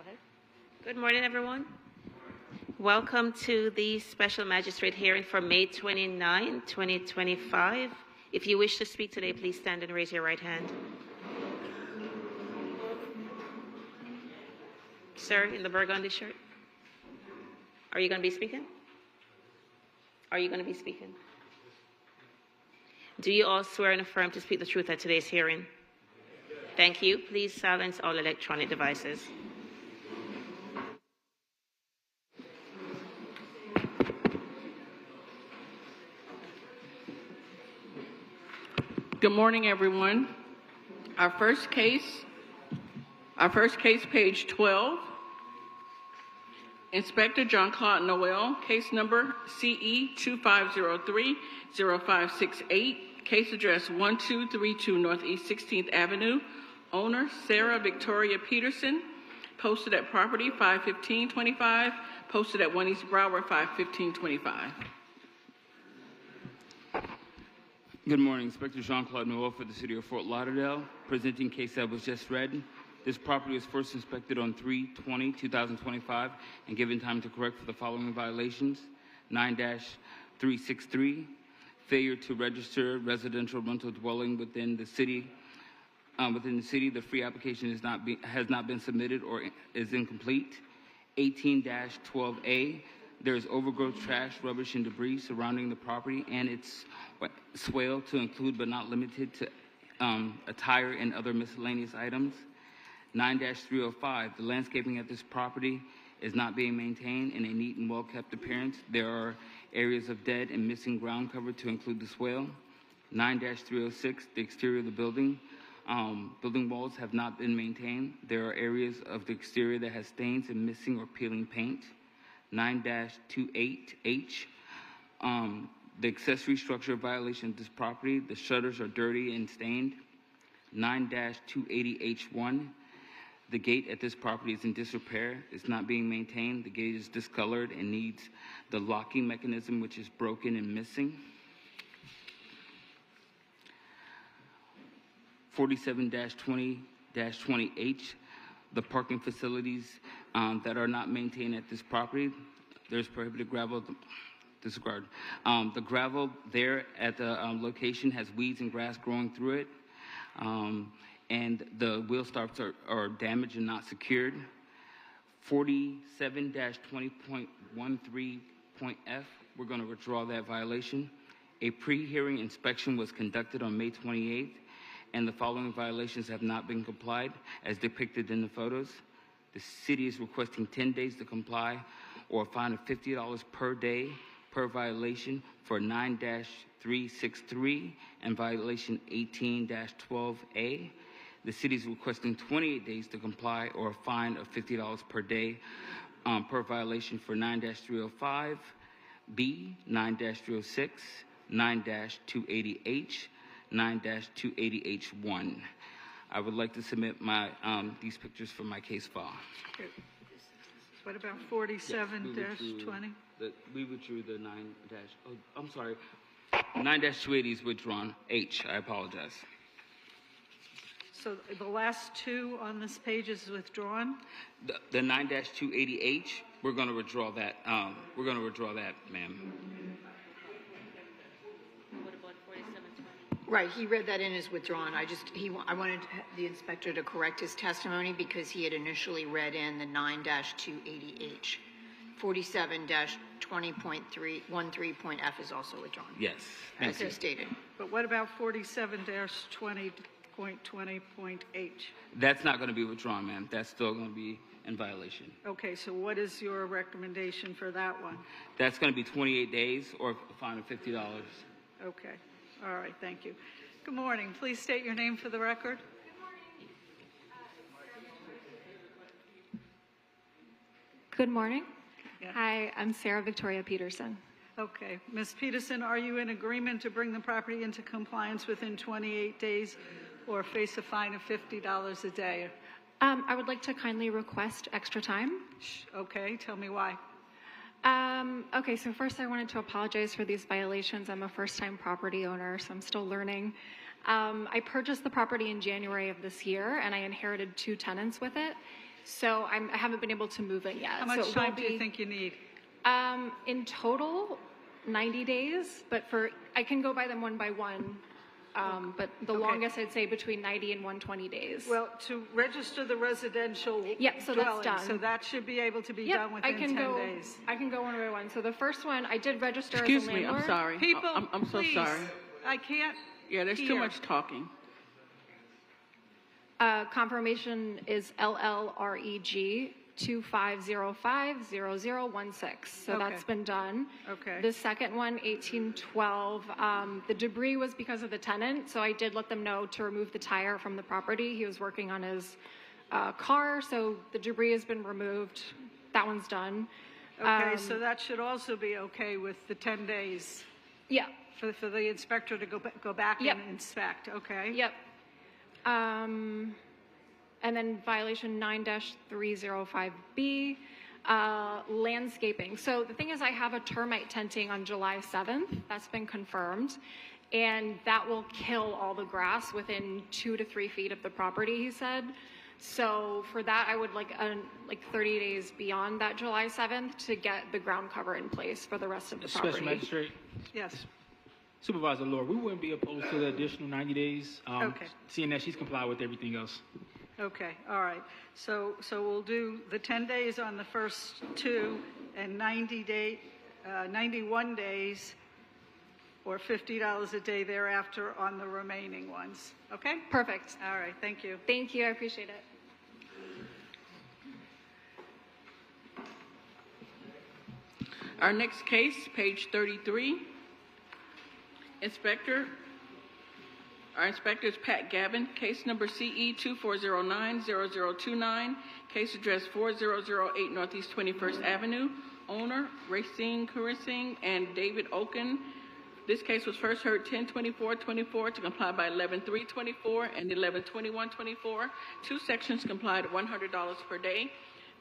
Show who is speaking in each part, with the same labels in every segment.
Speaker 1: ahead. Good morning, everyone. Welcome to the special magistrate hearing for May 29, 2025. If you wish to speak today, please stand and raise your right hand. Sir, in the burgundy shirt. Are you going to be speaking? Are you going to be speaking? Do you all swear and affirm to speak the truth at today's hearing? Thank you. Please silence all electronic devices.
Speaker 2: Good morning, everyone. Our first case, page 12. Inspector John Claude Noel, case number CE 2503-0568, case address 1232 Northeast 16th Avenue. Owner Sarah Victoria Peterson, posted at property 51525, posted at 1 East Broward 51525.
Speaker 3: Good morning, Inspector Jean-Claude Noel for the City of Fort Lauderdale, presenting case that was just read. This property was first inspected on 3/20/2025 and given time to correct for the following violations: 9-363, failure to register residential rental dwelling within the city. The free application has not been submitted or is incomplete. 18-12A. There is overgrowth, trash, rubbish, and debris surrounding the property and its swale, to include but not limited to attire and other miscellaneous items. 9-305, the landscaping at this property is not being maintained in a neat and well-kept appearance. There are areas of dead and missing ground cover, to include the swale. 9-306, the exterior of the building. Building walls have not been maintained. There are areas of the exterior that has stains and missing or peeling paint. 9-28H, the accessory structure violation of this property. The shutters are dirty and stained. 9-280H1, the gate at this property is in disrepair. It's not being maintained. The gate is discolored and needs the locking mechanism, which is broken and missing. 47-20-20H, the parking facilities that are not maintained at this property. There's prohibited gravel. Disregard. The gravel there at the location has weeds and grass growing through it, and the wheel stops are damaged and not secured. 47-20.13.F, we're going to withdraw that violation. A pre-hearing inspection was conducted on May 28th, and the following violations have not been complied as depicted in the photos. The city is requesting 10 days to comply, or a fine of $50 per day per violation for 9-363 and violation 18-12A. The city is requesting 28 days to comply, or a fine of $50 per day per violation for 9-305, B, 9-306, 9-280H, 9-280H1. I would like to submit my these pictures for my case file.
Speaker 4: Okay. What about 47-20?
Speaker 3: We withdrew the 9-280 is withdrawn. H, I apologize.
Speaker 4: So the last two on this page is withdrawn?
Speaker 3: The 9-280H, we're going to withdraw that. Ma'am.
Speaker 1: What about 47-20?
Speaker 5: Right, he read that in as withdrawn. I wanted the inspector to correct his testimony because he had initially read in the 9-280H. 47-20.13.F is also withdrawn.
Speaker 3: Yes,
Speaker 5: as I stated.
Speaker 4: But what about 47-20.20.H?
Speaker 3: That's not going to be withdrawn, ma'am. That's still going to be in violation.
Speaker 4: Okay, so what is your recommendation for that one?
Speaker 3: That's going to be 28 days or a fine of $50.
Speaker 4: Okay, all right, thank you. Good morning. Please state your name for the record.
Speaker 6: Good morning.
Speaker 4: Yeah.
Speaker 6: Hi, I'm Sarah Victoria Peterson.
Speaker 4: Okay, Ms. Peterson, are you in agreement to bring the property into compliance within 28 days or face a fine of $50 a day?
Speaker 6: I would like to kindly request extra time.
Speaker 4: Okay, tell me why.
Speaker 6: Okay, so first I wanted to apologize for these violations. I'm a first-time property owner, so I'm still learning. I purchased the property in January of this year, and I inherited 2 tenants with it. So I haven't been able to move it yet.
Speaker 4: How
Speaker 6: So
Speaker 4: much
Speaker 6: it
Speaker 4: time
Speaker 6: will
Speaker 4: do you
Speaker 6: be,
Speaker 4: think you need?
Speaker 6: in total, 90 days, but I can go by them one by one. But the longest I'd say between 90 and 120 days.
Speaker 4: Well, to register the residential
Speaker 6: Yep, so that's
Speaker 4: dwelling,
Speaker 6: done.
Speaker 4: so that should be able to be
Speaker 6: Yep,
Speaker 4: done within 10 days.
Speaker 6: I can go one by one. So the first one, I did register
Speaker 2: Excuse
Speaker 6: as a
Speaker 2: me,
Speaker 6: landlord.
Speaker 2: I'm sorry.
Speaker 4: People,
Speaker 2: I'm so
Speaker 4: please,
Speaker 2: sorry.
Speaker 4: I can't
Speaker 2: Yeah, there's too
Speaker 4: hear.
Speaker 2: much talking.
Speaker 6: Confirmation is LLREG 25050016. So
Speaker 4: Okay.
Speaker 6: that's been done.
Speaker 4: Okay.
Speaker 6: The second one, 1812, the debris was because of the tenant, so I did let them know to remove the tire from the property. He was working on his car, so the debris has been removed. That one's done.
Speaker 4: Okay, so that should also be okay with the 10 days
Speaker 6: Yeah.
Speaker 4: for the inspector to go back
Speaker 6: Yep.
Speaker 4: and inspect, okay?
Speaker 6: Yep. And then violation 9-305B, landscaping. So the thing is, I have a termite tenting on July 7th. That's been confirmed. And that will kill all the grass within 2 to 3 feet of the property, he said. So for that, I would like 30 days beyond that July 7th to get the ground cover in place for the rest of the property.
Speaker 7: Special Magistrate,
Speaker 4: Yes,
Speaker 7: Supervisor Lord, we wouldn't be opposed to the additional 90 days,
Speaker 4: Okay.
Speaker 7: seeing that she's complied with everything else.
Speaker 4: okay, all right. So we'll do the 10 days on the first two and 91 days or $50 a day thereafter on the remaining ones, okay?
Speaker 6: Perfect.
Speaker 4: All right, thank you.
Speaker 6: Thank you. I appreciate it.
Speaker 2: Our next case, page 33. Our inspector is Pat Gavin, case number CE 24090029, case address 4008 Northeast 21st Avenue, owner Racine Carissing and David Oken. This case was first heard 10/24/24 to comply by 11/3/24 and 11/21/24. Two sections complied at $100 per day.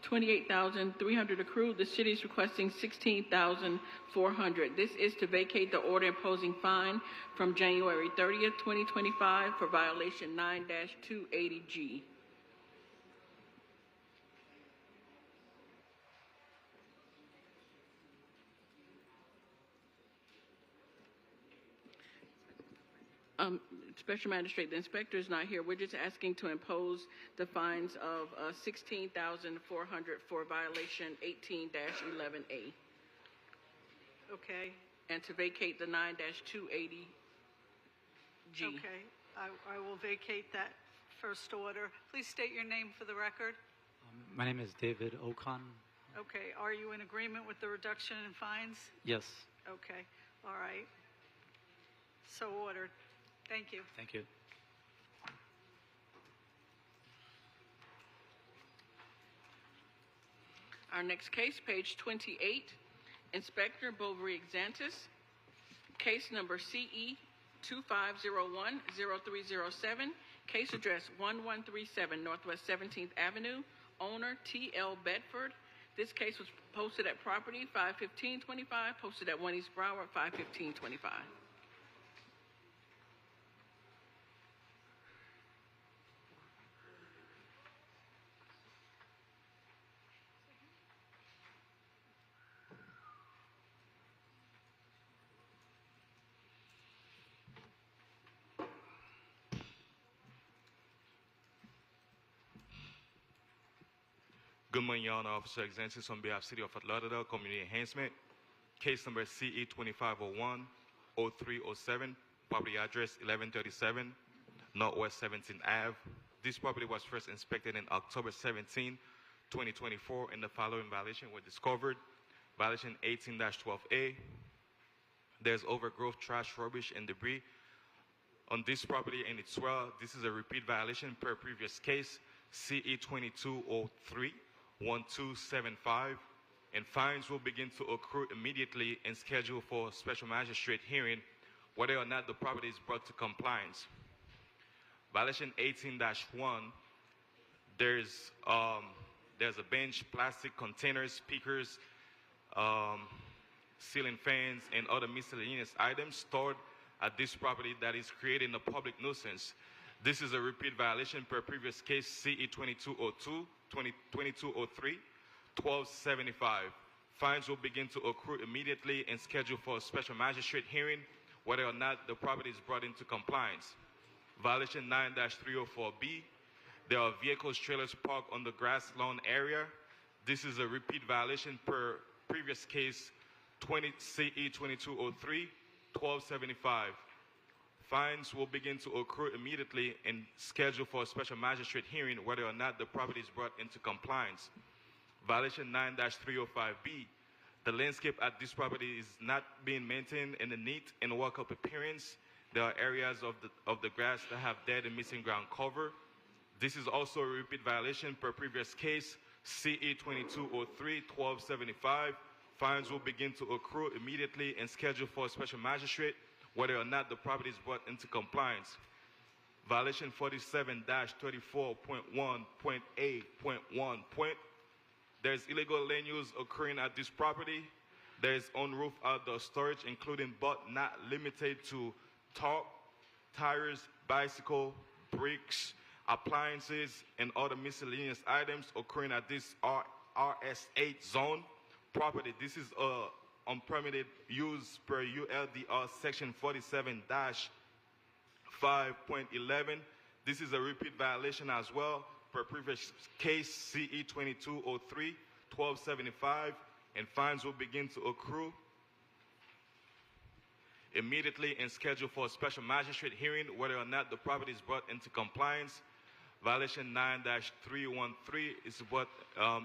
Speaker 2: 28,300 accrued. The city is requesting 16,400. This is to vacate the order imposing fine from January 30th, 2025 for violation 9-280G. Special Magistrate, the inspector is not here. We're just asking to impose the fines of $16,400 for violation 18-11A
Speaker 4: Okay,
Speaker 2: and to vacate the 9-280G.
Speaker 4: okay. I will vacate that first order. Please state your name for the record.
Speaker 8: My name is David Okan.
Speaker 4: Okay, are you in agreement with the reduction in fines?
Speaker 8: Yes,
Speaker 4: Okay, all right. So ordered. Thank you.
Speaker 8: thank you.
Speaker 2: Our next case, page 28, Inspector Bovary Xantis, case number CE 25010307, case address 1137 Northwest 17th Avenue, owner T.L. Bedford. This case was posted at property 51525, posted at 1 East Broward 51525.
Speaker 9: Good morning, Your Honor. Officer Xantis on behalf of City of Fort Lauderdale Community Enhancement. Case number CE 2501-0307, property address 1137 Northwest 17th Ave. This property was first inspected in October 17, 2024, and the following violation were discovered. Violation 18-12A. There's overgrowth, trash, rubbish, and debris on this property and its well. This is a repeat violation per previous case, CE 2203-1275, and fines will begin to accrue immediately and scheduled for special magistrate hearing whether or not the property is brought to compliance. Violation 18-1, there's a bench, plastic containers, speakers, ceiling fans, and other miscellaneous items stored at this property that is creating a public nuisance. This is a repeat violation per previous case CE 2202, 2203, 1275. Fines will begin to accrue immediately and scheduled for a special magistrate hearing whether or not the property is brought into compliance. Violation 9-304B. There are vehicles, trailers parked on the grass lawn area. This is a repeat violation per previous case CE 2203, 1275. Fines will begin to accrue immediately and scheduled for a special magistrate hearing whether or not the property is brought into compliance. Violation 9-305B. The landscape at this property is not being maintained in a neat and walk-up appearance. There are areas of the grass that have dead and missing ground cover. This is also a repeat violation per previous case CE 2203, 1275. Fines will begin to accrue immediately and scheduled for a special magistrate whether or not the property is brought into compliance. Violation 47-34.1.A.1. There's illegal land use occurring at this property. There's on-roof outdoor storage, including but not limited to tarp, tires, bicycle, bricks, appliances, and other miscellaneous items occurring at this RS8 zone property. This is unpermitted use per ULDR section 47-5.11. This is a repeat violation as well per previous case CE 2203, 1275, and fines will begin to accrue immediately and scheduled for a special magistrate hearing whether or not the property is brought into compliance. Violation 9-313 is what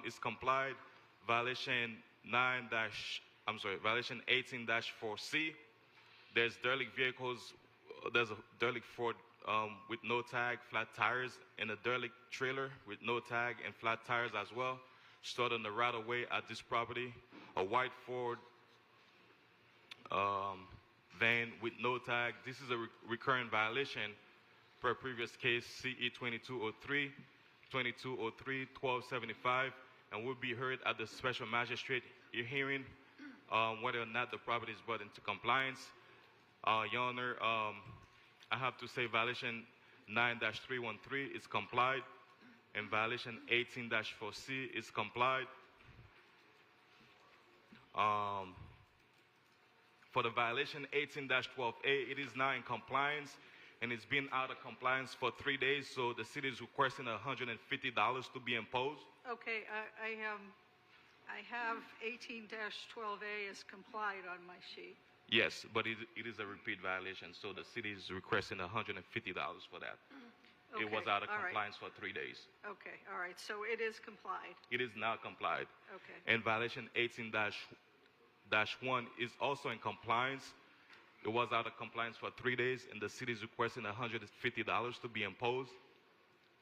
Speaker 9: is complied. Violation 18-4C. There's derelict vehicles. There's a derelict Ford with no tag, flat tires, and a derelict trailer with no tag and flat tires as well, stored on the right-of-way at this property. A white Ford van with no tag. This is a recurring violation per previous case CE 2203, 1275, and will be heard at the special magistrate hearing whether or not the property is brought into compliance. Your Honor, I have to say violation 9-313 is complied, and violation 18-4C is complied. For the violation 18-12A, it is now in compliance, and it's been out of compliance for 3 days, so the city is requesting $150 to be imposed.
Speaker 4: Okay, I have 18-12A is complied on my sheet.
Speaker 9: Yes, but it is a repeat violation, so the city is requesting $150 for that.
Speaker 4: Okay,
Speaker 9: It was out of
Speaker 4: all right.
Speaker 9: compliance for 3 days.
Speaker 4: Okay, all right, so it is complied.
Speaker 9: It is now complied.
Speaker 4: Okay.
Speaker 9: And violation 18-1 is also in compliance. It was out of compliance for 3 days, and the city is requesting $150 to be imposed.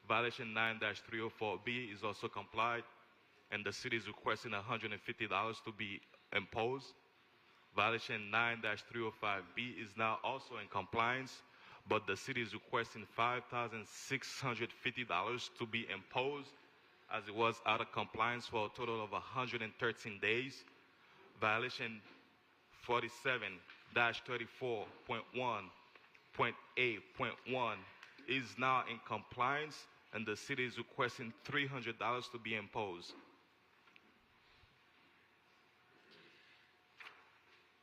Speaker 9: Violation 9-304B is also complied, and the city is requesting $150 to be imposed. Violation 9-305B is now also in compliance, but the city is requesting $5,650 to be imposed, as it was out of compliance for a total of 113 days. Violation 47-34.1.A.1 is now in compliance, and the city is requesting $300 to be imposed.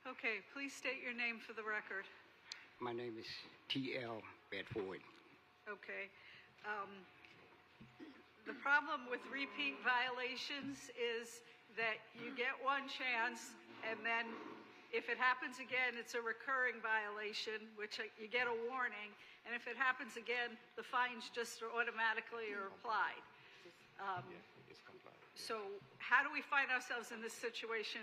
Speaker 4: Okay, please state your name for the record.
Speaker 10: My name is T.L. Bedford.
Speaker 4: Okay. The problem with repeat violations is that you get one chance, and then if it happens again, it's a recurring violation, which you get a warning, and if it happens again, the fines just automatically are applied. So how do we find ourselves in this situation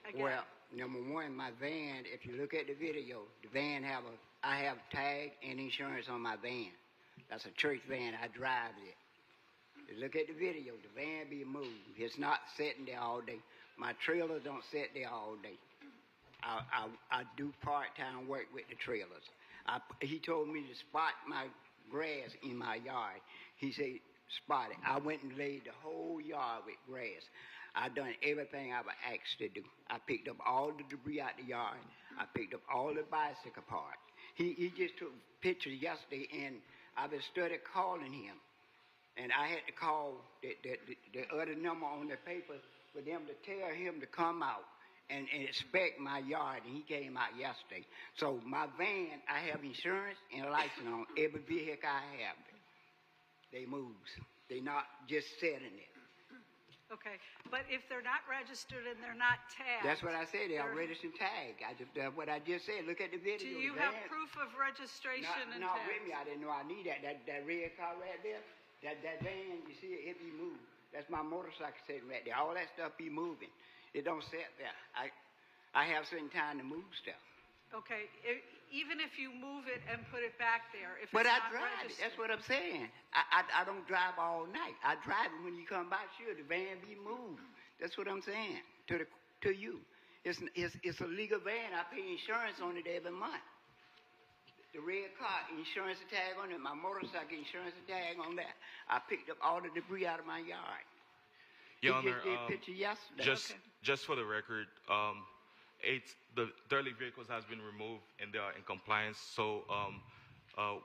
Speaker 4: again?
Speaker 10: Well, number one, my van, if you look at the video, the van I have tag and insurance on my van. That's a church van. I drive it. You look at the video, the van be moved. It's not sitting there all day. My trailer don't sit there all day. I do part-time work with the trailers. He told me to spot my grass in my yard. He said, spot it. I went and laid the whole yard with grass. I done everything I was asked to do. I picked up all the debris out the yard. I picked up all the bicycle parts. He just took pictures yesterday, and I've been studying calling him. And I had to call the other number on the paper for them to tell him to come out and inspect my yard, and he came out yesterday. So my van, I have insurance and license on every vehicle I have. They moves. They not just sitting there.
Speaker 4: Okay, but if they're not registered and they're not tagged.
Speaker 10: That's what I said. They are registered and tagged. That's what I just said. Look at the video.
Speaker 4: Do you have proof of registration and
Speaker 10: not
Speaker 4: tags?
Speaker 10: with me. I didn't know I need that. That red car right there, that van, you see it be moved. That's my motorcycle sitting right there. All that stuff be moving. It don't sit there. I have certain time to move stuff.
Speaker 4: Okay, even if you move it and put it back there, if
Speaker 10: But
Speaker 4: it's
Speaker 10: I
Speaker 4: not
Speaker 10: drive
Speaker 4: registered.
Speaker 10: it. That's what I'm saying. I don't drive all night. I drive it when you come by. Sure, the van be moved. That's what I'm saying to you. It's a legal van. I pay insurance on it every month. The red car, insurance tag on it. My motorcycle, insurance tag on that. I picked up all the debris out of my yard.
Speaker 9: Your
Speaker 10: He
Speaker 9: Honor,
Speaker 10: just did a picture yesterday.
Speaker 9: just for the record, the dirty vehicles has been removed and they are in compliance. So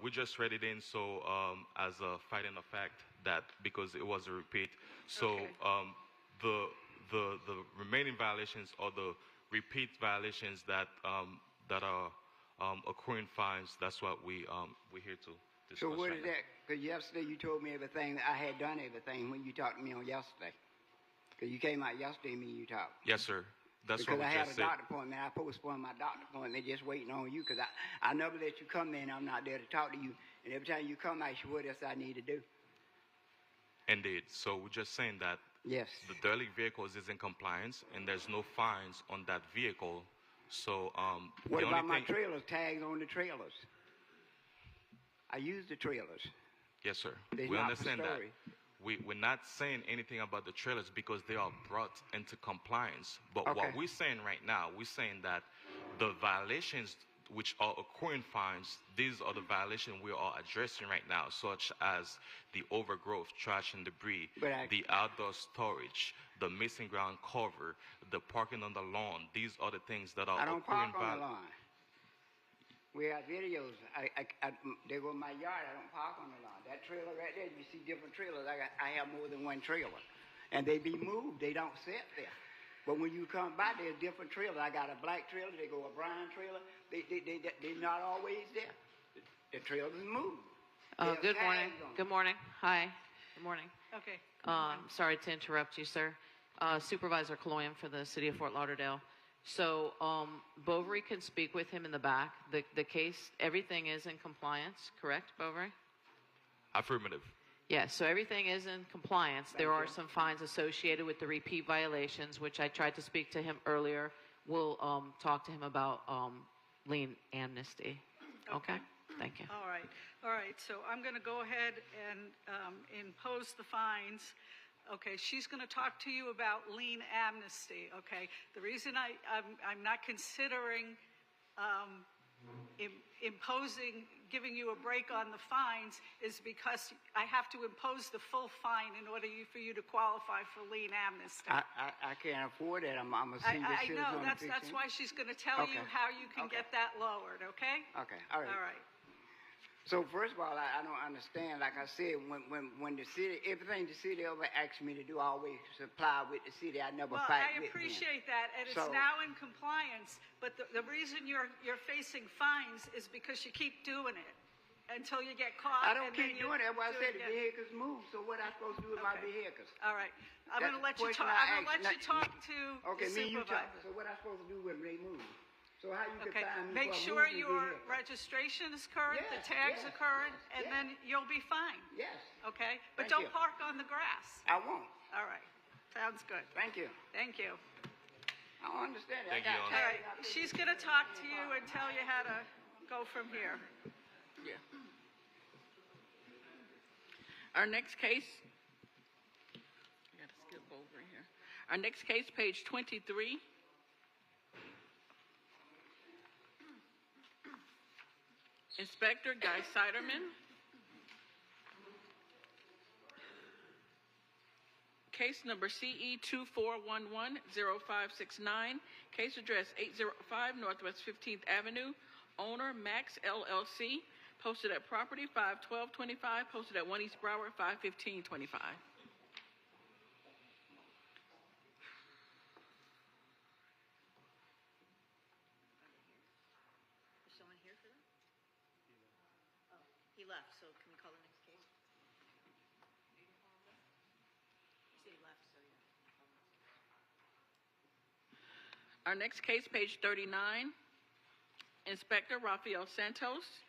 Speaker 9: we just read it in as a finding of fact that because it was a repeat. So the remaining violations or the repeat violations that are accruing fines, that's what we're here to discuss.
Speaker 10: So what
Speaker 9: right
Speaker 10: is
Speaker 9: now.
Speaker 10: that? Because yesterday you told me everything. I had done everything when you talked to me on yesterday. Because you came out yesterday and me and you talked.
Speaker 9: Yes, sir. That's
Speaker 10: because
Speaker 9: what we
Speaker 10: I had
Speaker 9: just
Speaker 10: a
Speaker 9: said.
Speaker 10: doctor appointment. I postponed my doctor appointment. They're just waiting on you because I never let you come there and I'm not there to talk to you. And every time you come, I ask you what else I need to do.
Speaker 9: Indeed. So we're just saying that
Speaker 10: Yes.
Speaker 9: the derelict vehicles is in compliance and there's no fines on that vehicle. So
Speaker 10: What
Speaker 9: the
Speaker 10: about
Speaker 9: only
Speaker 10: my
Speaker 9: thing,
Speaker 10: trailers, tags on the trailers? I use the trailers.
Speaker 9: yes, sir.
Speaker 10: They're
Speaker 9: We
Speaker 10: not for
Speaker 9: understand that.
Speaker 10: storage.
Speaker 9: We're not saying anything about the trailers because they are brought into compliance. But what
Speaker 10: Okay.
Speaker 9: we're saying right now, we're saying that the violations which are accruing fines, these are the violations we are addressing right now, such as the overgrowth, trash and debris, the outdoor storage, the missing ground cover, the parking on the lawn. These are the things that are
Speaker 10: I don't
Speaker 9: accruing
Speaker 10: park on the lawn. We have videos. They go in my yard. I don't park on the lawn. That trailer right there, you see different trailers. I have more than one trailer. And they be moved. They don't sit there. But when you come by, there's different trailers. I got a black trailer. They go a brown trailer. They're not always there. The trailers move.
Speaker 11: Good morning. Good morning. Hi. Good morning.
Speaker 4: Okay.
Speaker 11: Sorry to interrupt you, sir. Supervisor Cloyan for the City of Fort Lauderdale. So Bovary can speak with him in the back. The case, everything is in compliance, correct, Bovary?
Speaker 9: Affirmative.
Speaker 11: Yes, so everything is in compliance. There are some fines associated with the repeat violations, which I tried to speak to him earlier. We'll talk to him about lien amnesty. Okay? Thank you.
Speaker 4: All right. So I'm going to go ahead and impose the fines. Okay, she's going to talk to you about lien amnesty. Okay, the reason I'm not considering giving you a break on the fines is because I have to impose the full fine in order for you to qualify for lien amnesty.
Speaker 10: I can't afford it. I'm a senior
Speaker 4: I
Speaker 10: citizen.
Speaker 4: know,
Speaker 10: on
Speaker 4: that's
Speaker 10: fiction.
Speaker 4: why she's going to tell you how you can get that lowered, okay?
Speaker 10: Okay, all right.
Speaker 4: All right.
Speaker 10: So first of all, I don't understand. Like I said, when the city, everything the city ever asked me to do, I always supply with the city. I never
Speaker 4: Well,
Speaker 10: fight
Speaker 4: I
Speaker 10: with them.
Speaker 4: appreciate that, and it's
Speaker 10: So-
Speaker 4: now in compliance, but the reason you're facing fines is because you keep doing it until you get caught.
Speaker 10: I don't
Speaker 4: and then
Speaker 10: keep
Speaker 4: you
Speaker 10: doing that. Well, I
Speaker 4: do
Speaker 10: said
Speaker 4: it
Speaker 10: the
Speaker 4: again.
Speaker 10: vehicles move. So what I supposed to do with my vehicles?
Speaker 4: All right. I'm
Speaker 10: That's
Speaker 4: going to let
Speaker 10: the
Speaker 4: you
Speaker 10: question
Speaker 4: talk.
Speaker 10: I
Speaker 4: I'm going to let
Speaker 10: asked.
Speaker 4: you talk to
Speaker 10: Okay,
Speaker 4: the
Speaker 10: me and you
Speaker 4: supervisor.
Speaker 10: talk. So what I supposed to do when they move? So how you can
Speaker 4: Okay.
Speaker 10: find me
Speaker 4: Make
Speaker 10: for a
Speaker 4: sure
Speaker 10: moving
Speaker 4: your
Speaker 10: vehicle?
Speaker 4: registration is current,
Speaker 10: Yes,
Speaker 4: the tags
Speaker 10: yes,
Speaker 4: are current,
Speaker 10: yes,
Speaker 4: and
Speaker 10: yes.
Speaker 4: then you'll be fine.
Speaker 10: Yes.
Speaker 4: Okay? But
Speaker 10: Thank
Speaker 4: don't
Speaker 10: you.
Speaker 4: park on the grass.
Speaker 10: I won't.
Speaker 4: All right. Sounds good.
Speaker 10: Thank you.
Speaker 4: Thank you.
Speaker 10: I don't understand it.
Speaker 9: Thank
Speaker 10: I
Speaker 9: you,
Speaker 10: got
Speaker 9: Your
Speaker 4: All
Speaker 9: Honor.
Speaker 4: right. She's going to talk to you and tell you how to go from here.
Speaker 10: Yeah.
Speaker 2: Our next case, I gotta skip over here. Our next case, page 23. Inspector Guy Siderman. Case number CE 24110569. Case address 805 Northwest 15th Avenue. Owner Max LLC. posted at property 51225, posted at 1 East Broward 51525.
Speaker 5: Is someone here for that? Oh, he left, so can we call the next case? He said he left, so yeah.
Speaker 2: Our next case, page 39, Inspector Rafael Santos,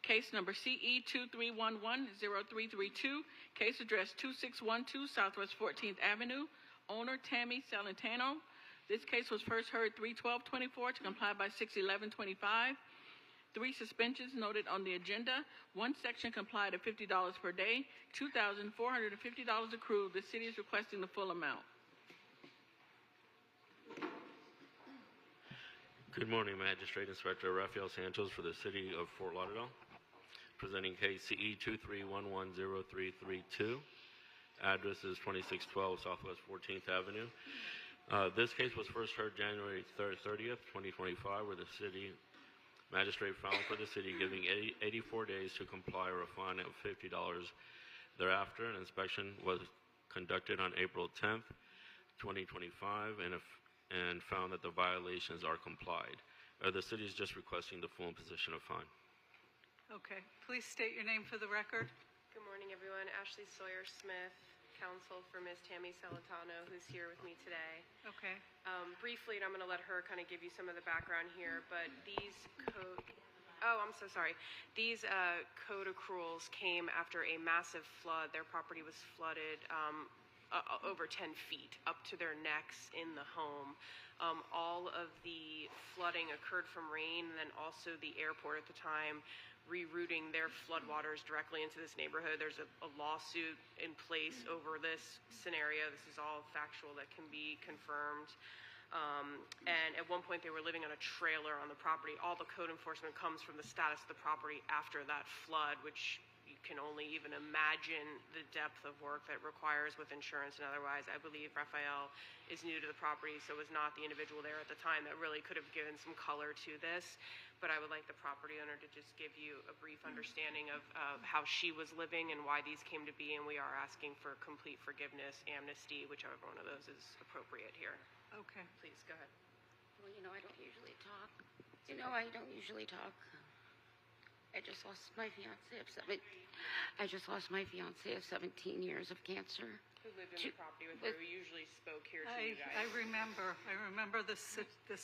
Speaker 2: case number CE 23110332, case address 2612 Southwest 14th Avenue, owner Tammy Salentano. This case was first heard 3/12/24 to comply by 6/11/25. 3 suspensions noted on the agenda. 1 section complied at $50 per day, $2,450 accrued. The city is requesting the full amount.
Speaker 12: Good morning, Magistrate Inspector Rafael Santos for the City of Fort Lauderdale, presenting case CE 23110332. Address is 2612 Southwest 14th Avenue. This case was first heard January 30th, 2025, where the city magistrate found for the city giving 84 days to comply or a fine of $50. Thereafter, an inspection was conducted on April 10th, 2025, and found that the violations are complied. The city is just requesting the full imposition of fine.
Speaker 4: Okay, please state your name for the record.
Speaker 13: Good morning, everyone. Ashley Sawyer-Smith, counsel for Ms. Tammy Salentano, who's here with me today.
Speaker 4: Okay.
Speaker 13: Briefly, and I'm going to let her kind of give you some of the background here, but these code... Oh, I'm so sorry. These code accruals came after a massive flood. Their property was flooded over 10 feet up to their necks in the home. All of the flooding occurred from rain, and then also the airport at the time rerouting their floodwaters directly into this neighborhood. There's a lawsuit in place over this scenario. This is all factual that can be confirmed. And at one point they were living on a trailer on the property. All the code enforcement comes from the status of the property after that flood, which you can only even imagine the depth of work that requires with insurance and otherwise. I believe Rafael is new to the property, so was not the individual there at the time that really could have given some color to this. But I would like the property owner to just give you a brief understanding of how she was living and why these came to be, and we are asking for complete forgiveness, amnesty, whichever one of those is appropriate here.
Speaker 4: Okay.
Speaker 13: Please, go ahead.
Speaker 14: Well, I don't usually talk. I just lost my fiance of 17 years of cancer.
Speaker 13: Who lived in the property with her, who usually spoke here to you guys.
Speaker 4: I remember this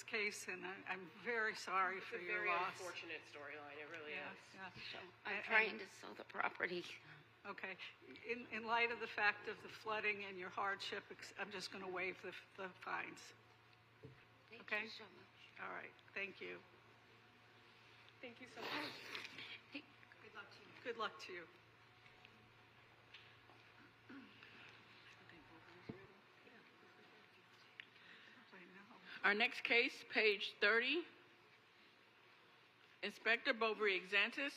Speaker 4: case, and I'm very sorry for your loss.
Speaker 13: It's a very unfortunate storyline, it really is.
Speaker 4: Yeah.
Speaker 14: So I'm trying to sell the property.
Speaker 4: Okay. In light of the fact of the flooding and your hardship, I'm just going to waive the fines.
Speaker 14: Thank you so much.
Speaker 4: All right. Thank you.
Speaker 13: Thank you so much.
Speaker 4: Good luck to you. Good luck to you.
Speaker 2: Our next case, page 30, Inspector Bovary Exantis,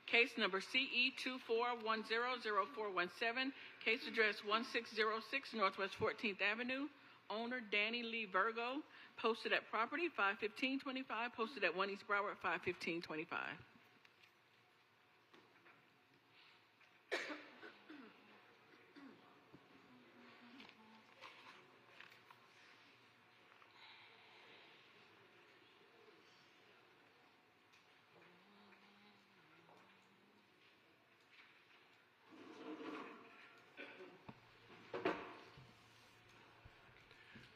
Speaker 2: case number CE 24100417, case address 1606 Northwest 14th Avenue, owner Danny Lee Virgo, posted at property 51525, posted at 1 East Broward 51525.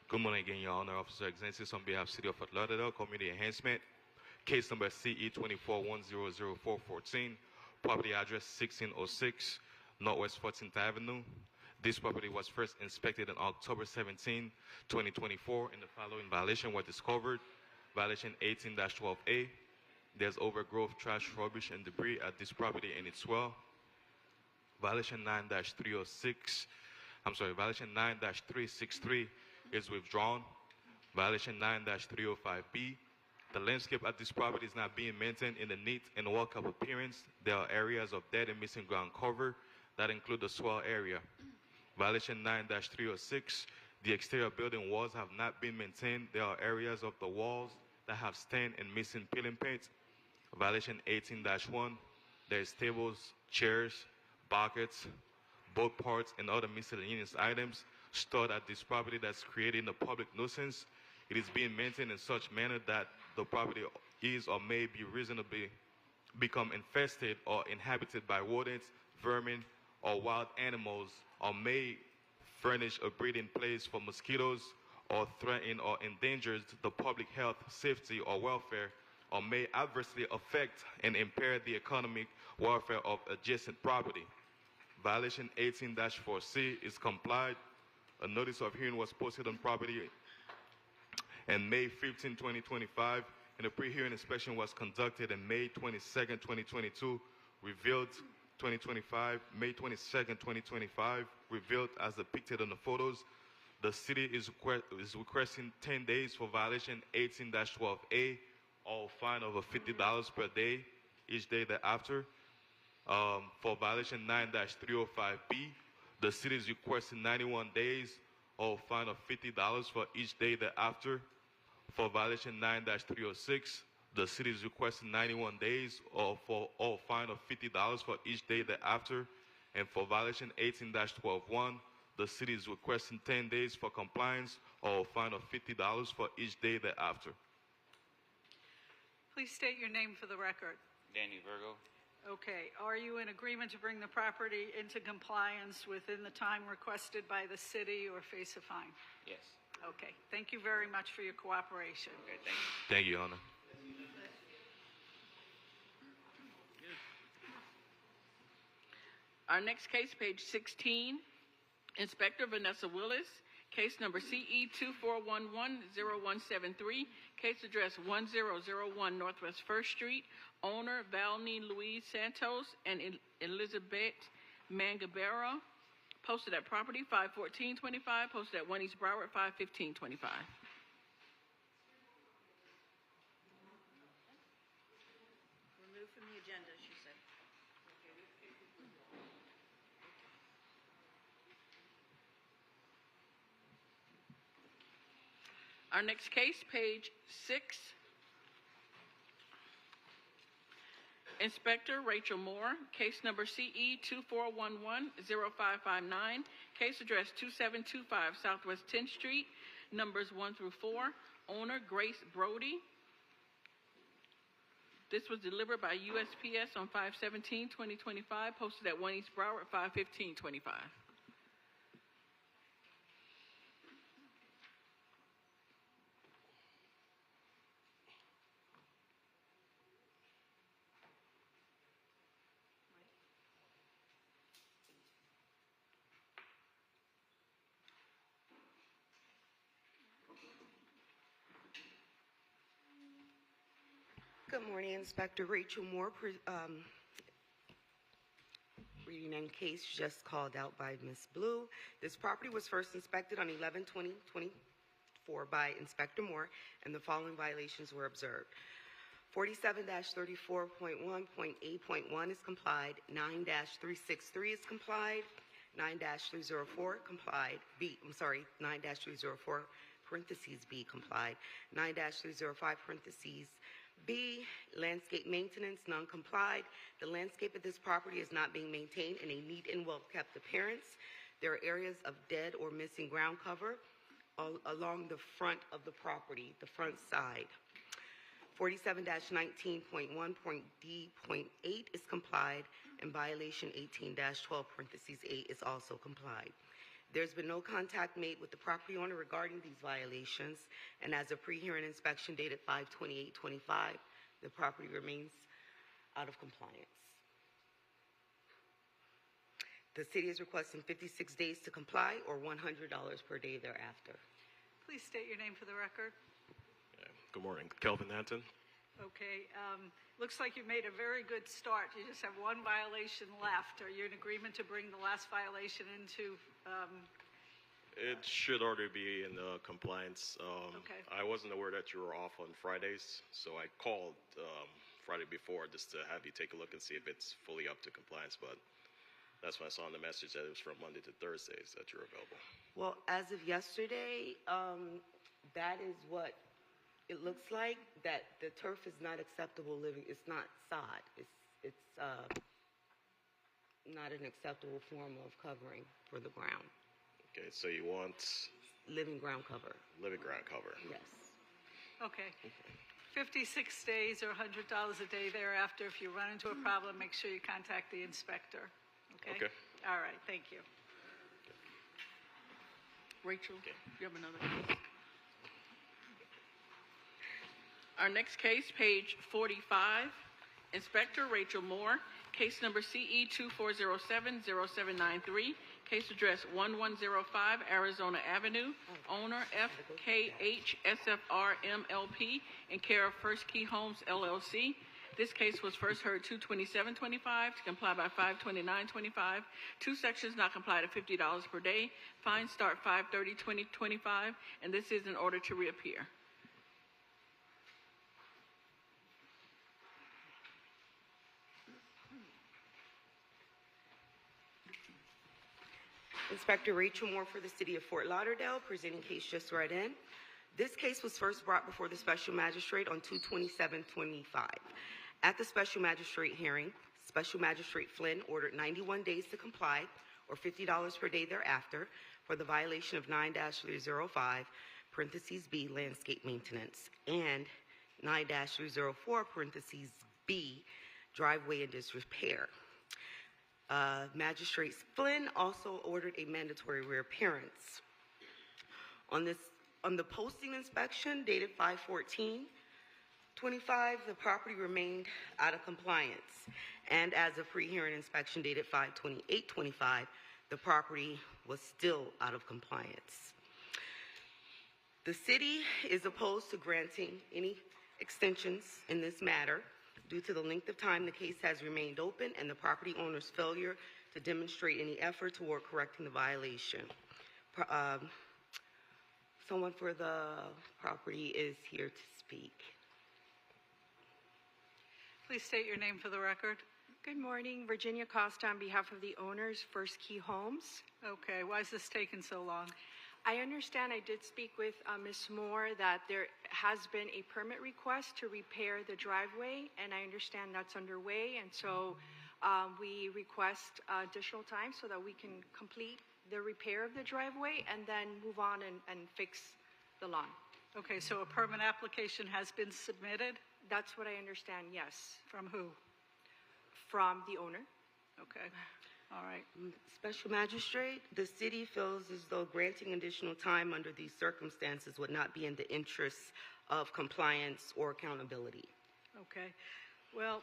Speaker 9: Good morning again, Your Honor. Officer Exensis on behalf of City of Fort Lauderdale, Community Enhancement. Case number CE 24100414, property address 1606 Northwest 14th Avenue. This property was first inspected on October 17, 2024, and the following violations were discovered. Violation 18-12A. There's overgrowth, trash, rubbish, and debris at this property and its well. Violation 9-363 is withdrawn. Violation 9-305B. The landscape at this property is not being maintained in a neat and well-kept appearance. There are areas of dead and missing ground cover that include the swell area. Violation 9-306. The exterior building walls have not been maintained. There are areas of the walls that have stained and missing peeling paint. Violation 18-1. There's tables, chairs, buckets, boat parts, and other miscellaneous items stored at this property that's creating a public nuisance. It is being maintained in such manner that the property is or may be reasonably become infested or inhabited by rodents, vermin, or wild animals, or may furnish a breeding place for mosquitoes, or threaten or endanger the public health, safety, or welfare, or may adversely affect and impair the economic welfare of adjacent property. Violation 18-4C is complied. A notice of hearing was posted on property on May 15, 2025, and a pre-hearing inspection was conducted on May 22, 2022, revealed 2025, May 22, 2025, revealed as depicted on the photos. The city is requesting 10 days for violation 18-12A, or fine of $50 per day each day thereafter. For violation 9-305B, the city is requesting 91 days, or fine of $50 for each day thereafter. For violation 9-306, the city is requesting 91 days, or fine of $50 for each day thereafter. And for violation 18-12-1, the city is requesting 10 days for compliance, or a fine of $50 for each day thereafter.
Speaker 4: Please state your name for the record.
Speaker 15: Danny Virgo.
Speaker 4: Okay, are you in agreement to bring the property into compliance within the time requested by the city or face a fine?
Speaker 15: Yes.
Speaker 4: Okay, thank you very much for your cooperation.
Speaker 15: Okay, thank you.
Speaker 9: Thank you, Your Honor.
Speaker 2: Our next case, page 16, Inspector Vanessa Willis, case number CE 24110173, case address 1001 Northwest 1st Street, owner Valney Louise Santos and Elizabeth Mangabero, posted at property 51425, posted at 1 East Broward 51525.
Speaker 5: Removed from the agenda, she said.
Speaker 2: Our next case, page 6. Inspector Rachel Moore, case number CE 24110559, case address 2725 Southwest 10th Street, numbers 1 through 4, owner Grace Brody. This was delivered by USPS on 5/17/2025, posted at 1 East Broward 5/15/25.
Speaker 16: Good morning, Inspector Rachel Moore, reading in case just called out by Ms. Blue. This property was first inspected on 11/20/24 by Inspector Moore, and the following violations were observed. 47-34.1.8.1 is complied. 9-363 is complied. 9-304 complied. 9-304 parentheses B complied. 9-305 parentheses B, landscape maintenance, non-complied. The landscape of this property is not being maintained in a neat and well-kept appearance. There are areas of dead or missing ground cover along the front of the property, the front side. 47-19.1.D.8 is complied, and violation 18-12 parentheses 8 is also complied. There's been no contact made with the property owner regarding these violations, and as a pre-hearing inspection dated 5/28/25, the property remains out of compliance. The city is requesting 56 days to comply or $100 per day thereafter.
Speaker 4: Please state your name for the record.
Speaker 17: Good morning. Kelvin Anton.
Speaker 4: Okay, looks like you made a very good start. You just have one violation left. Are you in agreement to bring the last violation into?
Speaker 17: It should already be in compliance.
Speaker 4: Okay.
Speaker 17: I wasn't aware that you were off on Fridays, so I called Friday before just to have you take a look and see if it's fully up to compliance, but that's when I saw in the message that it was from Monday to Thursdays that you're available.
Speaker 16: Well, as of yesterday, that is what it looks like, that the turf is not acceptable living. It's not sod. It's it's not an acceptable form of covering for the ground.
Speaker 17: Okay, so you want
Speaker 16: Living ground cover.
Speaker 17: living ground cover.
Speaker 16: Yes.
Speaker 4: Okay. 56 days or $100 a day thereafter. If you run into a problem, make sure you contact the inspector. Okay?
Speaker 17: Okay.
Speaker 4: All right, thank you.
Speaker 2: Rachel, you have another case? Our next case, page 45, Inspector Rachel Moore, case number CE 2407-0793, case address 1105 Arizona Avenue, owner FKH SFR MLP, in care of First Key Homes LLC. This case was first heard 2/27/25 to comply by 5/29/25. Two sections not complied at $50 per day. Fines start 5/30/2025, and this is in order to reappear.
Speaker 16: Inspector Rachel Moore for the City of Fort Lauderdale, presenting case just read in. This case was first brought before the Special Magistrate on 2/27/25. At the Special Magistrate hearing, Special Magistrate Flynn ordered 91 days to comply, or $50 per day thereafter, for the violation of 9-305, parentheses B, landscape maintenance, and 9-304, parentheses B, driveway and disrepair. Magistrate Flynn also ordered a mandatory reappearance. On the posting inspection dated 5/14/25, the property remained out of compliance. And as a pre-hearing inspection dated 5/28/25, the property was still out of compliance. The city is opposed to granting any extensions in this matter due to the length of time the case has remained open and the property owner's failure to demonstrate any effort toward correcting the violation. Someone for the property is here to speak.
Speaker 4: Please state your name for the record.
Speaker 15: Good morning, Virginia Costa on behalf of the owners, First Key Homes.
Speaker 4: Okay, why is this taking so long?
Speaker 15: I understand, I did speak with Ms. Moore, that there has been a permit request to repair the driveway, and I understand that's underway, and so we request additional time so that we can complete the repair of the driveway and then move on and fix the lawn.
Speaker 4: Okay, so a permit application has been submitted?
Speaker 15: That's what I understand, yes.
Speaker 4: From who?
Speaker 15: From the owner.
Speaker 4: Okay, all right.
Speaker 16: Special Magistrate, the city feels as though granting additional time under these circumstances would not be in the interests of compliance or accountability.
Speaker 4: Okay, well,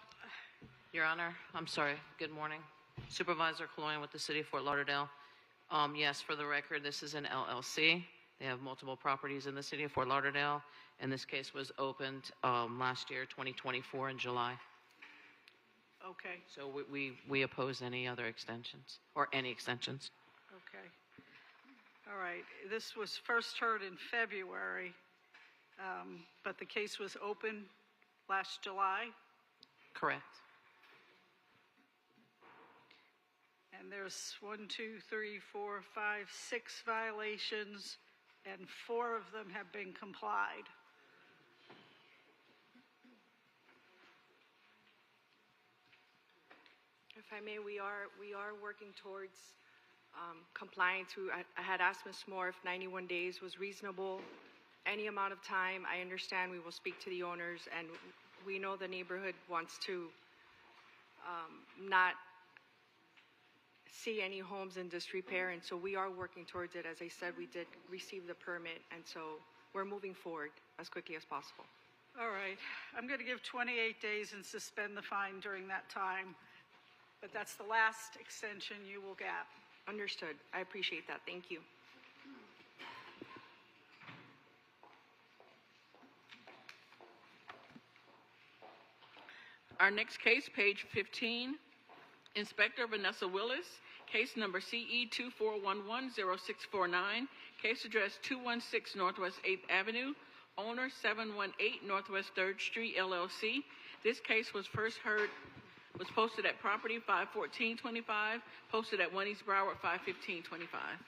Speaker 11: Your Honor, I'm sorry. Good morning. Supervisor Cologne with the City of Fort Lauderdale. Yes, for the record, this is an LLC. They have multiple properties in the City of Fort Lauderdale, and this case was opened last year, 2024, in July.
Speaker 4: okay,
Speaker 11: So we oppose any other extensions, or any extensions.
Speaker 4: okay. All right, this was first heard in February, but the case was open last July,
Speaker 11: Correct.
Speaker 4: and there's 6 violations, and 4 of them have been complied.
Speaker 15: If I may, we are working towards compliance. I had asked Ms. Moore if 91 days was reasonable. Any amount of time, I understand, we will speak to the owners, and we know the neighborhood wants to not see any homes in disrepair, and so we are working towards it. As I said, we did receive the permit, and so we're moving forward as quickly as possible.
Speaker 4: All right, I'm going to give 28 days and suspend the fine during that time, but that's the last extension you will get.
Speaker 15: Understood. I appreciate that. Thank you.
Speaker 2: Our next case, page 15, Inspector Vanessa Willis, case number CE 24110649, case address 216 Northwest 8th Avenue, owner 718 Northwest 3rd Street, LLC. This case was posted at property 5/14/25, posted at 1 East Broward 5/15/25.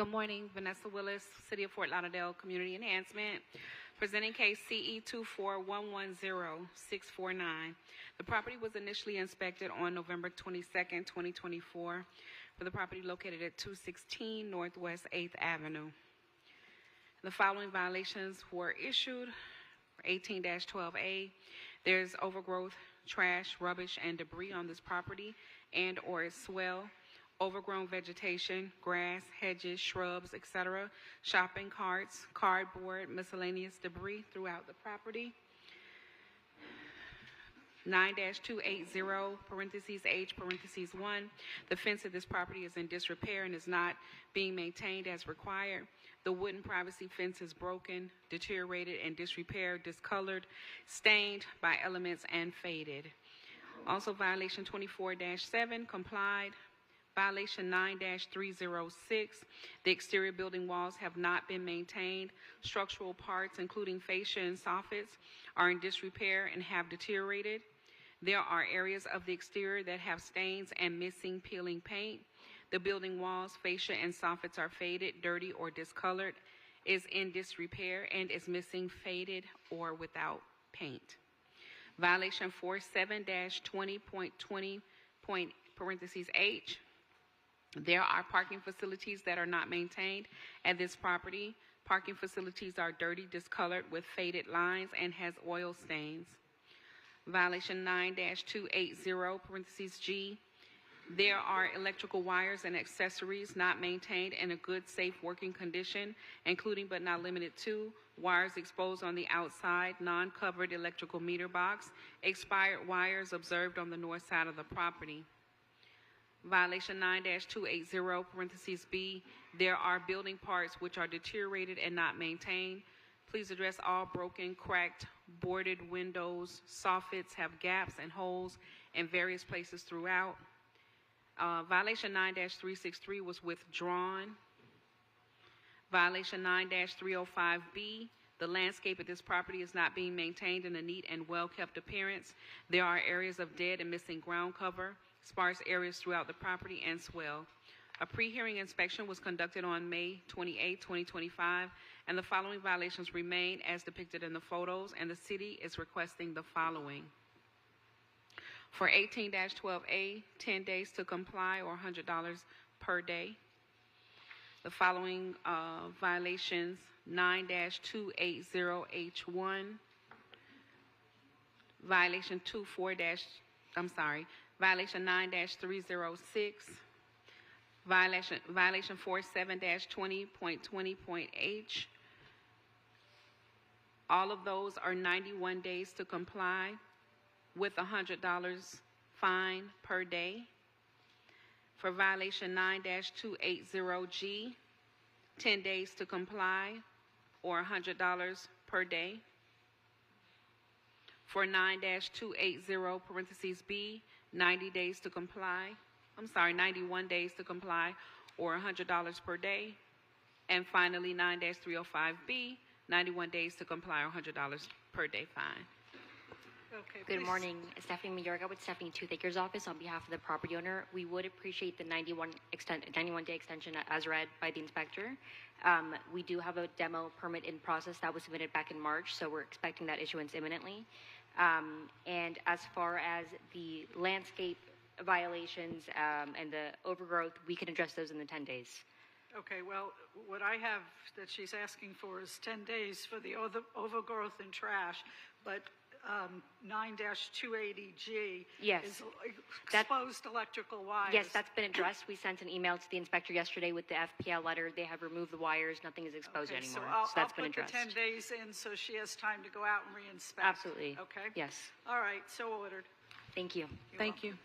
Speaker 18: Good morning, Vanessa Willis, City of Fort Lauderdale Community Enhancement. Presenting case CE 24110-649. The property was initially inspected on November 22nd, 2024, for the property located at 216 Northwest 8th Avenue. The following violations were issued. 18-12A, there's overgrowth, trash, rubbish, and debris on this property and or its swell, overgrown vegetation, grass, hedges, shrubs, etc., shopping carts, cardboard, miscellaneous debris throughout the property. 9-280, parentheses H, parentheses 1, the fence of this property is in disrepair and is not being maintained as required. The wooden privacy fence is broken, deteriorated, and disrepaired, discolored, stained by elements, and faded. Also, violation 24-7, complied. Violation 9-306, the exterior building walls have not been maintained. Structural parts, including fascia and soffits, are in disrepair and have deteriorated. There are areas of the exterior that have stains and missing peeling paint. The building walls, fascia, and soffits are faded, dirty, or discolored, is in disrepair, and is missing faded or without paint. Violation 47-20.20, parentheses H, there are parking facilities that are not maintained at this property. Parking facilities are dirty, discolored, with faded lines, and has oil stains. Violation 9-280, parentheses G, there are electrical wires and accessories not maintained in a good, safe working condition, including but not limited to wires exposed on the outside, non-covered electrical meter box, expired wires observed on the north side of the property. Violation 9-280, parentheses B, there are building parts which are deteriorated and not maintained. Please address all broken, cracked, boarded windows. Soffits have gaps and holes in various places throughout. Violation 9-363 was withdrawn. Violation 9-305B, the landscape of this property is not being maintained in a neat and well-kept appearance. There are areas of dead and missing ground cover, sparse areas throughout the property, and swell. A pre-hearing inspection was conducted on May 28, 2025, and the following violations remain as depicted in the photos, and the city is requesting the following. For 18-12A, 10 days to comply or $100 per day. The following violations, 9-280H1, violation 9-306, violation 47-20.20.H. All of those are 91 days to comply with $100 fine per day. For violation 9-280G, 10 days to comply or $100 per day. For 9-280, parentheses B, 91 days to comply or $100 per day. And finally, 9-305B, 91 days to comply or $100 per day fine.
Speaker 4: Okay,
Speaker 19: Good
Speaker 4: please.
Speaker 19: morning, Stephanie Mayorga with Stephanie Toothaker's office on behalf of the property owner. We would appreciate the 91-day extension as read by the inspector. We do have a demo permit in process that was submitted back in March, so we're expecting that issuance imminently. And as far as the landscape violations and the overgrowth, we can address those in the 10 days.
Speaker 4: Okay, well, what I have that she's asking for is 10 days for the overgrowth and trash, but 9-280G
Speaker 19: Yes.
Speaker 4: is exposed electrical wires.
Speaker 19: Yes, that's been addressed. We sent an email to the inspector yesterday with the FPL letter. They have removed the wires. Nothing is exposed
Speaker 4: Okay,
Speaker 19: anymore.
Speaker 4: So
Speaker 19: So that's been
Speaker 4: I'll put
Speaker 19: addressed.
Speaker 4: the 10 days in so she has time to go out and re-inspect.
Speaker 19: Absolutely.
Speaker 4: Okay?
Speaker 19: Yes.
Speaker 4: All right, so ordered.
Speaker 19: Thank you.
Speaker 2: Thank you.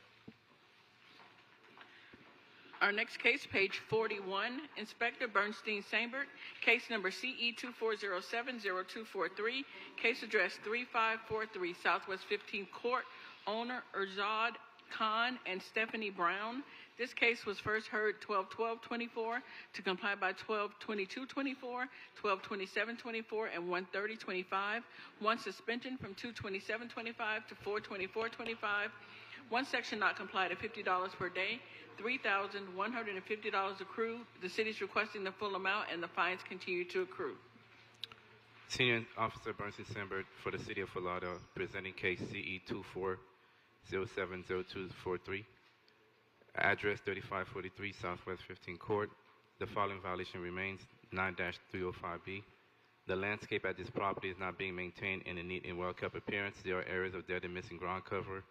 Speaker 2: Our next case, page 41, Inspector Bernstein Sambert, case number CE 2407-0243, case address 3543 Southwest 15th Court, owner Erzad Khan and Stephanie Brown. This case was first heard 12/12/24 to comply by 12/22/24, 12/27/24, and 1/30/25. One suspension from 2/27/25 to 4/24/25. One section not complied at $50 per day, $3,150 accrued. The city is requesting the full amount, and the fines continue to accrue.
Speaker 20: Senior Officer Bernstein Sandberg for the City of Fort Lauderdale, presenting case CE 24070243. Address 3543 Southwest 15 Court. The following violation remains: 9-305B. The landscape at this property is not being maintained in a neat and well-kept appearance. There are areas of dead and missing ground cover,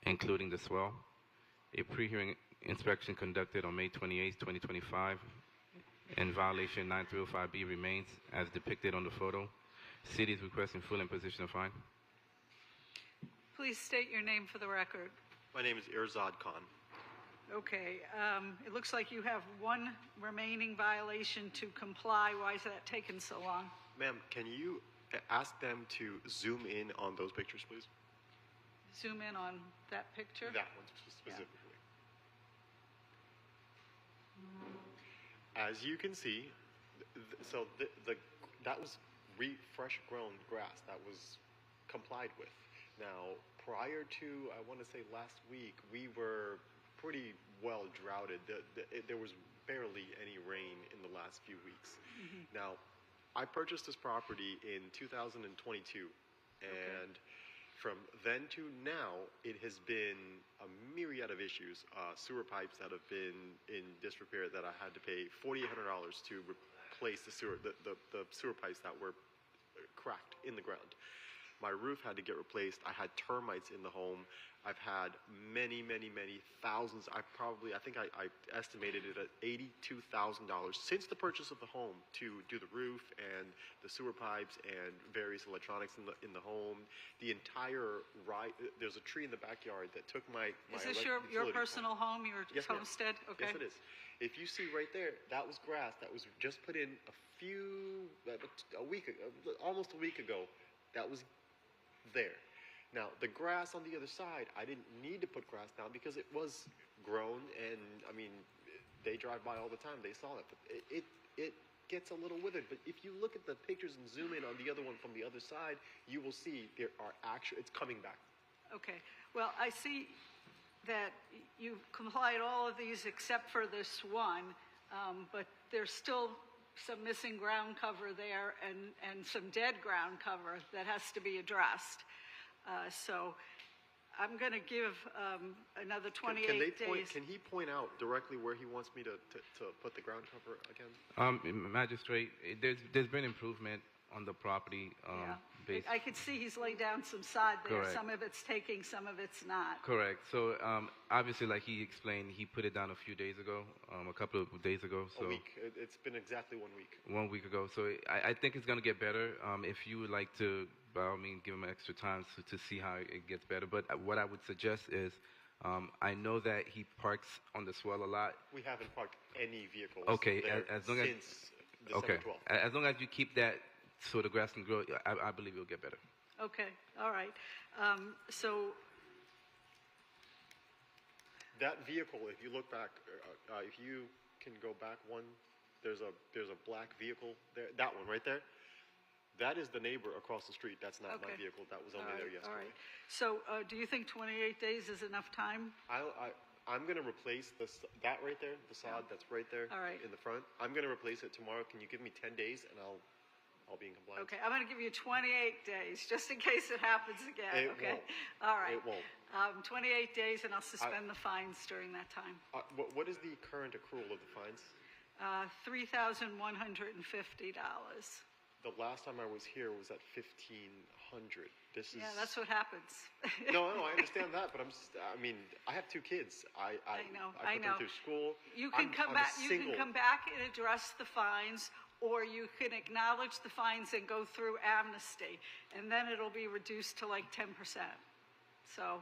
Speaker 20: including the swell. A pre-hearing inspection conducted on May 28, 2025, and violation 9305B remains as depicted on the photo. City is requesting full imposition of fine.
Speaker 4: Please state your name for the record.
Speaker 21: My name is Irzad Khan.
Speaker 4: Okay, it looks like you have one remaining violation to comply. Why is that taking so long?
Speaker 21: Ma'am, can you ask them to zoom in on those pictures, please?
Speaker 4: Zoom in on that picture.
Speaker 21: That one specifically. As you can see, that was fresh grown grass that was complied with. Now, prior to, I want to say last week, we were pretty well droughted. There was barely any rain in the last few weeks.
Speaker 4: Mm-hmm.
Speaker 21: Now, I purchased this property in 2022, and from then to now, it has been a myriad of issues. Sewer pipes that have been in disrepair that I had to pay $4,800 to replace the sewer pipes that were cracked in the ground. My roof had to get replaced. I had termites in the home. I've had many thousands. I think I estimated it at $82,000 since the purchase of the home to do the roof and the sewer pipes and various electronics in the home. The entire there's a tree in the backyard that took my
Speaker 4: Is this your personal home, your
Speaker 21: Yes, ma'am.
Speaker 4: homestead? Okay.
Speaker 21: Yes, it is. If you see right there, that was grass that was just put in almost a week ago. That was there. Now, the grass on the other side, I didn't need to put grass down because it was grown, and I mean, they drive by all the time. They saw it, but it gets a little withered. But if you look at the pictures and zoom in on the other one from the other side, you will see it's coming back.
Speaker 4: Okay. Well, I see that you complied all of these except for this one, but there's still some missing ground cover there and some dead ground cover that has to be addressed. So I'm going to give another 28 days.
Speaker 21: Can he point out directly where he wants me to put the ground cover again?
Speaker 20: Magistrate, there's been improvement on the property.
Speaker 4: I could see he's laid down some sod there.
Speaker 20: Correct.
Speaker 4: Some of it's taking, some of it's not.
Speaker 20: Correct. So obviously, like he explained, he put it down a few days ago, a couple of days ago. So
Speaker 21: a week. It's been exactly 1 week.
Speaker 20: 1 week ago. So I think it's going to get better. If you would like to, by all means, give him extra time to see how it gets better. But what I would suggest is, I know that he parks on the swell a lot.
Speaker 21: We haven't parked any vehicles
Speaker 20: Okay,
Speaker 21: there
Speaker 20: as long
Speaker 21: since December 12th.
Speaker 20: As long as you keep that so the grass can grow, I believe it'll get better.
Speaker 4: Okay, all right. So
Speaker 21: that vehicle, if you look back, if you can go back one, there's a black vehicle there. That one right there. That is the neighbor across the street. That's not my vehicle. That was only there yesterday.
Speaker 4: All right. So do you think 28 days is enough time?
Speaker 21: I'm going to replace that right there, the sod that's right there in the front. I'm going to replace it tomorrow. Can you give me 10 days and I'll be in compliance?
Speaker 4: Okay, I'm going to give you 28 days just in case it happens again.
Speaker 21: It
Speaker 4: okay.
Speaker 21: won't.
Speaker 4: All right.
Speaker 21: It won't.
Speaker 4: 28 days, and I'll suspend the fines during that time.
Speaker 21: What is the current accrual of the fines?
Speaker 4: $3,150.
Speaker 21: The last time I was here was at $1,500.
Speaker 4: Yeah, that's what happens.
Speaker 21: No, I understand that, but I mean, I have two kids. I
Speaker 4: know.
Speaker 21: I put them through school.
Speaker 4: You can come back. You can come back and address the fines, or you can acknowledge the fines and go through amnesty, and then it'll be reduced to like 10%. So,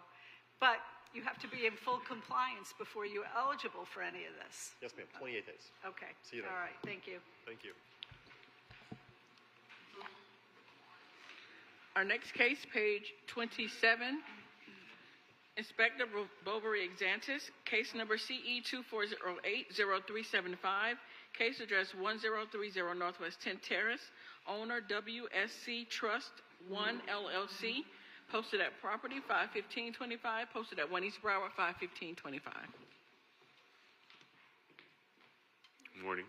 Speaker 4: but you have to be in full compliance before you're eligible for any of this.
Speaker 21: Yes, ma'am. 28 days.
Speaker 4: Okay.
Speaker 21: See you then.
Speaker 4: All right. Thank you.
Speaker 21: Thank you.
Speaker 2: Our next case, page 27, Inspector Bovary Exantis, case number CE 2408-0375, case address 1030 Northwest 10th Terrace, owner WSC Trust 1 LLC, posted at property 51525, posted at 1 East Broward 51525.
Speaker 1: Morning.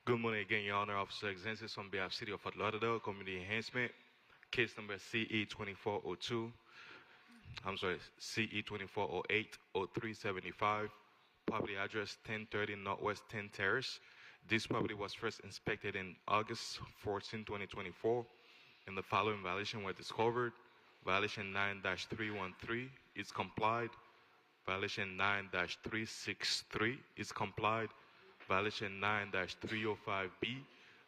Speaker 9: Good morning again, Your Honor. Officer Exensis on behalf of City of Fort Lauderdale, Community Enhancement, case number CE2402. I'm sorry, CE2408-0375, property address 1030 Northwest 10 Terrace. This property was first inspected in August 14, 2024, and the following violations were discovered. Violation 9-313 is complied. Violation 9-363 is complied. Violation 9-305B.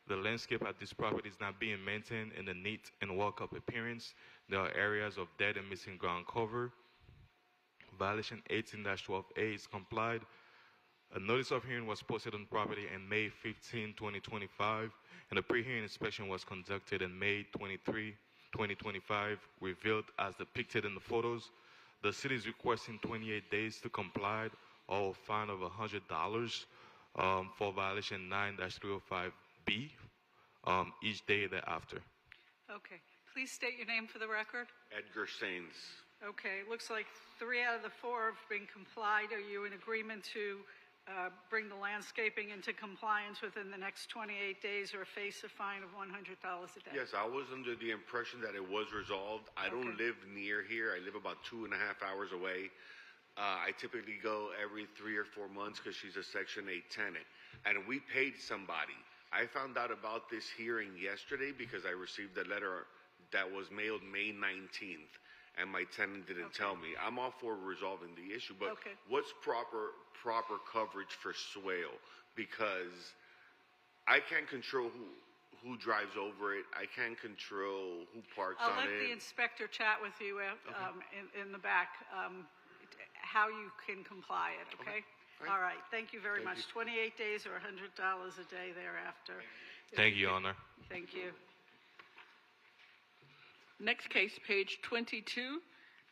Speaker 9: The landscape at this property is not being maintained in a neat and well-kept appearance. There are areas of dead and missing ground cover. Violation 18-12A is complied. A notice of hearing was posted on property on May 15, 2025, and a pre-hearing inspection was conducted on May 23, 2025, revealed as depicted in the photos. The city is requesting 28 days to comply or a fine of $100 for violation 9-305B each day thereafter.
Speaker 4: Okay. Please state your name for the record.
Speaker 1: Edgar Sains.
Speaker 4: Okay. Looks like 3 out of the 4 have been complied. Are you in agreement to bring the landscaping into compliance within the next 28 days or face a fine of $100 a day?
Speaker 1: Yes, I was under the impression that it was resolved. I don't live near here. I live about 2.5 hours away. I typically go every 3 or 4 months because she's a Section 8 tenant. And we paid somebody. I found out about this hearing yesterday because I received a letter that was mailed May 19th. And my tenant didn't tell me. I'm all for resolving the issue, but what's proper coverage for swale? Because I can't control who drives over it. I can't control who parks
Speaker 4: I'll
Speaker 1: on
Speaker 4: let the
Speaker 1: it.
Speaker 4: inspector chat with you in the back, how you can comply it, okay? All right, thank you very much. 28 days or $100 a day thereafter.
Speaker 9: Thank you, Your Honor.
Speaker 4: Thank you.
Speaker 2: Next case, page 22,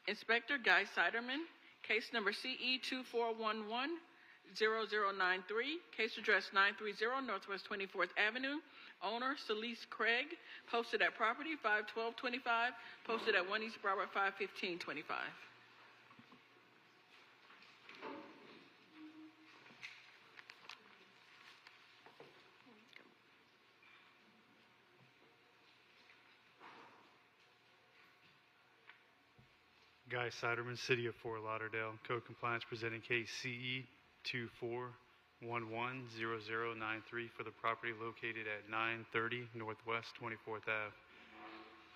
Speaker 2: Inspector Guy Siderman, case number CE2411-0093, case address 930 Northwest 24th Avenue, owner Celeste Craig, posted at property 51225, posted at 1 East Broward 51525.
Speaker 22: Guy Siderman, City of Fort Lauderdale, Code Compliance, presenting case CE 2411-0093 for the property located at 930 Northwest 24th Ave.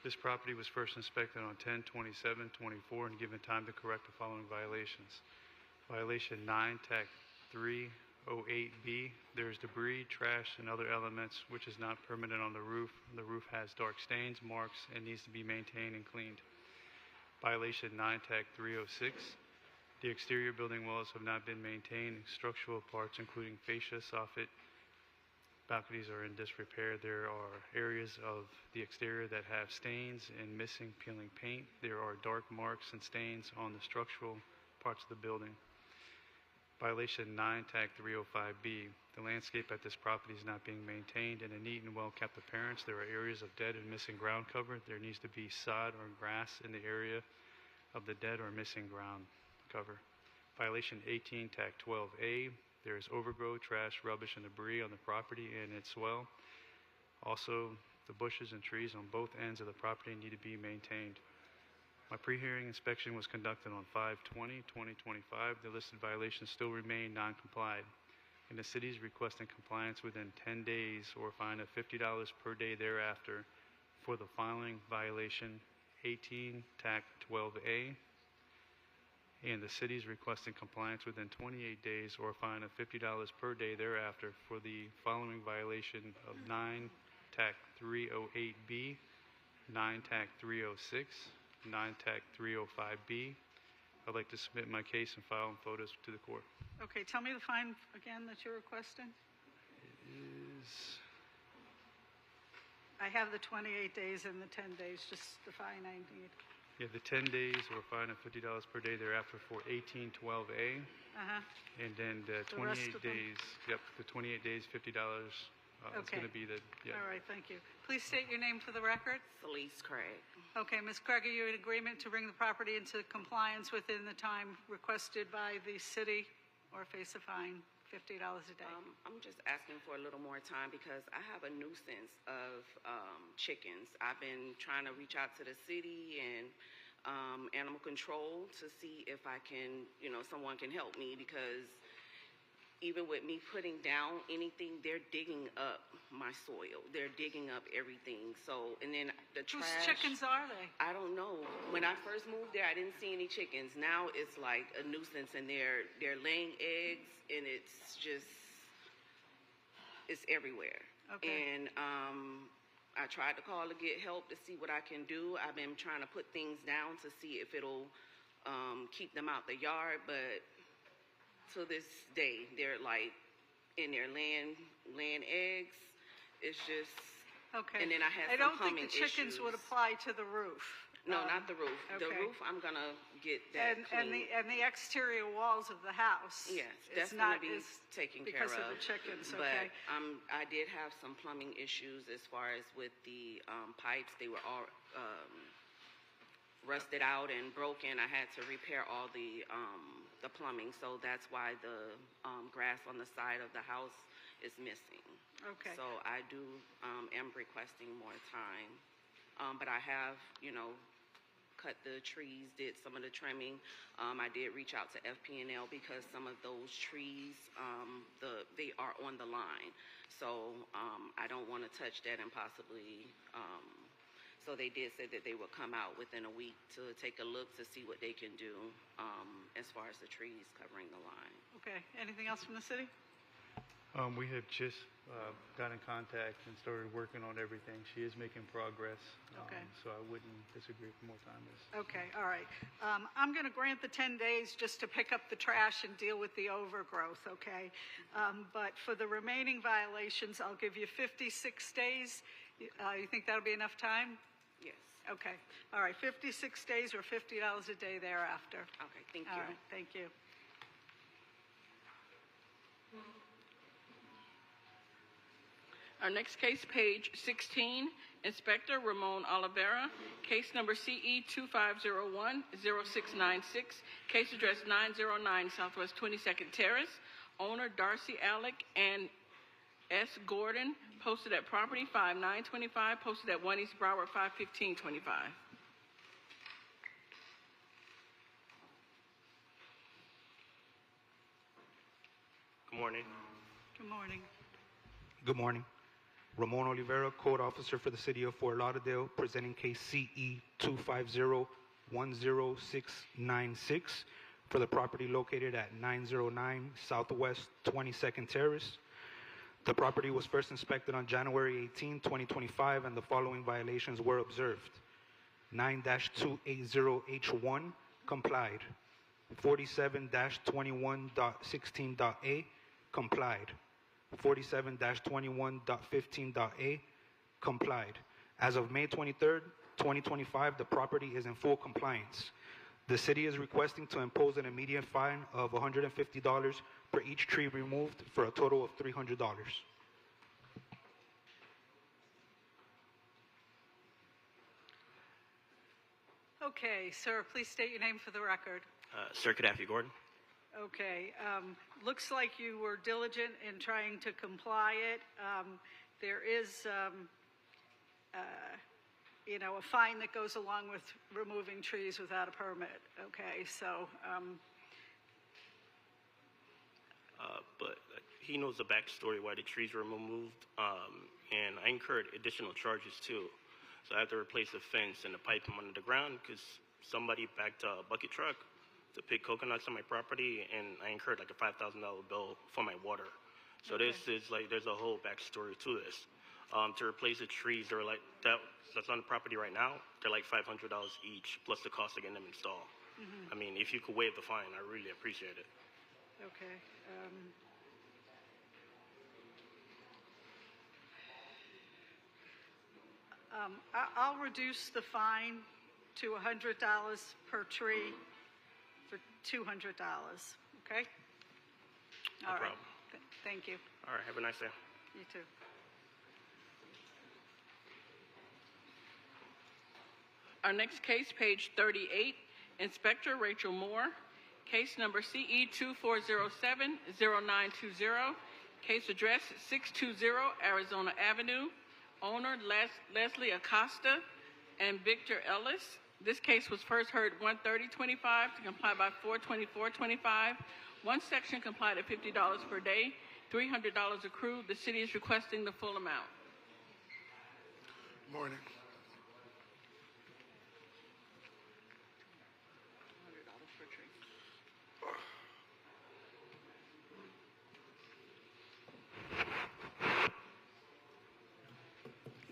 Speaker 22: This property was first inspected on 10/27/24 and given time to correct the following violations. Violation 9, TAC 308B. There is debris, trash, and other elements which is not permitted on the roof. The roof has dark stains, marks, and needs to be maintained and cleaned. Violation 9, TAC 306. The exterior building walls have not been maintained. Structural parts, including fascia, soffit, balconies are in disrepair. There are areas of the exterior that have stains and missing peeling paint. There are dark marks and stains on the structural parts of the building. Violation 9, TAC 305B. The landscape at this property is not being maintained in a neat and well-kept appearance. There are areas of dead and missing ground cover. There needs to be sod or grass in the area of the dead or missing ground cover. Violation 18, TAC 12A. There is overgrowth, trash, rubbish, and debris on the property and its swell. Also, the bushes and trees on both ends of the property need to be maintained. My pre-hearing inspection was conducted on 5/20/2025. The listed violations still remain non-complied, and the city is requesting compliance within 10 days or a fine of $50 per day thereafter for the following violation: 18, TAC 12A, and the city is requesting compliance within 28 days or a fine of $50 per day thereafter for the following violation of 9, TAC 308B, 9, TAC 306, 9 TAC 305B. I'd like to submit my case and file photos to the court.
Speaker 4: Okay, tell me the fine again that you're requesting.
Speaker 22: Is
Speaker 4: I have the 28 days and the 10 days, just the fine I need.
Speaker 22: Yeah, the 10 days, we're fined at $50 per day thereafter for 1812A.
Speaker 4: Uh-huh.
Speaker 22: And then the
Speaker 4: The rest
Speaker 22: 28
Speaker 4: of them?
Speaker 22: days, yep, the 28 days, $50. It's
Speaker 4: Okay.
Speaker 22: going to be the, yeah.
Speaker 4: All right, thank you. Please state your name for the record.
Speaker 3: Celeste Craig.
Speaker 4: Okay, Ms. Craig, are you in agreement to bring the property into compliance within the time requested by the city or face a fine, $50 a day?
Speaker 3: I'm just asking for a little more time because I have a nuisance of chickens. I've been trying to reach out to the city and animal control to see if I can, someone can help me because even with me putting down anything, they're digging up my soil. They're digging up everything. So, and then the trash.
Speaker 4: Whose chickens are they?
Speaker 3: I don't know. When I first moved there, I didn't see any chickens. Now it's like a nuisance, and they're laying eggs, and it's everywhere.
Speaker 4: Okay.
Speaker 3: And I tried to call to get help to see what I can do. I've been trying to put things down to see if it'll keep them out the yard, but to this day, they're like in there laying eggs. It's just
Speaker 4: Okay.
Speaker 3: And then I had
Speaker 4: I
Speaker 3: some
Speaker 4: don't think
Speaker 3: plumbing
Speaker 4: the chickens
Speaker 3: issues.
Speaker 4: would apply to the roof.
Speaker 3: No, not the roof. The
Speaker 4: okay.
Speaker 3: roof, I'm gonna get that
Speaker 4: And the exterior walls of the house.
Speaker 3: Yes,
Speaker 4: it's
Speaker 3: that's
Speaker 4: not
Speaker 3: gonna be
Speaker 4: is
Speaker 3: taken care
Speaker 4: because of the chickens. Okay.
Speaker 3: But I did have some plumbing issues as far as with the pipes. They were all rusted out and broken. I had to repair all the plumbing, so that's why the grass on the side of the house is missing.
Speaker 4: Okay.
Speaker 3: So I am requesting more time, but I have cut the trees, did some of the trimming. I did reach out to FP&L because some of those trees, they are on the line. So I don't want to touch that and possibly, so they did say that they would come out within a week to take a look to see what they can do as far as the trees covering the line.
Speaker 4: Okay. Anything else from the city?
Speaker 22: We have just got in contact and started working on everything. She is making progress.
Speaker 4: Okay.
Speaker 22: So I wouldn't disagree if more time is.
Speaker 4: Okay, all right. I'm going to grant the 10 days just to pick up the trash and deal with the overgrowth, okay? But for the remaining violations, I'll give you 56 days. You think that'll be enough time?
Speaker 3: Yes.
Speaker 4: Okay. All right, 56 days or $50 a day thereafter.
Speaker 3: Okay, thank you.
Speaker 4: All right, thank you.
Speaker 2: Our next case, page 16, Inspector Ramon Oliveira, case number CE 2501-0696, case address 909 Southwest 22nd Terrace, owner Darcy Alec and S. Gordon, posted at property 5925, posted at 1 East Broward 51525.
Speaker 7: Good morning.
Speaker 4: Good morning.
Speaker 7: Good morning. Ramon Oliveira, Code Officer for the City of Fort Lauderdale, presenting case CE 250-10696 for the property located at 909 Southwest 22nd Terrace. The property was first inspected on January 18, 2025, and the following violations were observed. 9-280H1 complied. 47-21.16.a complied. 47-21.15.a complied. As of May 23rd, 2025, the property is in full compliance. The city is requesting to impose an immediate fine of $150 per each tree removed for a total of $300.
Speaker 4: Okay, sir, please state your name for the record.
Speaker 7: Sir Gaddafi Gordon.
Speaker 4: Okay, looks like you were diligent in trying to comply it. There is, a fine that goes along with removing trees without a permit. Okay, so.
Speaker 7: But he knows the backstory why the trees were removed, and I incurred additional charges too. So I had to replace the fence and the pipe from under the ground because somebody backed a bucket truck to pick coconuts on my property, and I incurred like a $5,000 bill for my water. So
Speaker 4: Okay.
Speaker 7: this is like, there's a whole backstory to this. To replace the trees, they're like, that's on the property right now, they're like $500 each, plus the cost of getting them installed.
Speaker 4: Mhm.
Speaker 7: I mean, if you could waive the fine, I really appreciate it.
Speaker 4: Okay. I'll reduce the fine to $100 per tree for $200, okay?
Speaker 7: No
Speaker 4: All right.
Speaker 7: problem.
Speaker 4: Thank you.
Speaker 7: All right, have a nice day.
Speaker 4: You too.
Speaker 2: Our next case, page 38, Inspector Rachel Moore, case number CE 2407-0920, case address 620 Arizona Avenue, owner Leslie Acosta and Victor Ellis. This case was first heard 1:30:25 to comply by 4:24:25. One section complied at $50 per day, $300 accrued. The city is requesting the full amount.
Speaker 6: Morning.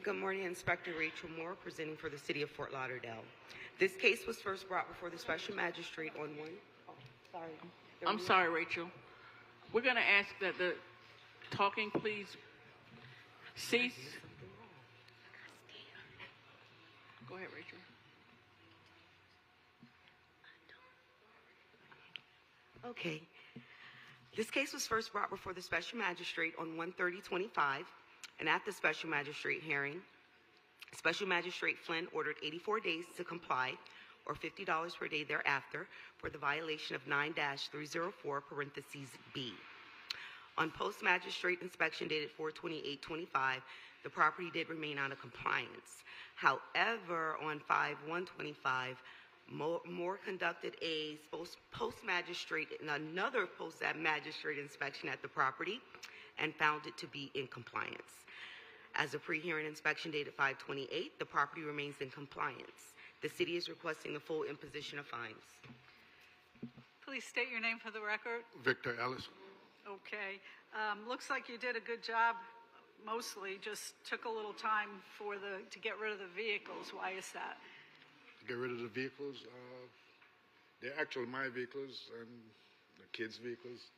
Speaker 16: Good morning, Inspector Rachel Moore, presenting for the City of Fort Lauderdale. This case was first brought before the Special Magistrate on
Speaker 2: I'm sorry, Rachel. We're going to ask that the talking please cease. Go ahead, Rachel.
Speaker 16: Okay. This case was first brought before the Special Magistrate on 1/30/25, and at the Special Magistrate hearing, Special Magistrate Flynn ordered 84 days to comply, or $50 per day thereafter, for the violation of 9-304 parentheses B. On post-magistrate inspection dated 4/28/25, the property did remain out of compliance. However, on 5/1/25, Moore conducted a post-magistrate and another post-magistrate inspection at the property and found it to be in compliance. As a pre-hearing inspection dated 5/28, the property remains in compliance. The city is requesting the full imposition of fines.
Speaker 4: Please state your name for the record.
Speaker 6: Victor Ellis.
Speaker 4: Okay. Looks like you did a good job. Mostly just took a little time to get rid of the vehicles. Why is that?
Speaker 6: To get rid of the vehicles, they're actually my vehicles and the kids' vehicles.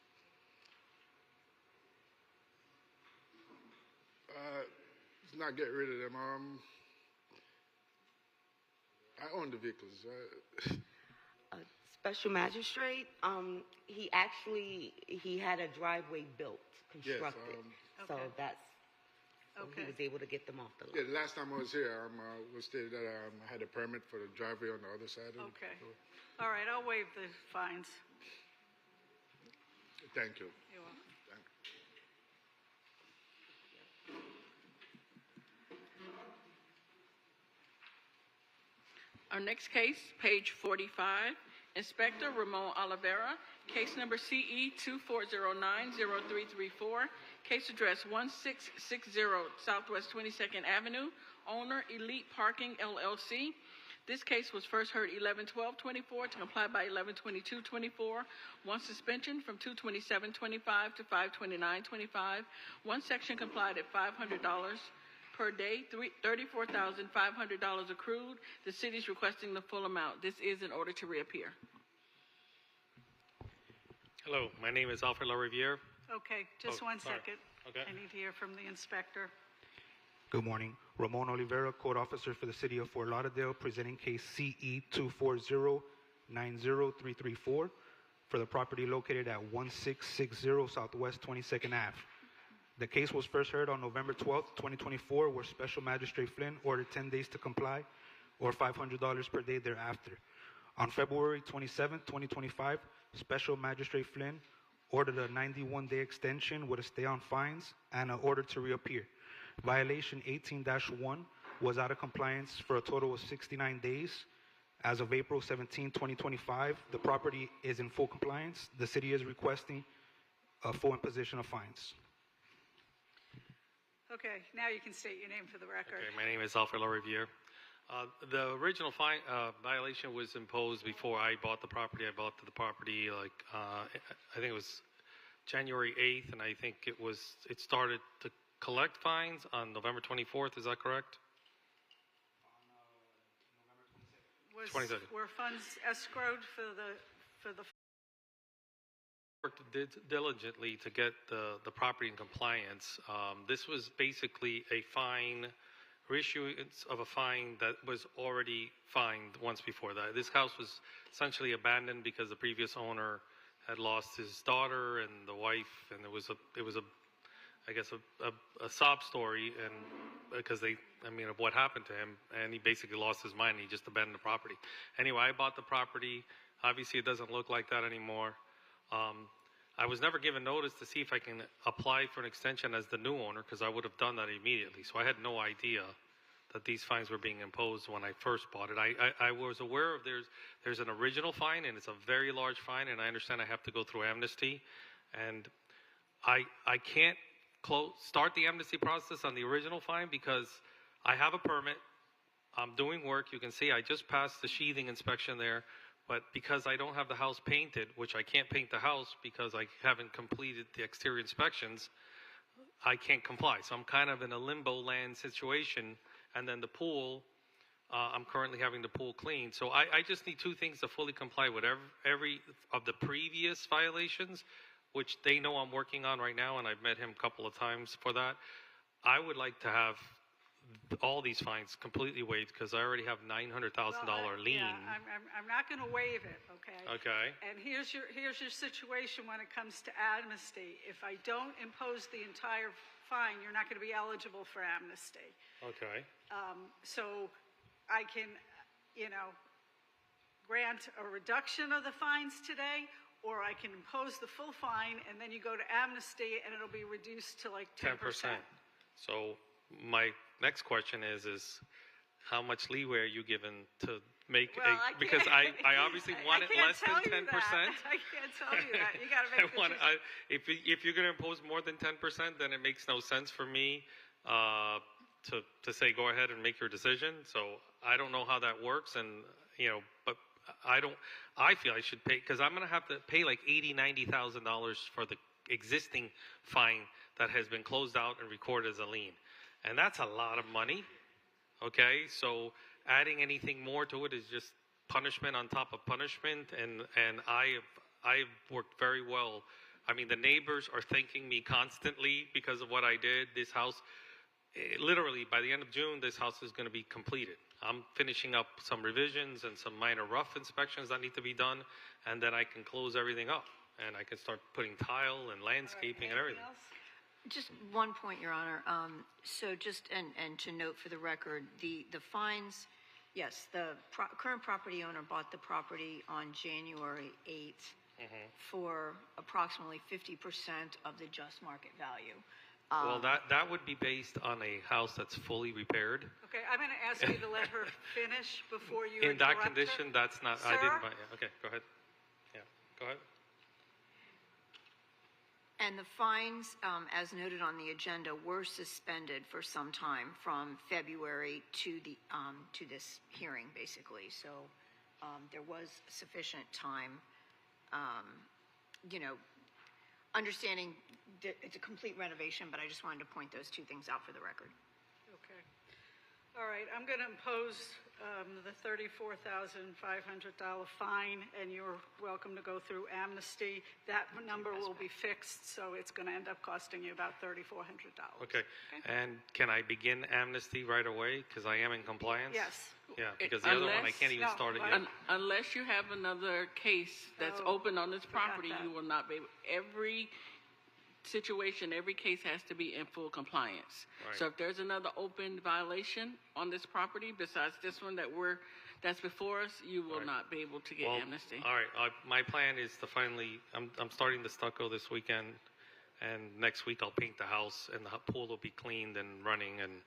Speaker 6: Let's not get rid of them. I own the vehicles.
Speaker 16: Special Magistrate, he had a driveway built, constructed. So
Speaker 4: Okay.
Speaker 16: so he was able to get them off the lot.
Speaker 6: Yeah, the last time I was here, was stated that I had a permit for the driveway on the other side of
Speaker 4: Okay. All right, I'll waive the fines.
Speaker 6: Thank you.
Speaker 4: You're welcome.
Speaker 2: Our next case, page 45, Inspector Ramon Oliveira, case number CE 2409-0334, case address 1660 Southwest 22nd Avenue, owner Elite Parking LLC. This case was first heard 11/12/24 to comply by 11/22/24. One suspension from 2/27/25 to 5/29/25. One section complied at $500 per day, $34,500 accrued. The city is requesting the full amount. This is in order to reappear.
Speaker 8: Hello, my name is Alfred LaRiviere.
Speaker 4: Okay, just one
Speaker 8: sorry.
Speaker 4: second.
Speaker 8: Okay.
Speaker 4: I need to hear from the inspector.
Speaker 23: Good morning. Ramon Oliveira, Court Officer for the City of Fort Lauderdale, presenting case CE 240-90334 for the property located at 1660 Southwest 22nd Ave. The case was first heard on November 12th, 2024, where Special Magistrate Flynn ordered 10 days to comply, or $500 per day thereafter. On February 27th, 2025, Special Magistrate Flynn ordered a 91-day extension with a stay on fines and an order to reappear. Violation 18-1 was out of compliance for a total of 69 days. As of April 17, 2025, the property is in full compliance. The city is requesting a full imposition of fines.
Speaker 4: Okay, now you can state your name for the record.
Speaker 8: Okay, my name is Alfred LaRiviere. The original fine violation was imposed before I bought the property. I bought the property I think it was January 8th, and I think it started to collect fines on November 24th. Is that correct? 22nd.
Speaker 4: Were funds escrowed for the
Speaker 8: Worked diligently to get the property in compliance. This was basically a fine reissuance of a fine that was already fined once before that. This house was essentially abandoned because the previous owner had lost his daughter and the wife, and it was a sob story, and because of what happened to him, and he basically lost his mind and he just abandoned the property. Anyway, I bought the property. Obviously, it doesn't look like that anymore. I was never given notice to see if I can apply for an extension as the new owner, because I would have done that immediately. So I had no idea that these fines were being imposed when I first bought it. I was aware of there's an original fine, and it's a very large fine, and I understand I have to go through amnesty. And I can't start the amnesty process on the original fine because I have a permit. I'm doing work. You can see I just passed the sheathing inspection there. But because I don't have the house painted, which I can't paint the house because I haven't completed the exterior inspections, I can't comply. So I'm kind of in a limbo land situation. And then the pool, I'm currently having the pool cleaned. So I just need two things to fully comply with every of the previous violations, which they know I'm working on right now, and I've met him a couple of times for that. I would like to have all these fines completely waived because I already have $900,000 lien.
Speaker 4: Yeah, I'm not going to waive it, okay?
Speaker 8: Okay.
Speaker 4: And here's your situation when it comes to amnesty. If I don't impose the entire fine, you're not going to be eligible for amnesty.
Speaker 8: Okay.
Speaker 4: So I can, grant a reduction of the fines today, or I can impose the full fine, and then you go to amnesty, and it'll be reduced to like 10%.
Speaker 8: So my next question is how much leeway are you given to make because I obviously want it less than 10%.
Speaker 4: I can't tell you that. You got to make
Speaker 8: if you're going to impose more than 10%, then it makes no sense for me to say go ahead and make your decision. So I don't know how that works, and but I feel I should pay because I'm going to have to pay like $80,000, $90,000 for the existing fine that has been closed out and recorded as a lien. And that's a lot of money, okay? So adding anything more to it is just punishment on top of punishment, and I've worked very well. I mean, the neighbors are thanking me constantly because of what I did. This house, literally, by the end of June, this house is going to be completed. I'm finishing up some revisions and some minor rough inspections that need to be done, and then I can close everything up, and I can start putting tile and landscaping and everything.
Speaker 5: Just one point, Your Honor. So just, and to note for the record, the fines, yes, the current property owner bought the property on January 8th for approximately 50% of the just market value.
Speaker 8: Well, that would be based on a house that's fully repaired.
Speaker 4: Okay, I'm going to ask you to let her finish before you
Speaker 8: In that
Speaker 4: interrupt
Speaker 8: condition,
Speaker 4: her.
Speaker 8: that's not, I didn't buy it. Okay, go ahead. Yeah, go ahead.
Speaker 5: And the fines, as noted on the agenda, were suspended for some time from February to this hearing, basically. So there was sufficient time, understanding that it's a complete renovation, but I just wanted to point those two things out for the record.
Speaker 4: Okay. All right, I'm going to impose the $34,500 fine, and you're welcome to go through amnesty. That number will be fixed, so it's going to end up costing you about $3,400.
Speaker 8: Okay. And can I begin amnesty right away because I am in compliance?
Speaker 4: Yes.
Speaker 8: Yeah, because the other one I can't even start it yet.
Speaker 2: Unless you have another case that's open on this property, you will not be able. Every situation, every case has to be in full compliance.
Speaker 8: Right.
Speaker 2: So if there's another open violation on this property besides this one that's before us, you will not be able to get amnesty.
Speaker 8: All right. My plan is to finally. I'm starting the stucco this weekend, and next week I'll paint the house, and the pool will be cleaned and running, and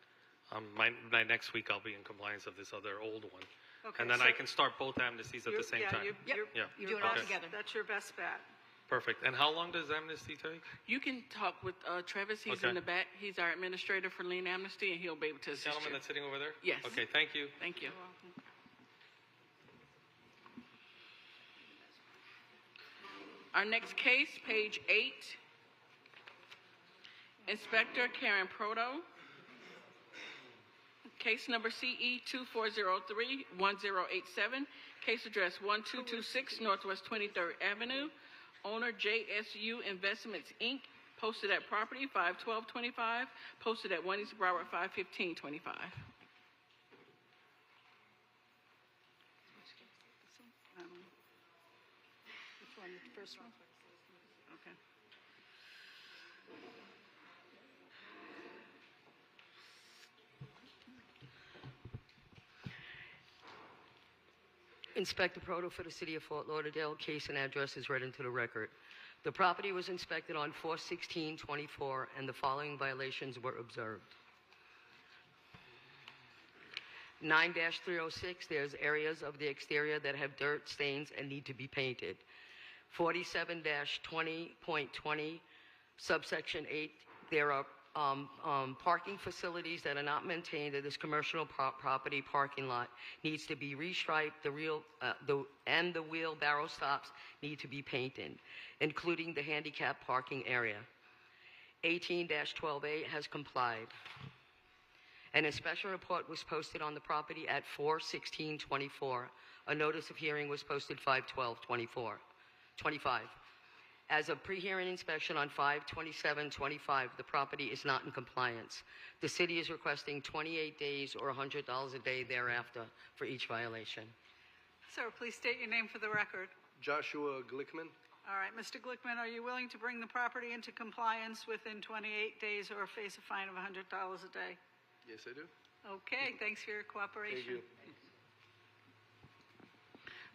Speaker 8: my next week I'll be in compliance of this other old one.
Speaker 4: Okay,
Speaker 8: and then
Speaker 4: so
Speaker 8: I can start both amnesties at the same time.
Speaker 5: You do it all together.
Speaker 4: That's your best bet.
Speaker 8: Perfect. And how long does amnesty take?
Speaker 2: You can talk with Travis. He's in the back. He's our administrator for lien amnesty, and he'll be able to assist
Speaker 8: The gentleman
Speaker 2: you.
Speaker 8: that's sitting over there?
Speaker 2: Yes.
Speaker 8: Okay, thank you.
Speaker 2: Thank you. Our next case, page 8. Inspector Karen Proto. Case number CE 2403-1087. Case address 1226 Northwest 23rd Avenue. Owner JSU Investments, Inc. Posted at property 51225. Posted at 1 East Broward 51525.
Speaker 4: the first one?
Speaker 2: Okay.
Speaker 10: Inspector Proto for the City of Fort Lauderdale. Case and address is read into the record. The property was inspected on 4/16/24, and the following violations were observed. 9-306, there's areas of the exterior that have dirt stains and need to be painted. 47-20.20, subsection 8, there are parking facilities that are not maintained at this commercial property parking lot needs to be restriped. The wheelbarrow stops need to be painted, including the handicap parking area. 18-12A has complied. An inspection report was posted on the property at 4/16/24. A notice of hearing was posted 5/12/25. As a pre-hearing inspection on 5/27/25, the property is not in compliance. The city is requesting 28 days or $100 a day thereafter for each violation.
Speaker 4: Sir, please state your name for the record.
Speaker 12: Joshua Glickman.
Speaker 4: All right, Mr. Glickman, are you willing to bring the property into compliance within 28 days or face a fine of $100 a day?
Speaker 12: Yes, I do.
Speaker 4: Okay, thanks for your cooperation.
Speaker 12: Thank you.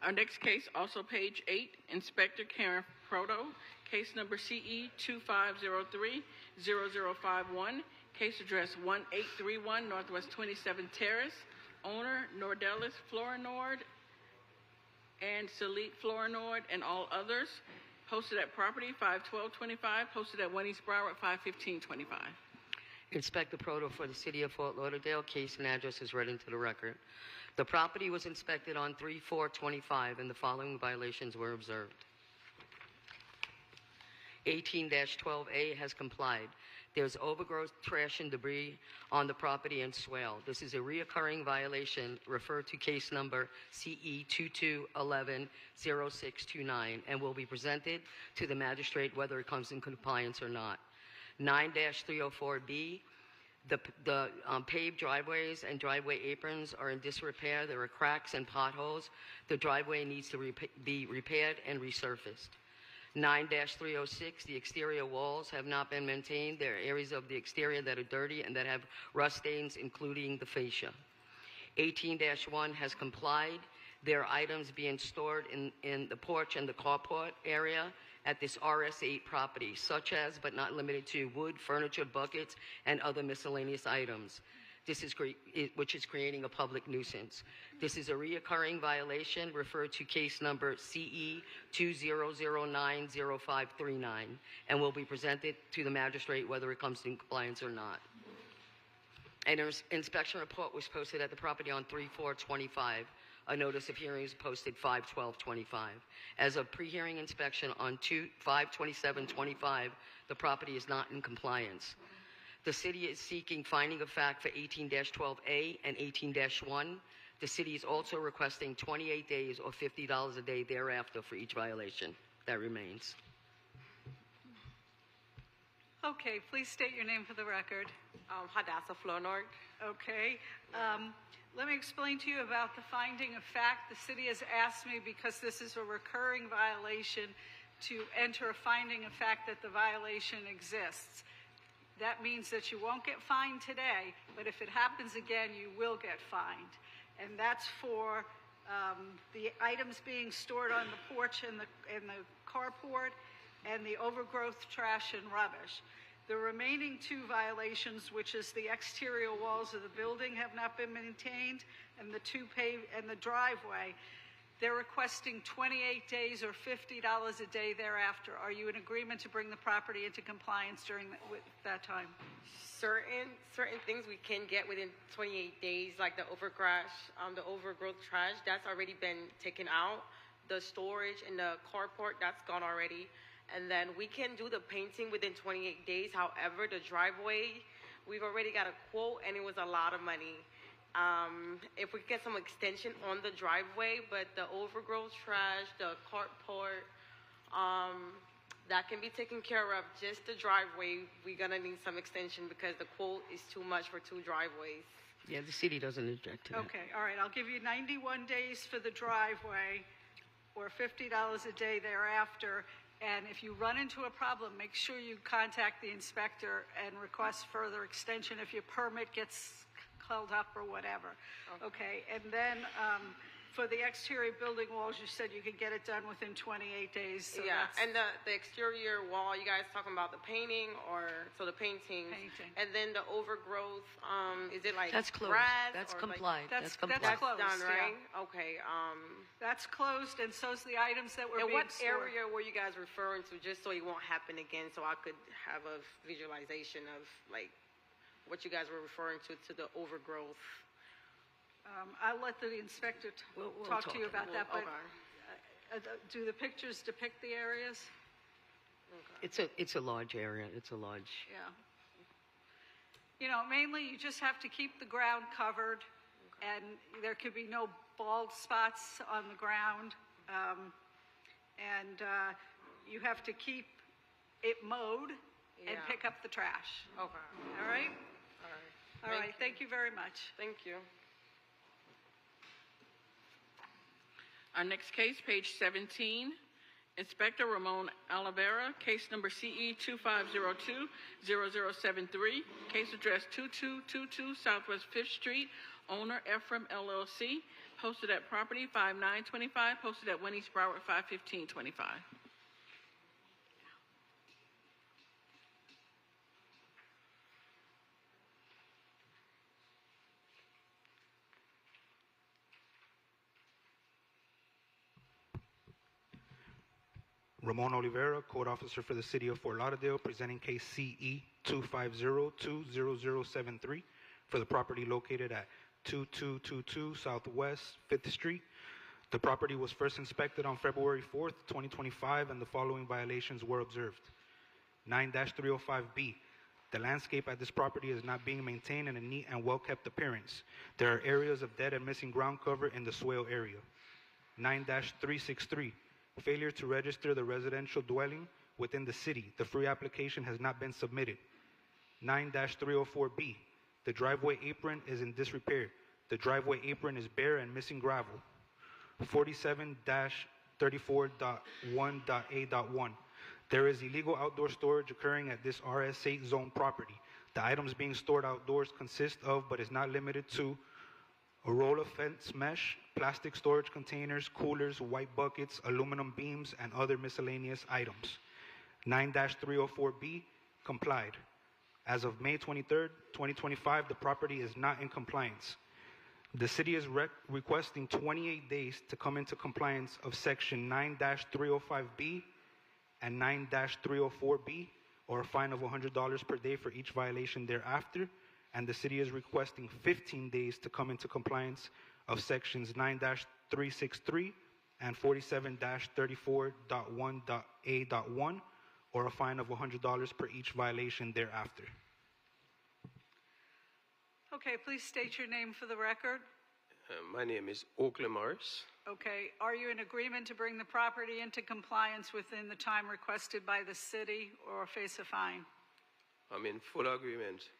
Speaker 2: Our next case, also page 8, Inspector Karen Proto, case number CE 2503-0051, case address 1831 Northwest 27th Terrace, owner Nordelis Florinord and Salite Florinord and all others, posted at property 5/12/25, posted at 1 East Broward 5/15/25.
Speaker 10: Inspector Proto for the City of Fort Lauderdale. Case and address is read into the record. The property was inspected on 3/4/25, and the following violations were observed. 18-12A has complied. There's overgrowth, trash, and debris on the property and swale. This is a reoccurring violation. Refer to case number CE 2211-0629 and will be presented to the magistrate whether it comes in compliance or not. 9-304B, the paved driveways and driveway aprons are in disrepair. There are cracks and potholes. The driveway needs to be repaired and resurfaced. 9-306, the exterior walls have not been maintained. There are areas of the exterior that are dirty and that have rust stains, including the fascia. 18-1 has complied. There are items being stored in the porch and the carport area at this RS8 property, such as, but not limited to, wood, furniture, buckets, and other miscellaneous items. This is which is creating a public nuisance. This is a reoccurring violation. Refer to case number CE 2009-0539 and will be presented to the magistrate whether it comes in compliance or not. An inspection report was posted at the property on 3/4/25. A notice of hearing is posted 5/12/25. As a pre-hearing inspection on 5/27/25, the property is not in compliance. The city is seeking finding of fact for 18-12A and 18-1. The city is also requesting 28 days or $50 a day thereafter for each violation that remains.
Speaker 4: Okay, please state your name for the record.
Speaker 14: Hadassah Florinord.
Speaker 4: Okay. Let me explain to you about the finding of fact. The city has asked me, because this is a recurring violation, to enter a finding of fact that the violation exists. That means that you won't get fined today, but if it happens again, you will get fined. And that's for the items being stored on the porch and the carport and the overgrowth, trash, and rubbish. The remaining 2 violations, which is the exterior walls of the building have not been maintained, and the the driveway, they're requesting 28 days or $50 a day thereafter. Are you in agreement to bring the property into compliance during that time?
Speaker 14: Certain things we can get within 28 days, like the overgrowth trash, that's already been taken out. The storage and the carport, that's gone already. And then we can do the painting within 28 days. However, the driveway, we've already got a quote, and it was a lot of money. If we get some extension on the driveway, but the overgrowth trash, the carport, that can be taken care of. Just the driveway, we're going to need some extension because the quote is too much for 2 driveways.
Speaker 10: Yeah, the city doesn't object to that.
Speaker 4: Okay, all right. I'll give you 91 days for the driveway or $50 a day thereafter. And if you run into a problem, make sure you contact the inspector and request further extension if your permit gets held up or whatever. Okay, and then for the exterior building walls, you said you could get it done within 28 days. So
Speaker 14: yeah,
Speaker 4: that's-
Speaker 14: and the exterior wall, you guys talking about the painting the painting. And then the overgrowth, is it like
Speaker 10: That's closed.
Speaker 14: grass?
Speaker 10: That's
Speaker 14: or
Speaker 10: complied.
Speaker 14: Like,
Speaker 10: That's complied.
Speaker 4: That's closed,
Speaker 14: done, right?
Speaker 4: yeah.
Speaker 14: Okay,
Speaker 4: That's closed, and so's the items that were
Speaker 14: and
Speaker 4: being
Speaker 14: what
Speaker 4: stored.
Speaker 14: area were you guys referring to, just so it won't happen again, so I could have a visualization of like what you guys were referring to the overgrowth?
Speaker 4: I'll let the inspector
Speaker 10: We'll
Speaker 4: talk to you about that, but
Speaker 14: Okay.
Speaker 4: do the pictures depict the areas?
Speaker 10: It's a large area. It's a large.
Speaker 4: Yeah. You know, mainly you just have to keep the ground covered, and there could be no bald spots on the ground. And you have to keep it mowed and
Speaker 14: Yeah.
Speaker 4: pick up the trash.
Speaker 14: Okay.
Speaker 4: All right?
Speaker 14: All right.
Speaker 4: All right, thank you very much.
Speaker 14: Thank you.
Speaker 2: Our next case, page 17, Inspector Ramon Oliveira, case number CE 2502-0073, case address 2222 Southwest 5th Street, owner Ephraim LLC, posted at property 5925, posted at 1 East Broward 51525.
Speaker 23: Ramon Oliveira, Code Officer for the City of Fort Lauderdale, presenting case CE 2502-0073 for the property located at 2222 Southwest 5th Street. The property was first inspected on February 4th, 2025, and the following violations were observed. 9-305B. The landscape at this property is not being maintained in a neat and well-kept appearance. There are areas of dead and missing ground cover in the swale area. 9-363. Failure to register the residential dwelling within the city. The free application has not been submitted. 9-304B. The driveway apron is in disrepair. The driveway apron is bare and missing gravel. 47-34.1.A.1. There is illegal outdoor storage occurring at this RS8 zone property. The items being stored outdoors consist of, but is not limited to, a roll of fence mesh, plastic storage containers, coolers, white buckets, aluminum beams, and other miscellaneous items. 9-304B, complied. As of May 23rd, 2025, the property is not in compliance. The city is requesting 28 days to come into compliance of Section 9-305B and 9-304B, or a fine of $100 per day for each violation thereafter. And the city is requesting 15 days to come into compliance of Sections 9-363 and 47-34.1.A.1, or a fine of $100 per each violation thereafter.
Speaker 4: Okay, please state your name for the record.
Speaker 12: My name is Oakley Morris.
Speaker 4: Okay, are you in agreement to bring the property into compliance within the time requested by the city or face a fine?
Speaker 12: I'm in full agreement.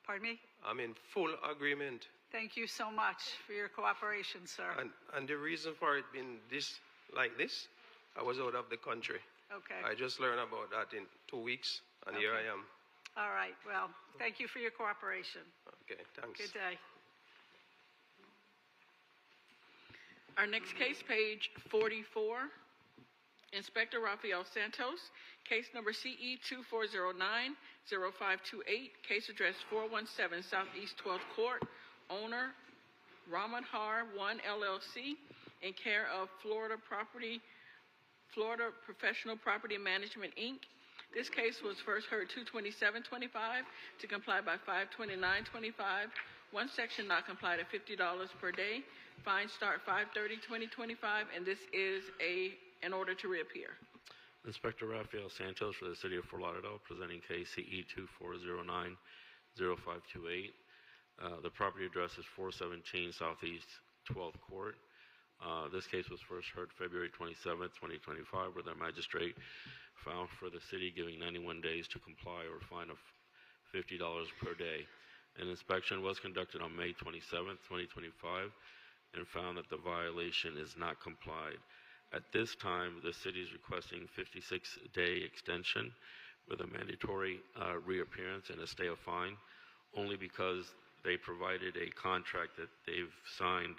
Speaker 4: Pardon me?
Speaker 12: I'm in full agreement.
Speaker 4: Thank you so much for your cooperation, sir.
Speaker 12: And the reason for it being like this, I was out of the country.
Speaker 4: Okay.
Speaker 12: I just learned about that in 2 weeks, and here I am.
Speaker 4: All right, well, thank you for your cooperation.
Speaker 12: Okay, thanks.
Speaker 4: Good day.
Speaker 2: Our next case, page 44, Inspector Rafael Santos, case number CE 2409-0528, case address 417 Southeast 12th Court, owner Ramadhar 1 LLC, in care of Florida Professional Property Management, Inc. This case was first heard 2/27/25 to comply by 5/29/25. One section not complied at $50 per day. Fine start 5/30/2025, and this is an order to reappear.
Speaker 11: Inspector Rafael Santos for the City of Fort Lauderdale, presenting case CE 2409-0528. The property address is 417 Southeast 12th Court. This case was first heard February 27th, 2025, where the magistrate found for the city giving 91 days to comply or a fine of $50 per day. An inspection was conducted on May 27th, 2025, and found that the violation is not complied. At this time, the city is requesting 56-day extension with a mandatory reappearance and a stay of fine, only because they provided a contract that they've signed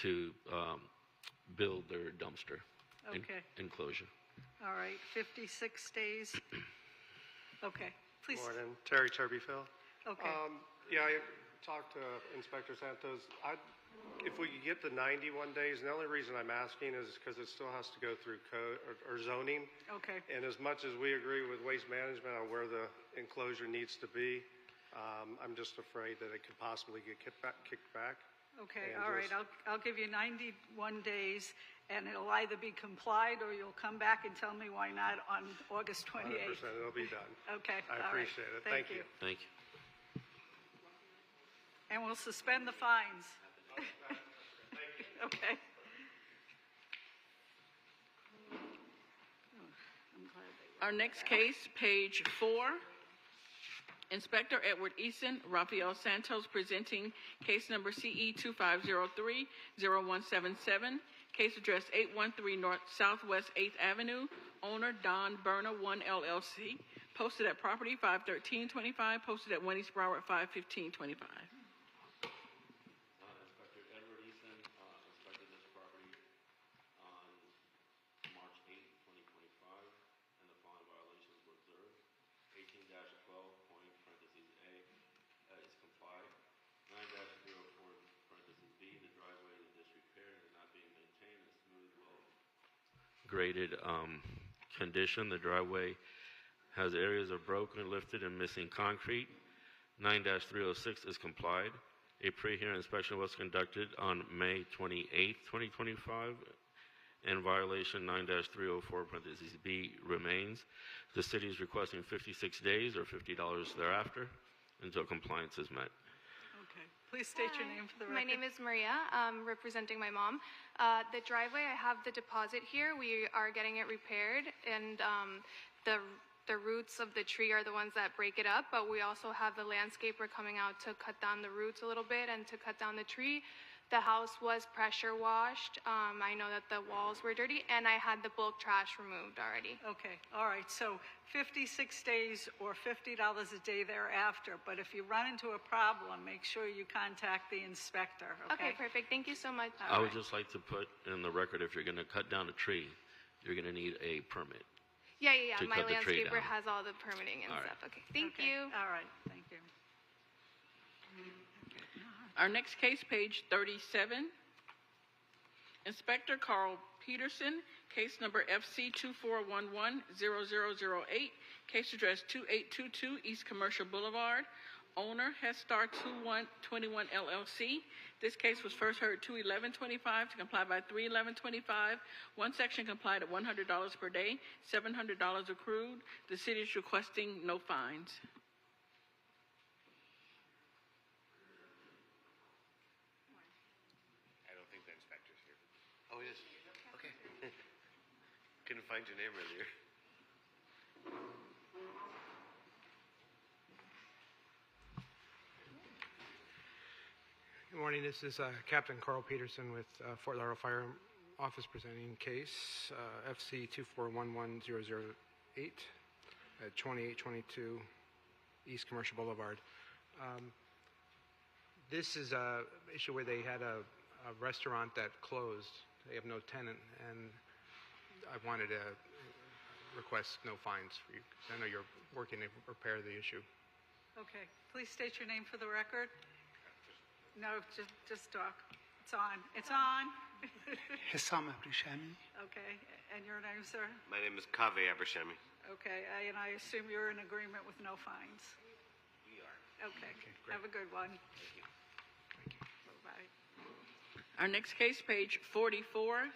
Speaker 11: to build their dumpster
Speaker 4: Okay.
Speaker 11: enclosure.
Speaker 4: All right, 56 days. Okay, please.
Speaker 13: Morning, Terry Turbyfield.
Speaker 4: Okay.
Speaker 13: Yeah, I talked to Inspector Santos. If we could get the 91 days, and the only reason I'm asking is because it still has to go through code or zoning.
Speaker 4: Okay.
Speaker 13: And as much as we agree with Waste Management on where the enclosure needs to be, I'm just afraid that it could possibly get kicked back.
Speaker 4: Okay,
Speaker 13: And
Speaker 4: all right,
Speaker 13: just-
Speaker 4: I'll give you 91 days, and it'll either be complied, or you'll come back and tell me why not on August 28th.
Speaker 13: 100%, it'll be done.
Speaker 4: Okay,
Speaker 13: I
Speaker 4: all right.
Speaker 13: appreciate it.
Speaker 4: Thank
Speaker 13: Thank you.
Speaker 11: Thank you.
Speaker 4: And we'll suspend the fines. Okay.
Speaker 2: Our next case, page 4. Inspector Edward Eason, Rafael Santos, presenting case number CE 2503-0177, case address 813 North Southwest 8th Avenue, owner Don Berna 1 LLC, posted at property 51325, posted at 1 East Broward 51525.
Speaker 11: Inspector Edward Eason inspected this property on March 8, 2025, and the following violations were observed. 18-12, A is complied. 9-04, B, the driveway is in disrepair and is not being maintained in smooth, well-graded condition. The driveway has areas of broken, lifted, and missing concrete. 9-306 is complied. A pre-hearing inspection was conducted on May 28, 2025, and violation 9-304, B remains. The city is requesting 56 days or $50 thereafter until compliance is met.
Speaker 4: Okay, please state your name for the record.
Speaker 15: My name is Maria, representing my mom. The driveway, I have the deposit here. We are getting it repaired, and the roots of the tree are the ones that break it up, but we also have the landscaper coming out to cut down the roots a little bit and to cut down the tree. The house was pressure washed. I know that the walls were dirty, and I had the bulk trash removed already.
Speaker 4: Okay, all right, so 56 days or $50 a day thereafter, but if you run into a problem, make sure you contact the inspector,
Speaker 15: Okay, perfect. Thank you so much.
Speaker 11: I would just like to put in the record, if you're going to cut down a tree, you're going to need a permit.
Speaker 15: Yeah.
Speaker 11: to
Speaker 15: My
Speaker 11: cut the tree
Speaker 15: landscaper
Speaker 11: down.
Speaker 15: has all the permitting and
Speaker 11: All right.
Speaker 15: stuff. Okay, thank you.
Speaker 4: All right, thank you.
Speaker 2: Our next case, page 37. Inspector Carl Peterson, case number FC 2411-0008, case address 2822 East Commercial Boulevard, owner Headstar 2121 LLC. This case was first heard 2/11/25 to comply by 3/11/25. One section complied at $100 per day, $700 accrued. The city is requesting no fines.
Speaker 1: I don't think the inspector's here. Oh, he is? Okay. Couldn't find your name earlier.
Speaker 17: Good morning. This is Captain Carl Peterson with Fort Lauderdale Fire Office presenting case FC 2411008 at 2822 East Commercial Boulevard. This is an issue where they had a restaurant that closed. They have no tenant, and I wanted to request no fines for you. I know you're working to repair the issue.
Speaker 4: Okay, please state your name for the record. No, just talk. It's on. It's on.
Speaker 24: Hissam Abrishami.
Speaker 4: Okay, and your name, sir?
Speaker 1: My name is Kaveh Abrashami.
Speaker 4: Okay, and I assume you're in agreement with no fines?
Speaker 1: We are.
Speaker 4: Okay, have a good one. Thank you. Bye-bye.
Speaker 2: Our next case, page 44.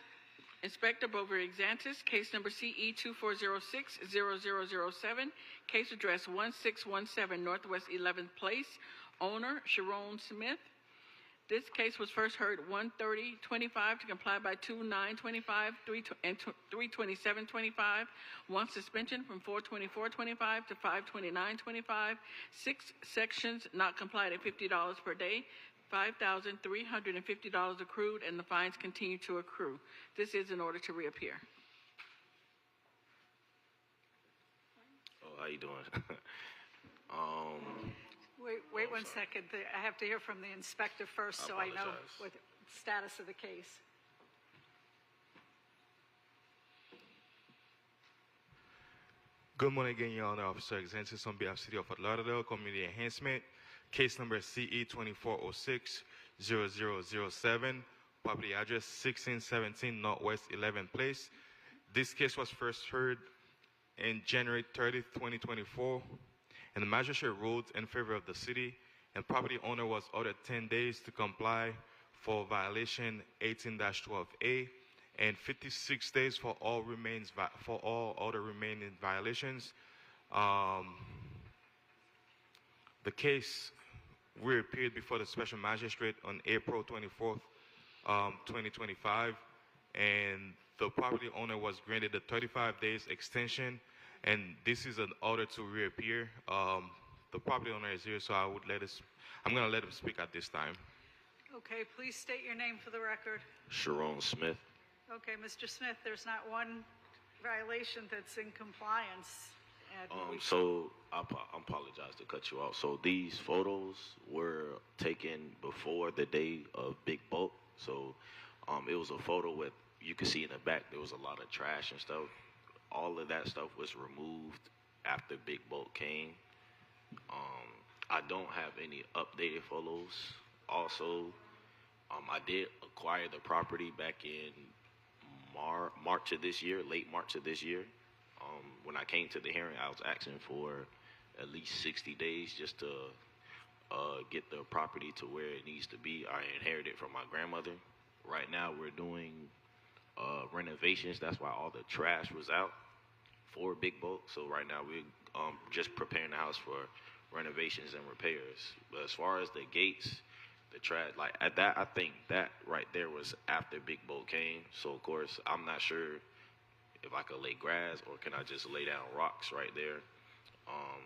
Speaker 2: Inspector Bover-Exantis, case number CE 2406-0007, case address 1617 Northwest 11th Place, owner Sharon Smith. This case was first heard 1/30/25 to comply by 2/9/25, 3/27/25. One suspension from 4/24/25 to 5/29/25. 6 sections not complied at $50 per day. $5,350 accrued, and the fines continue to accrue. This is in order to reappear.
Speaker 18: Oh, how you doing?
Speaker 4: Wait 1 second. I have to hear from the inspector first, so I know
Speaker 18: apologize.
Speaker 4: what the status of the case.
Speaker 9: Good morning again, Your Honor. Officer Exensis on behalf of City of Fort Lauderdale, Community Enhancement. Case number CE 2406-0007. Property address 1617 Northwest 11th Place. This case was first heard in January 30th, 2024, and the magistrate ruled in favor of the city, and property owner was ordered 10 days to comply for violation 18-12A, and 56 days for all other remaining violations. The case reappeared before the special magistrate on April 24th, 2025, and the property owner was granted a 35 days extension, and this is an order to reappear. The property owner is here, so I'm going to let him speak at this time.
Speaker 4: Okay, please state your name for the record.
Speaker 18: Sharon Smith.
Speaker 4: Okay, Mr. Smith, there's not one violation that's in compliance. And
Speaker 18: So I apologize to cut you off. So these photos were taken before the day of Big Bulk. So it was a photo with, you can see in the back, there was a lot of trash and stuff. All of that stuff was removed after Big Bulk came. I don't have any updated photos. Also, I did acquire the property back in March of this year, late March of this year. When I came to the hearing, I was asking for at least 60 days just to get the property to where it needs to be. I inherited from my grandmother. Right now, we're doing renovations. That's why all the trash was out for Big Bulk. So right now, we're just preparing the house for renovations and repairs. But as far as the gates, the trash, like at that, I think that right there was after Big Bulk came. So of course, I'm not sure if I could lay grass or can I just lay down rocks right there.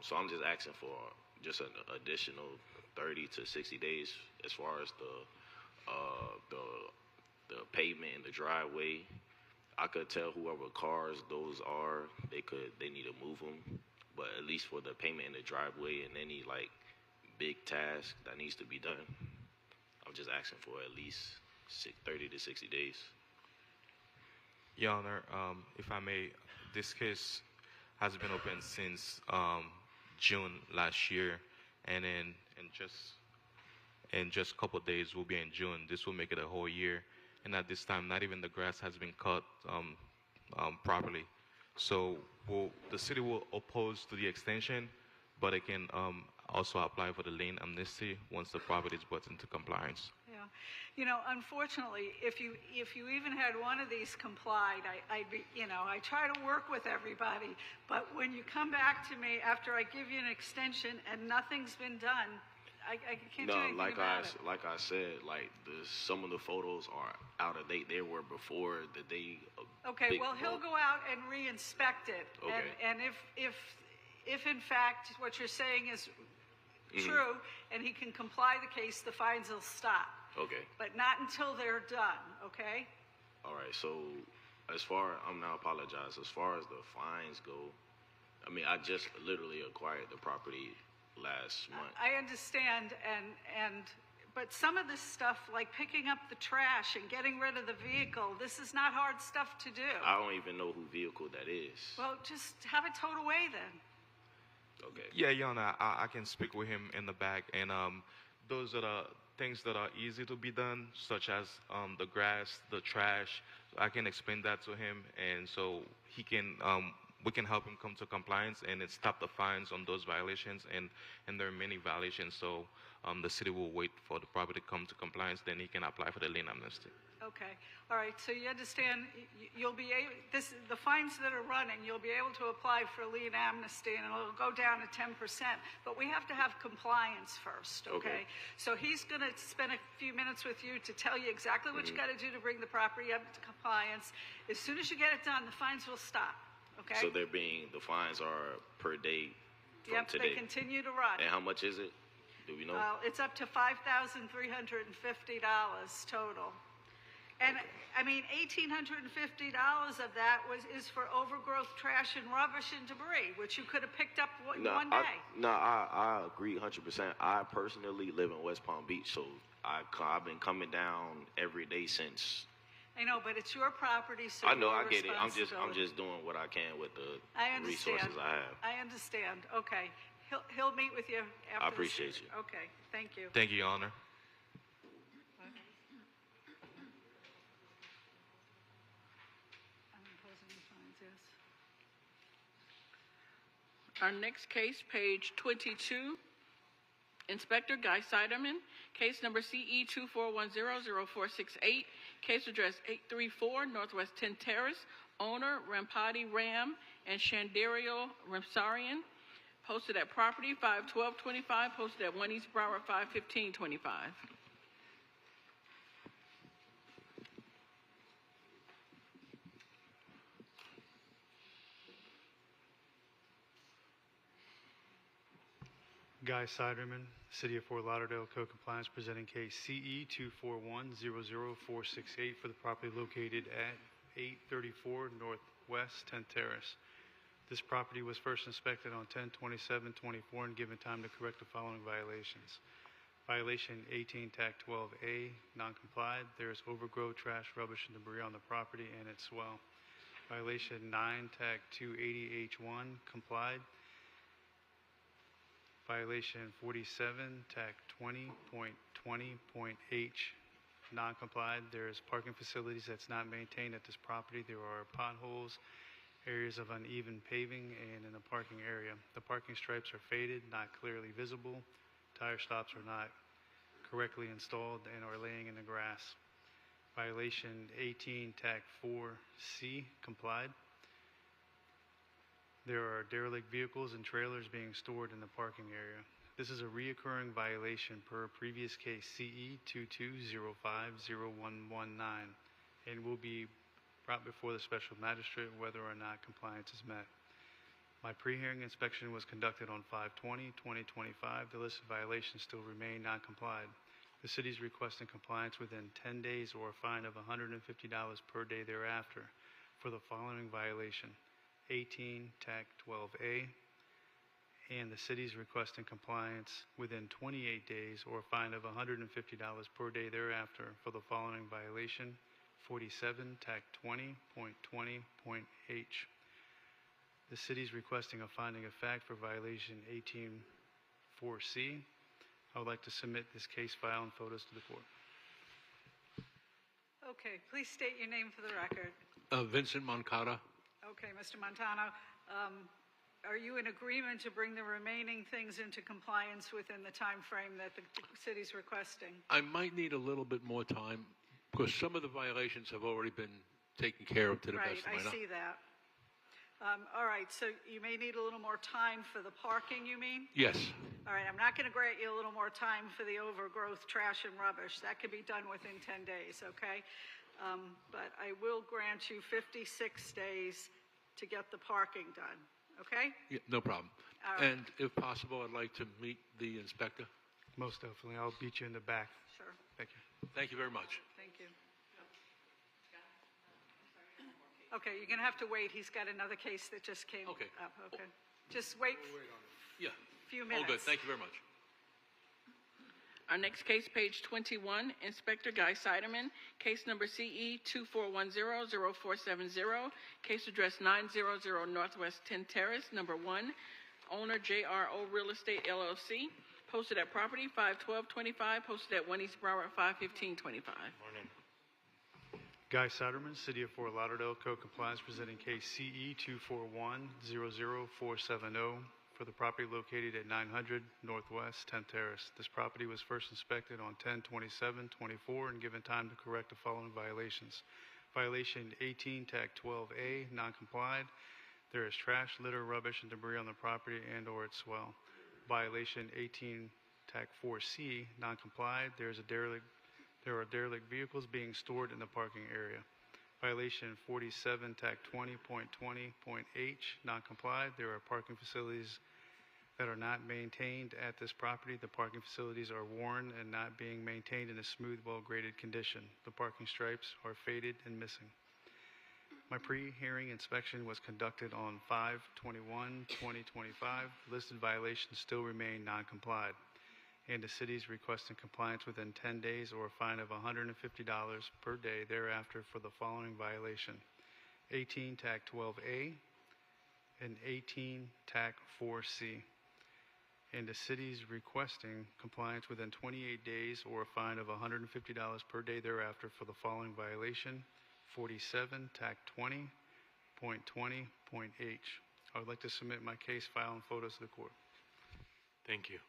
Speaker 18: So I'm just asking for just an additional 30 to 60 days as far as the pavement and the driveway. I could tell whoever cars those are, they need to move them. But at least for the pavement in the driveway and any like big task that needs to be done, I'm just asking for at least 30 to 60 days.
Speaker 9: Your Honor, if I may, this case has been open since June last year, and in just a couple of days we'll be in June. This will make it a whole year, and at this time, not even the grass has been cut properly. So the city will oppose to the extension, but it can also apply for the lien amnesty once the property is brought into compliance.
Speaker 4: yeah, you know, unfortunately, if you even had one of these complied, I try to work with everybody, but when you come back to me after I give you an extension and nothing's been done, I can't do anything about it.
Speaker 18: Like I said, like some of the photos are out of date. They were before the day of
Speaker 4: Okay,
Speaker 18: Big
Speaker 4: well, he'll
Speaker 18: Bulk.
Speaker 4: go out and re-inspect it.
Speaker 18: Okay.
Speaker 4: And if in fact what you're saying is
Speaker 18: Mhm.
Speaker 4: true and he can comply the case, the fines will stop.
Speaker 18: Okay.
Speaker 4: But not until they're done, okay?
Speaker 18: All right. So I'm not apologize. As far as the fines go, I mean, I just literally acquired the property last month.
Speaker 4: I understand, but some of this stuff, like picking up the trash and getting rid of the vehicle, this is not hard stuff to do.
Speaker 18: I don't even know who vehicle that is.
Speaker 4: Well, just have it towed away then.
Speaker 18: Okay.
Speaker 9: Yeah, Your Honor, I can speak with him in the back, and those are the things that are easy to be done, such as the grass, the trash. I can explain that to him, and so he can. We can help him come to compliance and then stop the fines on those violations, and there are many violations. So the city will wait for the property to come to compliance, then he can apply for the lien amnesty.
Speaker 4: Okay, all right, so you understand, you'll be able, the fines that are running, you'll be able to apply for lien amnesty and it'll go down to 10%, but we have to have compliance first, okay? So he's gonna spend a few minutes with you to tell you exactly what you gotta do to bring the property up to compliance. As soon as you get it done, the fines will stop, okay?
Speaker 18: So the fines are per day from
Speaker 4: Yep,
Speaker 18: today.
Speaker 4: they continue to run.
Speaker 18: And how much is it? Do we know?
Speaker 4: Well, it's up to $5,350 total. And, I mean, $1,850 of that is for overgrowth, trash, and rubbish and debris, which you could have picked up one day.
Speaker 18: I agree 100%. I personally live in West Palm Beach, so I've been coming down every day since.
Speaker 4: I know, but it's your property, so
Speaker 18: I know, I
Speaker 4: your
Speaker 18: get it. I'm
Speaker 4: responsibility.
Speaker 18: just doing what I can with the
Speaker 4: I understand.
Speaker 18: resources I have.
Speaker 4: I understand. Okay. He'll meet with you after.
Speaker 18: I appreciate you.
Speaker 4: Okay. Thank you.
Speaker 9: Thank you, Your Honor.
Speaker 2: Our next case, page 22, Inspector Guy Siderman, case number CE 2410048, case address 834 Northwest 10 Terrace, owner Rampati Ram and Shandario Ramsarian, posted at property 51225, posted at 1 East Broward 51525.
Speaker 23: Guy Siderman, City of Fort Lauderdale, Code Compliance, presenting case CE 241-00468 for the property located at 834 Northwest 10 Terrace. This property was first inspected on 10/27/24 and given time to correct the following violations. Violation 18 TAC 12A, non-complied. There is overgrowth, trash, rubbish, and debris on the property and its swell. Violation 9 TAC 280H1, complied. Violation 47, TAC 20.20.H, non-complied. There is parking facilities that's not maintained at this property. There are potholes, areas of uneven paving, and in the parking area. The parking stripes are faded, not clearly visible. Tire stops are not correctly installed and are laying in the grass. Violation 18, TAC 4C, complied. There are derelict vehicles and trailers being stored in the parking area. This is a reoccurring violation per previous case CE 22050119 and will be brought before the special magistrate whether or not compliance is met. My pre-hearing inspection was conducted on 5/20/2025. The listed violations still remain non-complied. The city is requesting compliance within 10 days or a fine of $150 per day thereafter for the following violation: 18 TAC 12A, and the city is requesting compliance within 28 days or a fine of $150 per day thereafter for the following violation: 47 TAC 20.20.H. The city is requesting a finding of fact for violation 18-4C. I would like to submit this case file and photos to the court.
Speaker 4: Okay, please state your name for the record.
Speaker 19: Vincent Moncada.
Speaker 4: Okay, Mr. Montano, are you in agreement to bring the remaining things into compliance within the time frame that the city's requesting?
Speaker 19: I might need a little bit more time because some of the violations have already been taken care of to the best of my
Speaker 4: Right, I
Speaker 19: knowledge.
Speaker 4: see that. All right, so you may need a little more time for the parking, you mean?
Speaker 19: Yes.
Speaker 4: All right, I'm not going to grant you a little more time for the overgrowth, trash, and rubbish. That could be done within 10 days, okay? But I will grant you 56 days to get the parking done, okay?
Speaker 19: Yeah, no problem.
Speaker 4: All right.
Speaker 19: And if possible, I'd like to meet the inspector.
Speaker 23: Most definitely. I'll beat you in the back.
Speaker 4: Sure.
Speaker 23: Thank you.
Speaker 19: Thank you very much.
Speaker 4: Thank you. Okay, you're going to have to wait. He's got another case that just came up, okay? Just wait
Speaker 19: Yeah.
Speaker 4: a few minutes.
Speaker 19: All good. Thank you very much.
Speaker 2: Our next case, page 21, Inspector Guy Siderman, case number CE 241000470, case address 900 Northwest 10 Terrace, number 1, owner JRO Real Estate LLC, posted at property 51225, posted at 1 East Broward 51525.
Speaker 23: Morning. Guy Siderman, City of Fort Lauderdale, Code Compliance, presenting case CE 241-00470 for the property located at 900 Northwest 10 Terrace. This property was first inspected on 10/27/24 and given time to correct the following violations. Violation 18 TAC 12A, non-complied. There is trash, litter, rubbish, and debris on the property and or its swell. Violation 18 TAC 4C, non-complied. There are derelict vehicles being stored in the parking area. Violation 47 TAC 20.20.H, non-complied. There are parking facilities
Speaker 3: that are not maintained at this property. The parking facilities are worn and not being maintained in a smooth, well-graded condition. The parking stripes are faded and missing. My pre-hearing inspection was conducted on 5/21/2025. Listed violations still remain non-complied, and the city is requesting compliance within 10 days or a fine of $150 per day thereafter for the following violation: 18 TAC 12A and 18 TAC 4C. And the city is requesting compliance within 28 days or a fine of $150 per day thereafter for the following violation: 47 TAC 20.20.H. I would like to submit my case file and photos to the court.
Speaker 20: Thank you.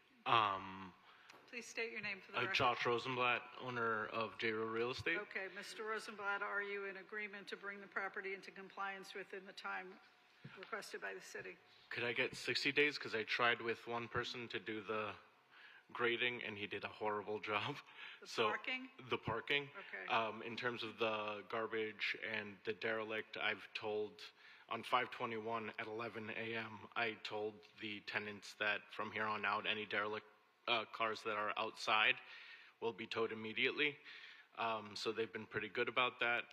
Speaker 4: Please state your name for the record.
Speaker 20: Josh Rosenblatt, owner of J-Row Real Estate.
Speaker 4: Okay, Mr. Rosenblatt, are you in agreement to bring the property into compliance within the time requested by the city?
Speaker 20: Could I get 60 days? Because I tried with one person to do the grading, and he did a horrible job.
Speaker 4: Parking?
Speaker 20: The parking.
Speaker 4: Okay.
Speaker 20: In terms of the garbage and the derelict, I've told on 5/21 at 11 a.m., I told the tenants that from here on out, any derelict cars that are outside will be towed immediately. So they've been pretty good about that.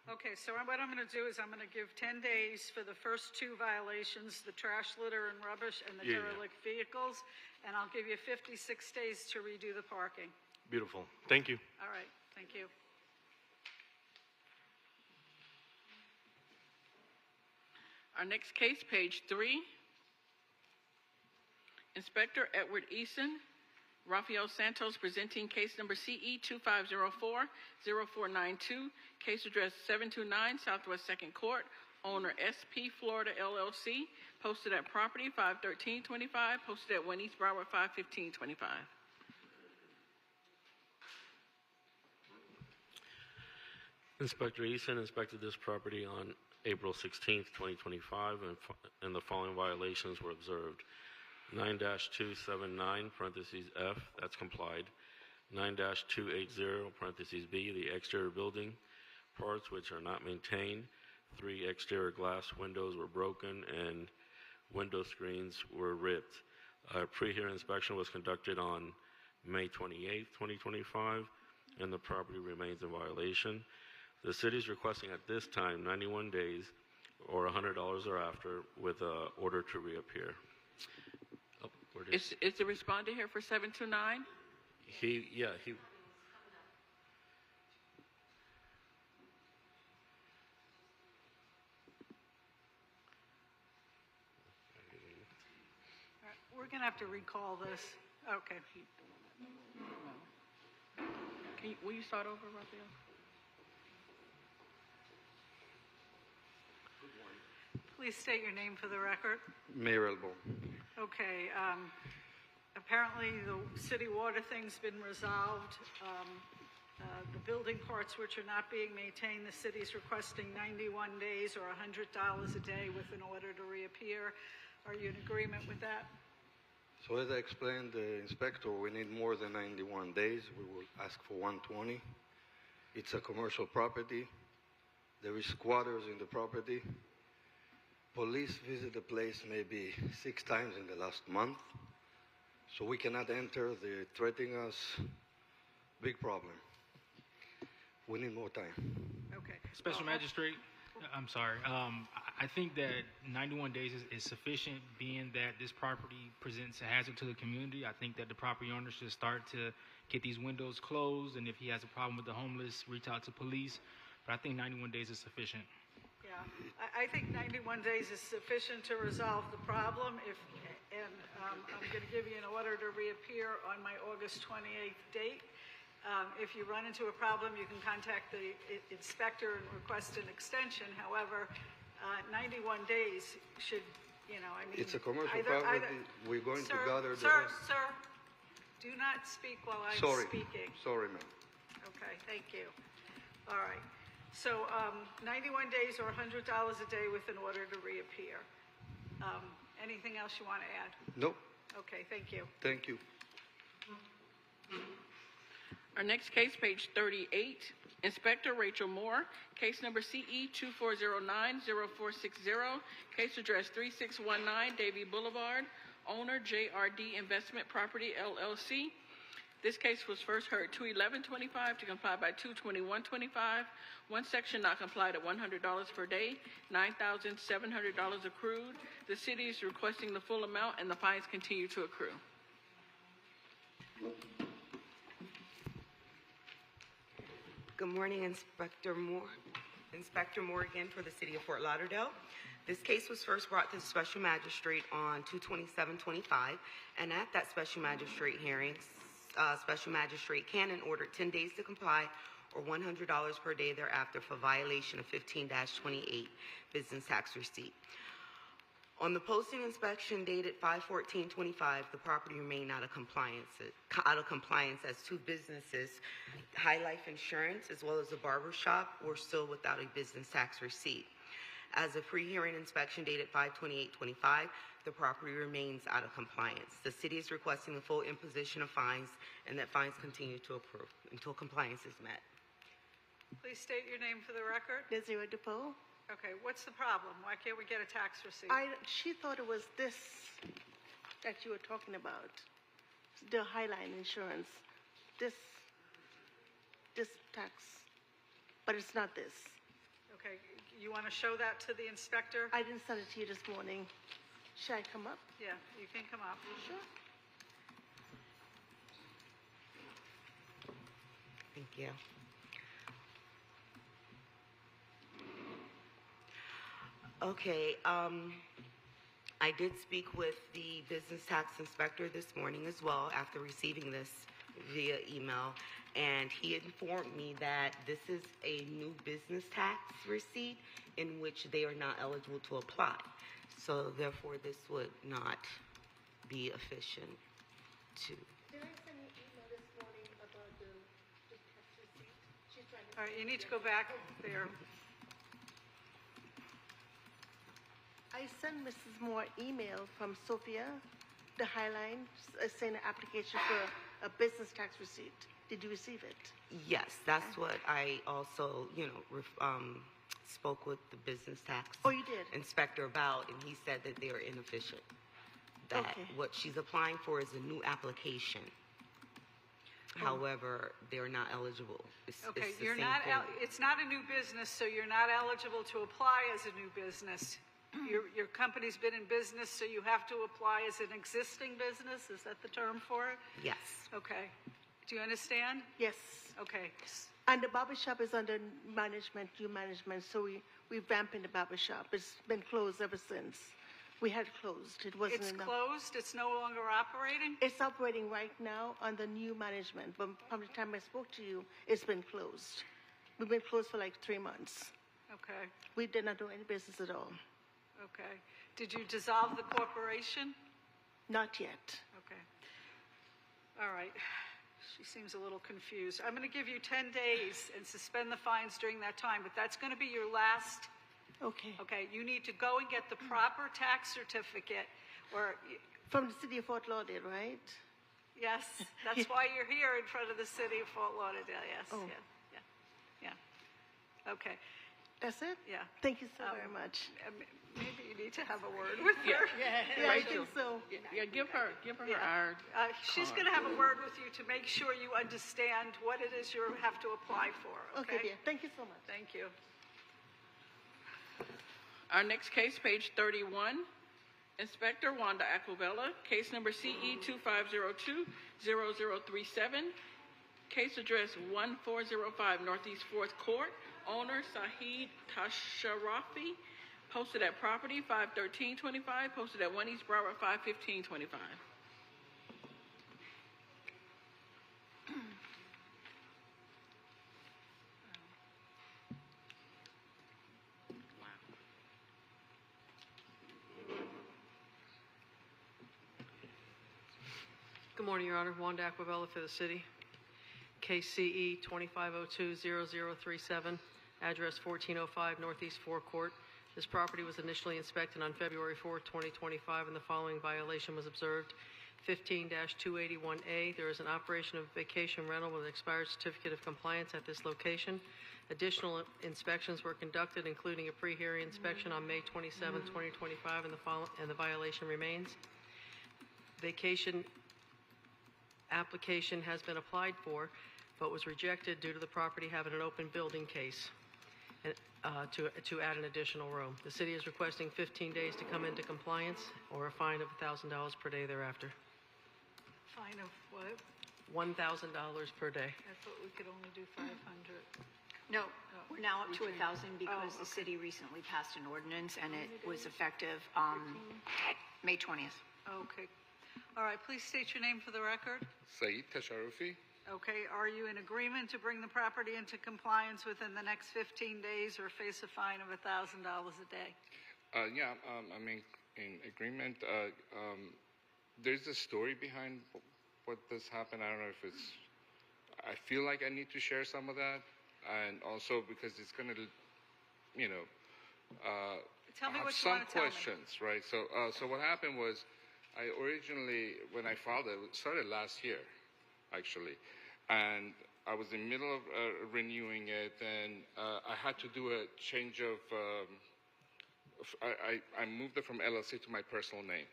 Speaker 4: Okay, so what I'm going to do is I'm going to give 10 days for the first two violations, the trash litter and rubbish and the derelict vehicles, and I'll give you 56 days to redo the parking.
Speaker 20: Beautiful. Thank you.
Speaker 4: All right, thank you.
Speaker 2: Our next case, page 3. Inspector Edward Eason, Rafael Santos, presenting case number CE 2504-0492, case address 729 Southwest 2nd Court, owner SP Florida LLC, posted at property 51325, posted at 1 East Broward 51525.
Speaker 11: Inspector Eason inspected this property on April 16th, 2025, and the following violations were observed. 9-279, parentheses F, that's complied. 9-280, parentheses B, the exterior building parts which are not maintained. 3 exterior glass windows were broken and window screens were ripped. A pre-hearing inspection was conducted on May 28th, 2025, and the property remains in violation. The city is requesting at this time 91 days or $100 thereafter with an order to reappear.
Speaker 2: Is the respondent here for 729?
Speaker 11: He.
Speaker 4: We're going to have to recall this. Okay.
Speaker 2: Will you start over, Rafael?
Speaker 4: Please state your name for the record.
Speaker 21: Mayor Elbow.
Speaker 4: Okay. Apparently, the city water thing's been resolved. The building parts which are not being maintained, the city's requesting 91 days or $100 a day with an order to reappear. Are you in agreement with that?
Speaker 21: So as I explained the inspector, we need more than 91 days. We will ask for 120. It's a commercial property. There is squatters in the property. Police visit the place maybe 6 times in the last month. So we cannot enter. They're threatening us. Big problem. We need more time.
Speaker 4: Okay.
Speaker 22: Special Magistrate, I'm sorry. I think that 91 days is sufficient, being that this property presents a hazard to the community. I think that the property owner should start to get these windows closed, and if he has a problem with the homeless, reach out to police. But I think 91 days is sufficient.
Speaker 4: Yeah, I think 91 days is sufficient to resolve the problem. I'm going to give you an order to reappear on my August 28th date. If you run into a problem, you can contact the inspector and request an extension. However, 91 days should,
Speaker 21: It's a commercial property. We're going to gather the rest.
Speaker 4: Sir, do not speak while I'm speaking.
Speaker 21: Sorry, ma'am.
Speaker 4: Okay, thank you. All right. So 91 days or $100 a day with an order to reappear. Anything else you want to add?
Speaker 21: Nope.
Speaker 4: Okay, thank you.
Speaker 21: Thank you.
Speaker 2: Our next case, page 38. Inspector Rachel Moore, case number CE 2409-0460, case address 3619 Davie Boulevard, owner JRD Investment Property LLC. This case was first heard 2/11/25 to comply by 2/21/25. One section not complied at $100 per day, $9,700 accrued. The city is requesting the full amount and the fines continue to accrue.
Speaker 5: Good morning, Inspector Moore. Inspector Moore again for the City of Fort Lauderdale. This case was first brought to the Special Magistrate on 2/27/25, and at that Special Magistrate hearing, Special Magistrate Cannon ordered 10 days to comply or $100 per day thereafter for violation of 15-28 business tax receipt. On the posting inspection dated 5/14/25, the property remained out of compliance as two businesses, High Life Insurance as well as a barber shop, were still without a business tax receipt. As a pre-hearing inspection dated 5/28/25, the property remains out of compliance. The city is requesting the full imposition of fines and that fines continue to accrue until compliance is met.
Speaker 4: Please state your name for the record.
Speaker 6: Desiree DePaul.
Speaker 4: Okay, what's the problem? Why can't we get a tax receipt?
Speaker 6: She thought it was this that you were talking about, the Highline Insurance. This tax, but it's not this.
Speaker 4: Okay, you want to show that to the inspector?
Speaker 6: I didn't send it to you this morning. Should I come up?
Speaker 4: Yeah, you can come up.
Speaker 6: Sure.
Speaker 5: Thank you. Okay, I did speak with the business tax inspector this morning as well after receiving this via email, and he informed me that this is a new business tax receipt in which they are not eligible to apply. So therefore, this would not be efficient to.
Speaker 6: Did I send you an email this morning about the tax receipt? She's trying to.
Speaker 4: All right, you need to go back there.
Speaker 6: I sent Mrs. Moore email from Sophia, the Highline, saying an application for a business tax receipt. Did you receive it?
Speaker 5: Yes, that's what I also, spoke with the business tax
Speaker 6: Oh, you did?
Speaker 5: inspector about, and he said that they are inefficient. That
Speaker 6: Okay.
Speaker 5: what she's applying for is a new application. However, they're not eligible.
Speaker 4: Okay,
Speaker 5: it's the
Speaker 4: you're
Speaker 5: same
Speaker 4: not,
Speaker 5: thing.
Speaker 4: it's not a new business, so you're not eligible to apply as a new business. Your company's been in business, so you have to apply as an existing business? Is that the term for it?
Speaker 5: Yes.
Speaker 4: Okay. Do you understand?
Speaker 6: Yes.
Speaker 4: Okay.
Speaker 6: And the barber shop is under management, new management, so we revamping the barber shop. It's been closed ever since. We had closed. It wasn't
Speaker 4: It's
Speaker 6: enough.
Speaker 4: closed? It's no longer operating?
Speaker 6: It's operating right now under new management, but from the time I spoke to you, it's been closed. We've been closed for like 3 months.
Speaker 4: Okay.
Speaker 6: We did not do any business at all.
Speaker 4: Okay. Did you dissolve the corporation?
Speaker 6: Not yet.
Speaker 4: Okay. All right. She seems a little confused. I'm going to give you 10 days and suspend the fines during that time, but that's going to be your last.
Speaker 6: Okay.
Speaker 4: Okay. You need to go and get the proper tax certificate or.
Speaker 6: From the city of Fort Lauderdale, right?
Speaker 4: Yes. That's why you're here in front of the city of Fort Lauderdale. Yes.
Speaker 6: Oh.
Speaker 4: Yeah. Okay.
Speaker 6: That's it?
Speaker 4: Yeah.
Speaker 6: Thank you so very much.
Speaker 4: Maybe you need to have a word with her.
Speaker 6: Yeah, I think so.
Speaker 2: Yeah, give her our.
Speaker 4: She's going to have a word with you to make sure you understand what it is you have to apply for.
Speaker 6: Okay, dear. Thank you so much.
Speaker 4: Thank you.
Speaker 2: Our next case, page 31. Inspector Wanda Aquavella, case number CE 2502-0037. Case address 1405 Northeast 4th Court. Owner Sahid Tasharafi. Posted at property 51325. Posted at 1 East Broward 51525.
Speaker 7: Good morning, Your Honor. Wanda Aquavella for the city. Case CE 2502-0037, address 1405 Northeast 4 Court. This property was initially inspected on February 4, 2025, and the following violation was observed. 15-281A. There is an operation of vacation rental with an expired certificate of compliance at this location. Additional inspections were conducted, including a pre-hearing inspection on May 27, 2025, and the violation remains. Vacation application has been applied for, but was rejected due to the property having an open building case and, to add an additional room. The city is requesting 15 days to come into compliance or a fine of $1,000 per day thereafter.
Speaker 4: Fine of what?
Speaker 7: $1,000 per day.
Speaker 4: I thought we could only do 500.
Speaker 8: No, we're now up to 1,000 because the city recently passed an ordinance and it was effective May 20th.
Speaker 4: Okay. All right, please state your name for the record.
Speaker 10: Saeed Tasharufi.
Speaker 4: Okay, are you in agreement to bring the property into compliance within the next 15 days or face a fine of $1,000 a day?
Speaker 10: Yeah, I'm in agreement. There's a story behind what this happened. I don't know if it's. I feel like I need to share some of that, and also because it's going to, you know,
Speaker 4: Tell me
Speaker 10: I have
Speaker 4: what you
Speaker 10: some
Speaker 4: want to tell me.
Speaker 10: questions, right? So what happened was, I originally, when I filed it started last year, actually, and I was in the middle of renewing it, and I had to do a change of. I moved it from LLC to my personal name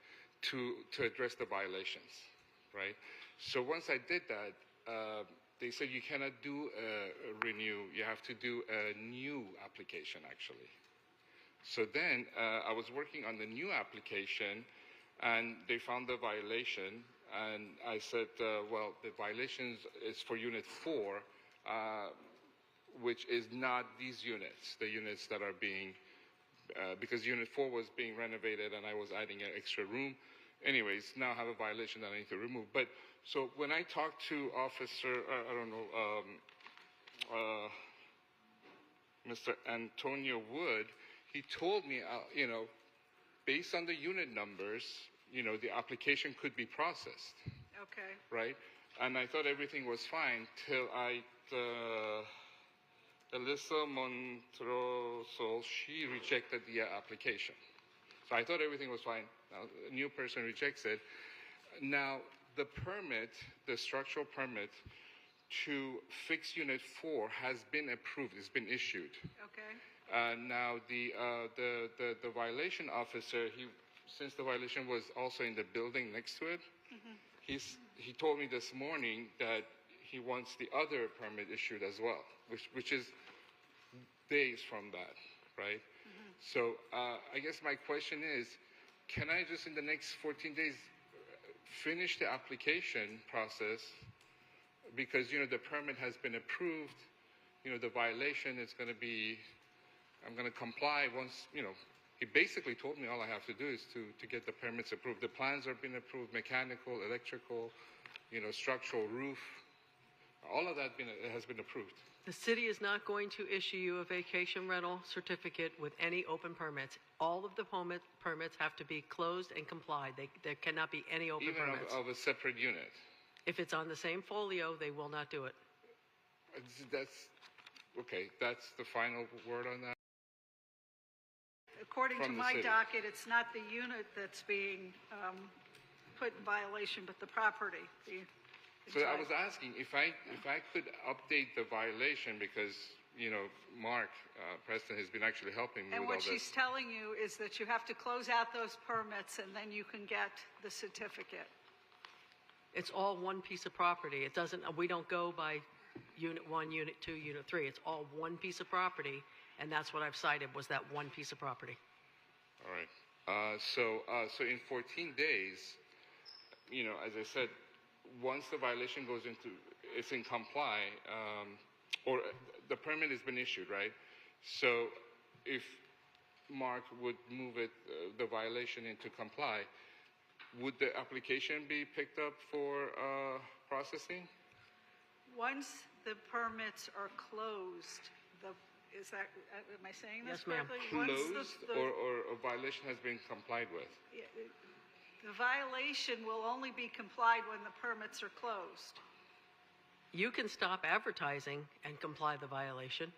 Speaker 10: to address the violations, right? So once I did that, they said you cannot do a renew. You have to do a new application, actually. So then I was working on the new application, and they found the violation, and I said, well, the violations is for Unit 4, which is not these units, the units that are being, because Unit 4 was being renovated, and I was adding an extra room. Anyways, now I have a violation that I need to remove. But so when I talked to Officer, Mr. Antonio Wood, he told me, you know, based on the unit numbers, you know, the application could be processed.
Speaker 4: Okay.
Speaker 10: Right? And I thought everything was fine till Alyssa Montroso, she rejected the application. So I thought everything was fine. Now, a new person rejects it. Now, the permit, the structural permit to fix Unit 4 has been approved. It's been issued.
Speaker 4: Okay.
Speaker 10: Now, the violation officer, since the violation was also in the building next to it, he told me this morning that he wants the other permit issued as well, which is days from that, right? So I guess my question is, can I just in the next 14 days finish the application process because, you know, the permit has been approved, you know, the violation is going to be, I'm going to comply once, you know, he basically told me all I have to do is to get the permits approved. The plans are being approved, mechanical, electrical, you know, structural, roof, all of that has been approved.
Speaker 7: The city is not going to issue you a vacation rental certificate with any open permits. All of the permits have to be closed and complied. There cannot be any open permits.
Speaker 10: Even of a separate unit?
Speaker 7: If it's on the same folio, they will not do it.
Speaker 10: That's, okay, that's the final word on that?
Speaker 4: According to
Speaker 10: From the
Speaker 4: my
Speaker 10: city.
Speaker 4: docket, it's not the unit that's being put in violation, but the property.
Speaker 10: So I was asking if I could update the violation because, you know, Mark Preston has been actually helping me
Speaker 4: And
Speaker 10: with
Speaker 4: what
Speaker 10: all
Speaker 4: she's
Speaker 10: this.
Speaker 4: telling you is that you have to close out those permits and then you can get the certificate.
Speaker 7: It's all one piece of property. It doesn't, we don't go by Unit 1, Unit 2, Unit 3. It's all one piece of property, and that's what I've cited was that one piece of property.
Speaker 10: All right. So in 14 days, you know, as I said, once the violation goes into, it's in comply, or the permit has been issued, right? So if Mark would move it, the violation into comply, would the application be picked up for processing?
Speaker 4: Once the permits are closed, is that, am I saying this
Speaker 7: Yes, ma'am.
Speaker 4: correctly?
Speaker 10: Closed or a violation has been complied with?
Speaker 4: The violation will only be complied when the permits are closed.
Speaker 7: You can stop advertising and comply the violation.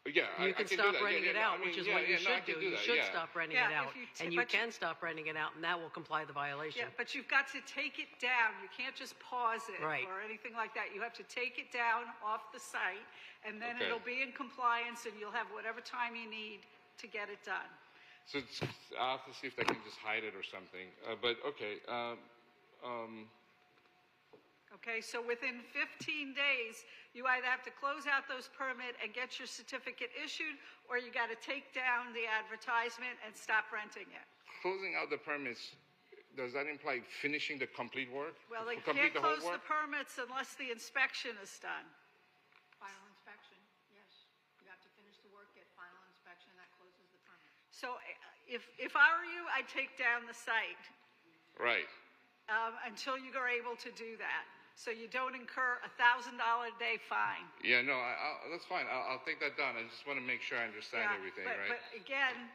Speaker 10: Yeah,
Speaker 7: You can
Speaker 10: I can
Speaker 7: stop
Speaker 10: do that.
Speaker 7: renting
Speaker 10: Yeah,
Speaker 7: it
Speaker 10: yeah, no,
Speaker 7: out,
Speaker 10: I mean,
Speaker 7: which is
Speaker 10: yeah,
Speaker 7: what you
Speaker 10: yeah, no, I
Speaker 7: should do.
Speaker 10: can
Speaker 7: You
Speaker 10: that,
Speaker 7: should
Speaker 10: yeah.
Speaker 7: stop renting
Speaker 4: Yeah,
Speaker 7: it out,
Speaker 4: if you
Speaker 7: and
Speaker 4: t-
Speaker 7: you
Speaker 4: but you-
Speaker 7: can stop renting it out, and that will comply the violation.
Speaker 4: Yeah, but you've got to take it down. You can't just pause it
Speaker 7: Right.
Speaker 4: or anything like that. You have to take it down off the site, and then
Speaker 10: Okay.
Speaker 4: it'll be in compliance, and you'll have whatever time you need to get it done.
Speaker 10: So I'll have to see if I can just hide it or something. But okay.
Speaker 4: Okay, so within 15 days, you either have to close out those permit and get your certificate issued, or you got to take down the advertisement and stop renting it.
Speaker 10: Closing out the permits, does that imply finishing the complete work?
Speaker 4: Well, they
Speaker 10: Complete
Speaker 4: can't
Speaker 10: the whole
Speaker 4: close the
Speaker 10: work?
Speaker 4: permits unless the inspection is done.
Speaker 8: Final inspection, yes. You have to finish the work, get final inspection, that closes the permit.
Speaker 4: So if I were you, I'd take down the site
Speaker 10: Right.
Speaker 4: until you are able to do that, so you don't incur a $1,000 a day fine.
Speaker 10: Yeah, no, that's fine. I'll take that down. I just want to make sure I understand
Speaker 4: Yeah,
Speaker 10: everything,
Speaker 4: but,
Speaker 10: right?
Speaker 4: But again,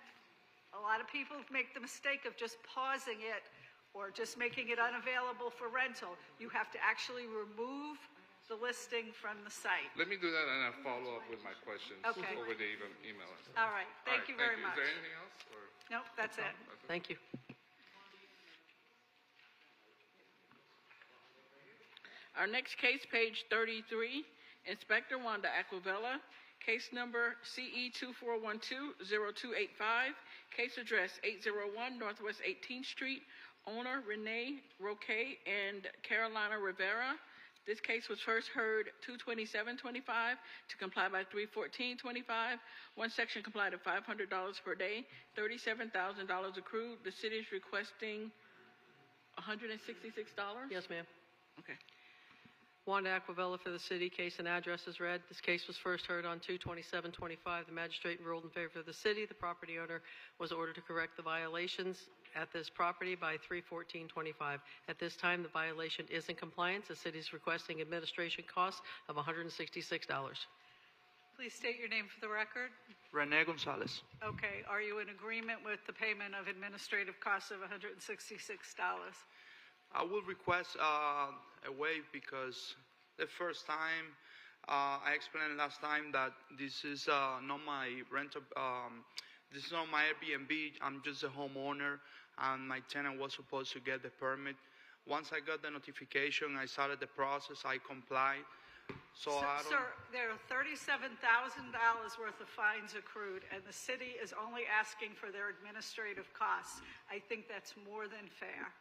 Speaker 4: a lot of people make the mistake of just pausing it or just making it unavailable for rental. You have to actually remove the listing from the site.
Speaker 10: Let me do that and I'll follow up with my questions
Speaker 4: Okay.
Speaker 10: over the email.
Speaker 4: All right, thank you very much.
Speaker 10: Is there anything else? Or?
Speaker 4: Nope, that's it.
Speaker 7: Thank you.
Speaker 2: Our next case, page 33, Inspector Wanda Aquavella, case number CE 2412-0285, case address 801 Northwest 18th Street, owner Renee Roque and Carolina Rivera. This case was first heard 2/27/25 to comply by 3/14/25. One section complied at $500 per day, $37,000 accrued. The city is requesting $166?
Speaker 7: Yes, ma'am.
Speaker 2: Okay.
Speaker 7: Wanda Aquavella for the city. Case and address is read. This case was first heard on 2/27/25. The magistrate ruled in favor of the city. The property owner was ordered to correct the violations at this property by 3/14/25. At this time, the violation is in compliance. The city is requesting administration costs of $166.
Speaker 4: Please state your name for the record.
Speaker 12: Rene Gonzalez.
Speaker 4: Okay, are you in agreement with the payment of administrative costs of $166?
Speaker 12: I will request a waive because the first time, I explained last time that this is not my rental, this is not my Airbnb. I'm just a homeowner, and my tenant was supposed to get the permit. Once I got the notification, I started the process. I complied. So I don't.
Speaker 4: Sir, there are $37,000 worth of fines accrued, and the city is only asking for their administrative costs. I think that's more than fair.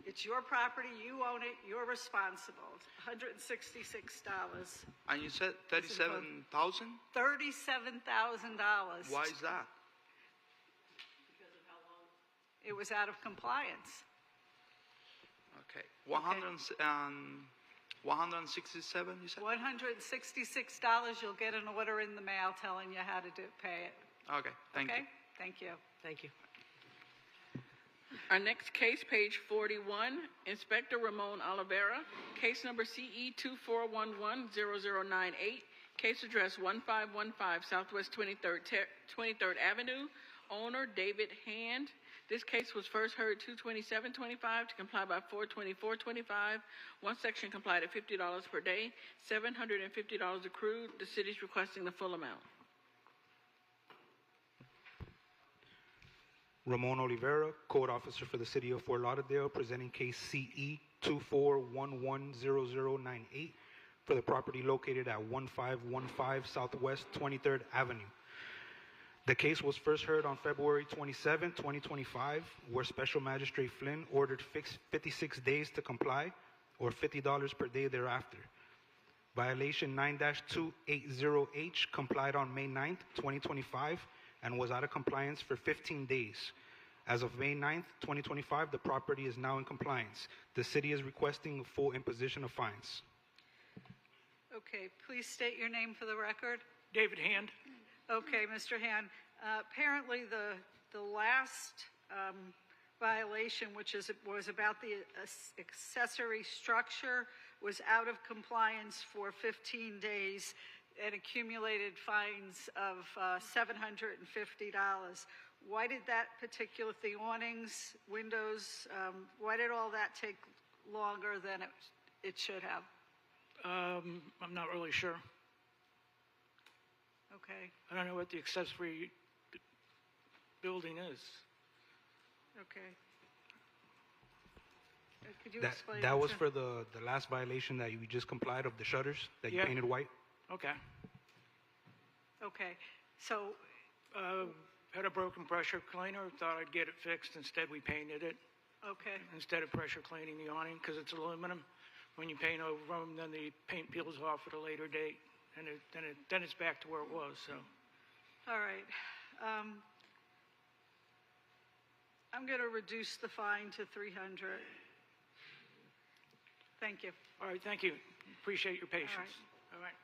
Speaker 4: It's your property, you own it, you're responsible. $166.
Speaker 12: And you said 37,000?
Speaker 4: $37,000.
Speaker 12: Why is that?
Speaker 4: It was out of compliance.
Speaker 12: Okay. 167, you said?
Speaker 4: $166, you'll get an order in the mail telling you how to pay it.
Speaker 12: Okay, thank you.
Speaker 4: Okay? Thank you.
Speaker 7: Thank you.
Speaker 2: Our next case, page 41, Inspector Ramon Oliveira, case number CE 2411-0098, case address 1515 Southwest 23rd Avenue, owner David Hand. This case was first heard 2/27/25 to comply by 4/24/25. One section complied at $50 per day, $750 accrued. The city is requesting the full amount.
Speaker 23: Ramon Oliveira, Code Officer for the City of Fort Lauderdale, presenting case CE 24110098 for the property located at 1515 Southwest 23rd Avenue. The case was first heard on February 27, 2025, where Special Magistrate Flynn ordered 56 days to comply, or $50 per day thereafter. Violation 9-280H complied on May 9, 2025, and was out of compliance for 15 days. As of May 9, 2025, the property is now in compliance. The city is requesting a full imposition of fines.
Speaker 4: Okay, please state your name for the record.
Speaker 13: David Hand.
Speaker 4: Okay, Mr. Hand. Apparently, the last violation, which was about the accessory structure, was out of compliance for 15 days and accumulated fines of $750. Why did that particular, the awnings, windows, why did all that take longer than it should have?
Speaker 13: I'm not really sure.
Speaker 4: Okay,
Speaker 13: I don't know what the accessory building is.
Speaker 4: okay. Could you
Speaker 23: That,
Speaker 4: explain?
Speaker 23: that was
Speaker 4: to-
Speaker 23: for the last violation that you just complied of the shutters that you
Speaker 13: Yeah.
Speaker 23: painted white?
Speaker 13: Okay.
Speaker 4: Okay, so,
Speaker 13: Had a broken pressure cleaner, thought I'd get it fixed. Instead, we painted it.
Speaker 4: okay,
Speaker 13: Instead of pressure cleaning the awning, because it's aluminum. When you paint over them, then the paint peels off at a later date, and then it's back to where it was, so.
Speaker 4: all right. I'm going to reduce the fine to 300. Thank you.
Speaker 13: All right, thank you. Appreciate your patience. All right.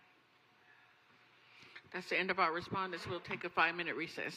Speaker 2: That's the end of our respondents. We'll take a 5-minute recess.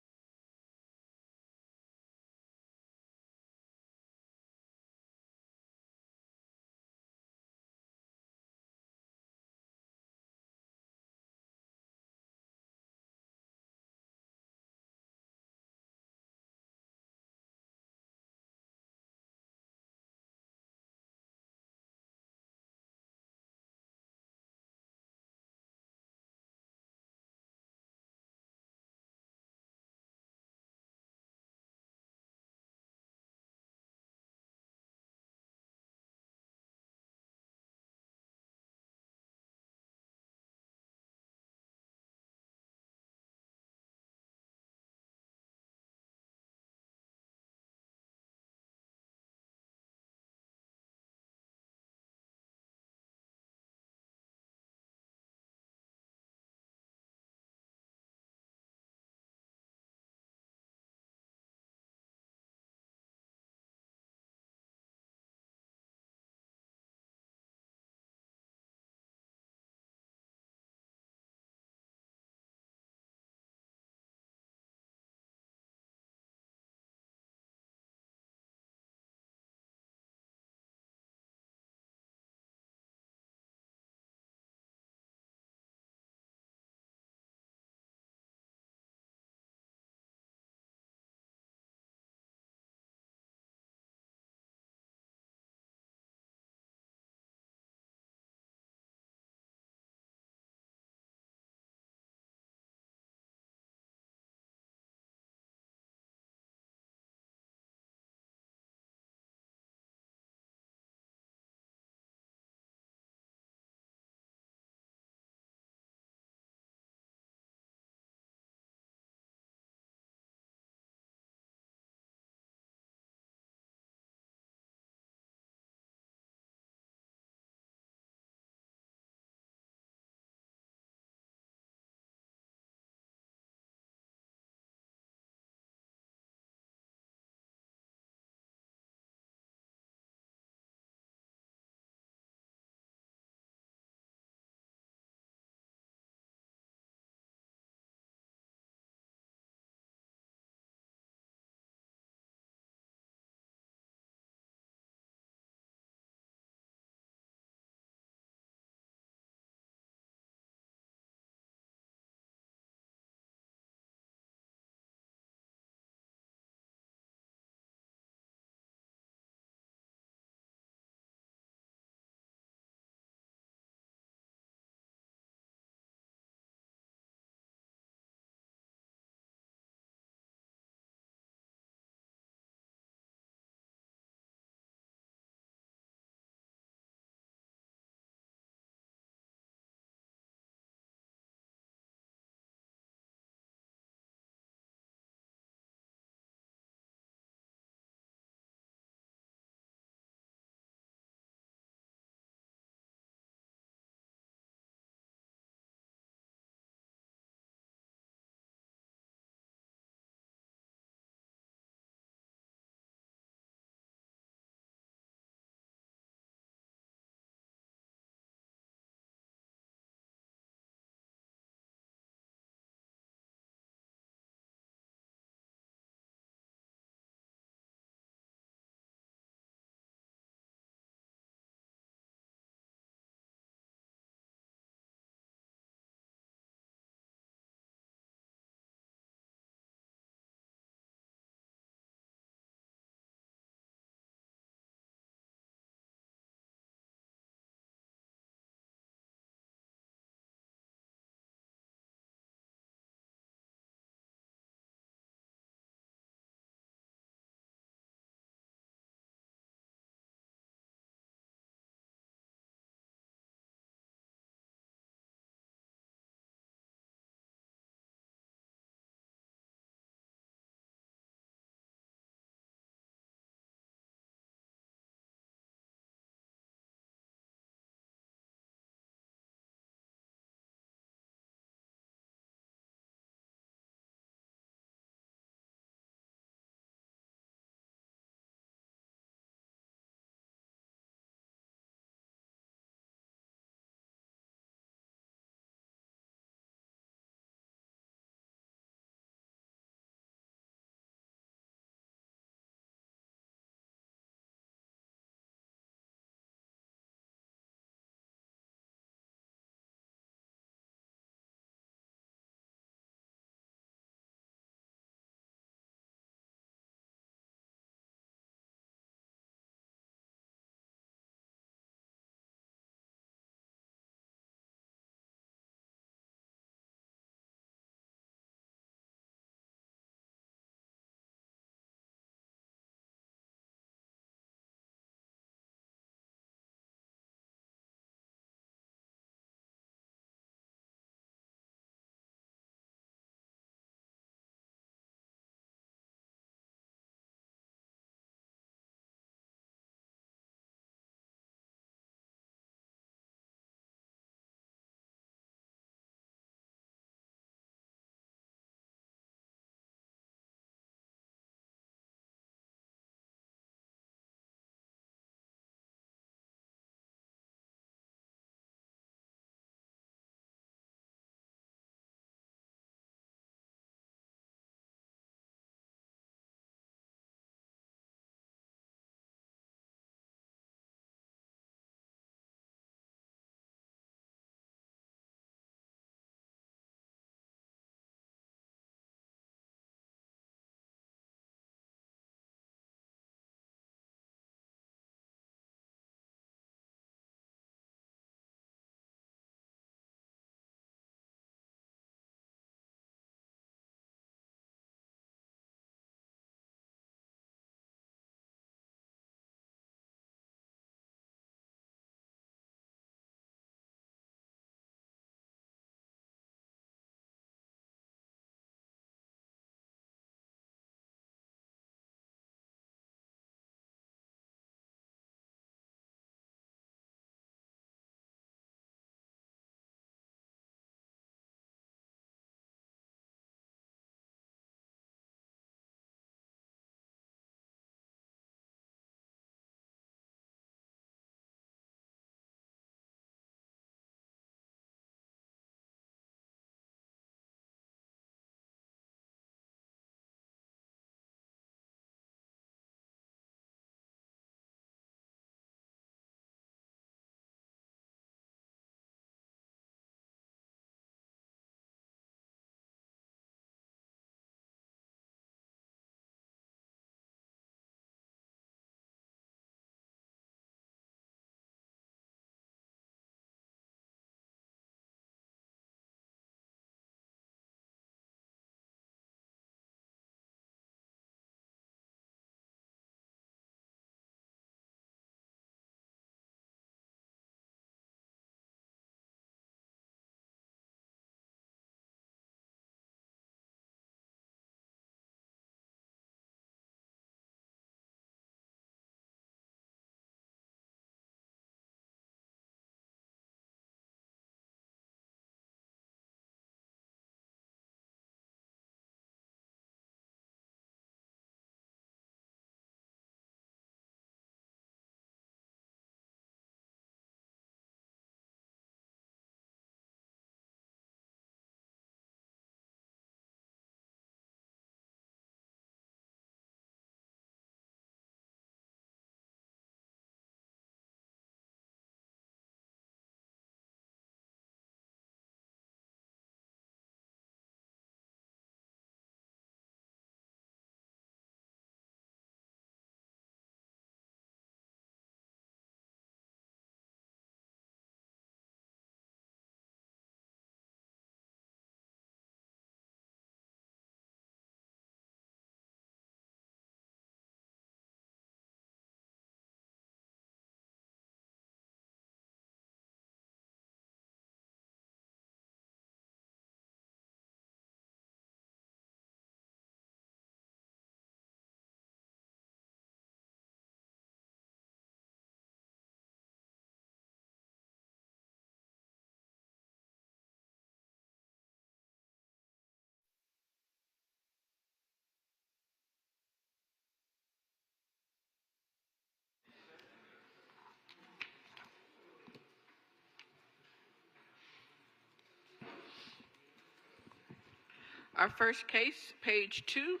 Speaker 2: Our first case, page 2.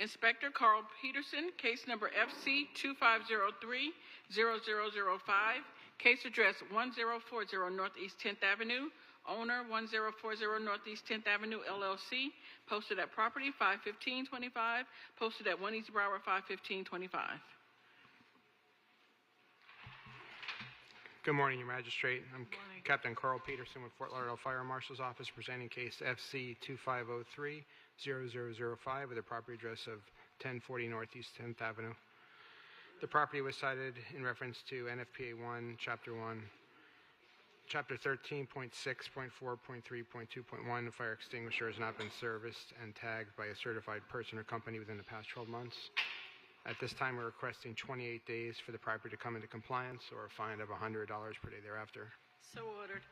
Speaker 2: Inspector Carl Peterson, case number FC 2503-0005, case address 1040 Northeast 10th Avenue, owner 1040 Northeast 10th Avenue, LLC, posted at property 51525, posted at 1 East Broward 51525.
Speaker 14: Good morning, Your Magistrate. I'm Captain Carl Peterson with Fort Lauderdale Fire Marshal's Office presenting case FC 2503-0005 with a property address of 1040 Northeast 10th Avenue. The property was cited in reference to NFPA 1, Chapter 1, Chapter 13.6.4.3.2.1. The fire extinguisher has not been serviced and tagged by a certified person or company within the past 12 months. At this time, we're requesting 28 days for the property to come into compliance or a fine of $100 per day thereafter.
Speaker 4: So ordered.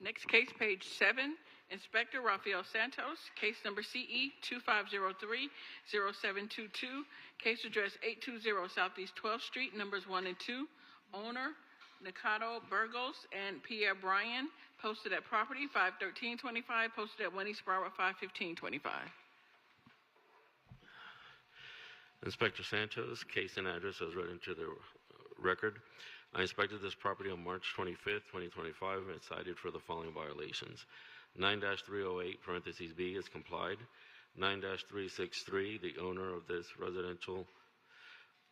Speaker 2: Next case, page 7. Inspector Rafael Santos, case number CE 2503-0722, case address 820 Southeast 12th Street, numbers 1 and 2, owner Nikado Burgos and Pierre Bryan, posted at property 51325, posted at 1 East Broward 51525.
Speaker 11: Inspector Santos, case and address as read into the record. I inspected this property on March 25th, 2025, and cited for the following violations. 9-308, parentheses B, is complied. 9-363, the owner of this residential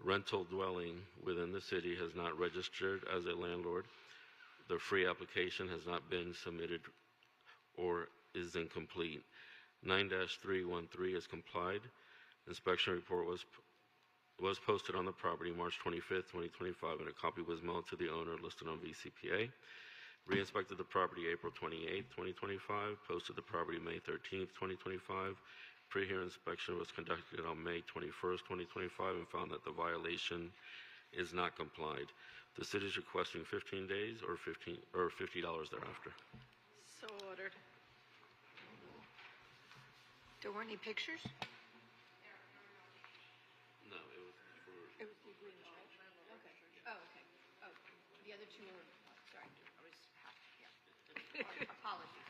Speaker 11: rental dwelling within the city has not registered as a landlord. The free application has not been submitted or is incomplete. 9-313 is complied. Inspection report was posted on the property March 25th, 2025, and a copy was mailed to the owner listed on VCPA. Re-inspected the property April 28th, 2025, posted the property May 13th, 2025. Pre-hearing inspection was conducted on May 21st, 2025, and found that the violation is not complied. The city is requesting 15 days or $50 thereafter.
Speaker 4: So ordered.
Speaker 8: There weren't any pictures?
Speaker 11: No, it was for...
Speaker 8: It was the agreement, right? Okay. Oh, okay. Oh, the other two were, sorry, I was, yeah. Apologies.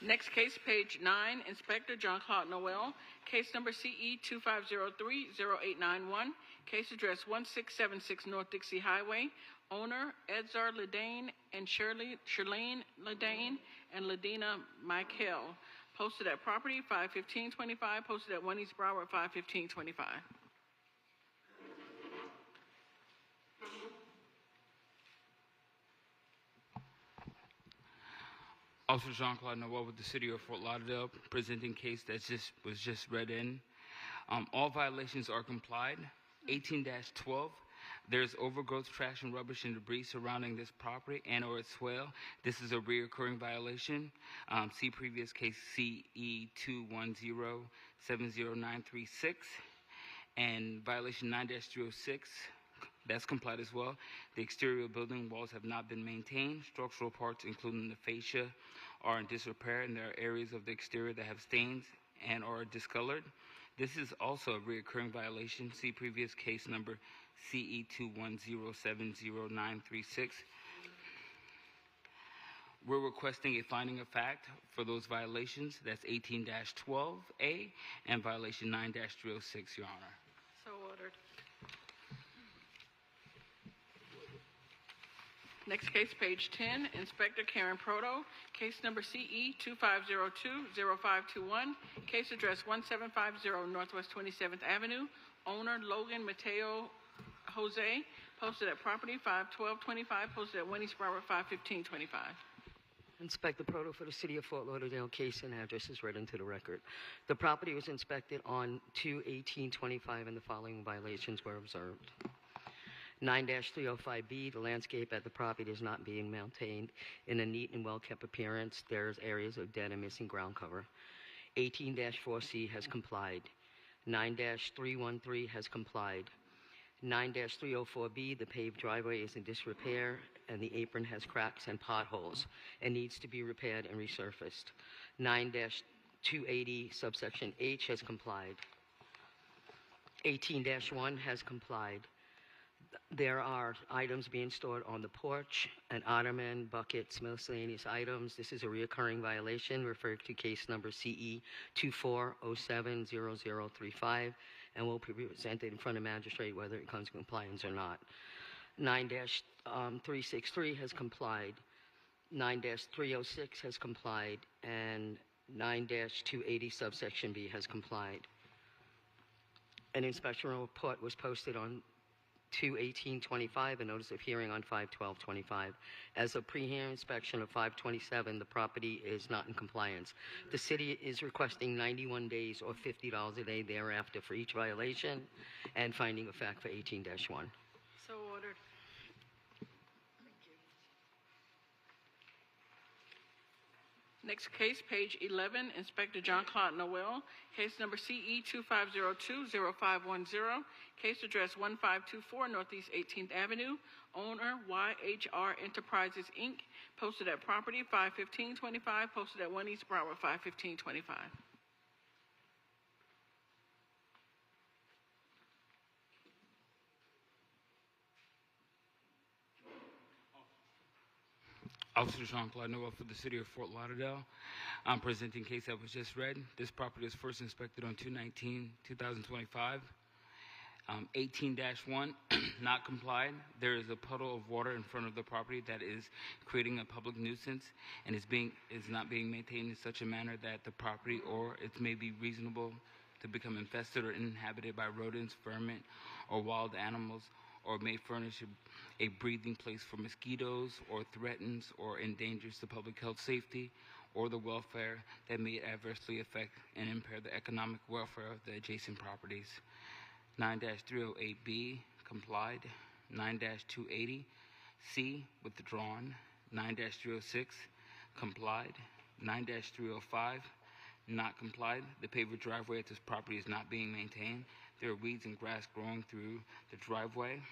Speaker 2: Next case, page 9, Inspector John Claude Noel, case number CE 2503-0891, case address 1676 North Dixie Highway, owner Edzar Ledane and Shirlene Ledane and Ladina Michael, posted at property 51525, posted at 1 East Broward 51525.
Speaker 15: Officer Jean-Claude Noel with the City of Fort Lauderdale, presenting case that was just read in. All violations are complied. 18-12, there's overgrowth, trash, and rubbish and debris surrounding this property and or its swale. This is a reoccurring violation. See previous case CE 210-70936. And violation 9-306, that's complied as well. The exterior building walls have not been maintained. Structural parts, including the fascia, are in disrepair, and there are areas of the exterior that have stains and are discolored. This is also a recurring violation. See previous case number CE 210-70936. We're requesting a finding of fact for those violations. That's 18-12A and violation 9-306, Your Honor.
Speaker 4: So ordered.
Speaker 2: Next case, page 10, Inspector Karen Proto, case number CE 2502-0521, case address 1750 Northwest 27th Avenue, owner Logan Mateo Jose, posted at property 51225, posted at 1 East Broward 51525.
Speaker 16: Inspector Proto for the City of Fort Lauderdale, case and address is read into the record. The property was inspected on 2/18/25 and the following violations were observed. 9-305B, the landscape at the property is not being maintained in a neat and well-kept appearance. There's areas of dead and missing ground cover. 18-4C has complied. 9-313 has complied. 9-304B, the paved driveway is in disrepair and the apron has cracks and potholes and needs to be repaired and resurfaced. 9-280 subsection H has complied. 18-1 has complied. There are items being stored on the porch, an ottoman, buckets, miscellaneous items. This is a reoccurring violation referred to case number CE 24070035 and will be presented in front of magistrate whether it comes to compliance or not. 9-363 has complied. 9-306 has complied, and 9-280 subsection B has complied. An inspection report was posted on 2/18/25, a notice of hearing on 5/12/25. As a pre-hearing inspection of 5/27, the property is not in compliance. The city is requesting 91 days or $50 a day thereafter for each violation and finding of fact for 18-1.
Speaker 4: So ordered.
Speaker 2: Next case, page 11, Inspector John Claude Noel, case number CE 2502-0510, case address 1524 Northeast 18th Avenue, owner YHR Enterprises, Inc., posted at property 51525, posted at 1 East Broward 51525.
Speaker 15: Officer Jean-Claude Noel for the City of Fort Lauderdale. I'm presenting case that was just read. This property was first inspected on 2/19/2025. 18-1, not complied. There is a puddle of water in front of the property that is creating a public nuisance and is not being maintained in such a manner that the property or it may be reasonable to become infested or inhabited by rodents, vermin, or wild animals, or may furnish a breathing place for mosquitoes, or threatens or endangers the public health, safety, or the welfare that may adversely affect and impair the economic welfare of the adjacent properties. 9-308B complied. 9-280C withdrawn. 9-306 complied. 9-305 not complied. The paver driveway at this property is not being maintained. There are weeds and grass growing through the driveway.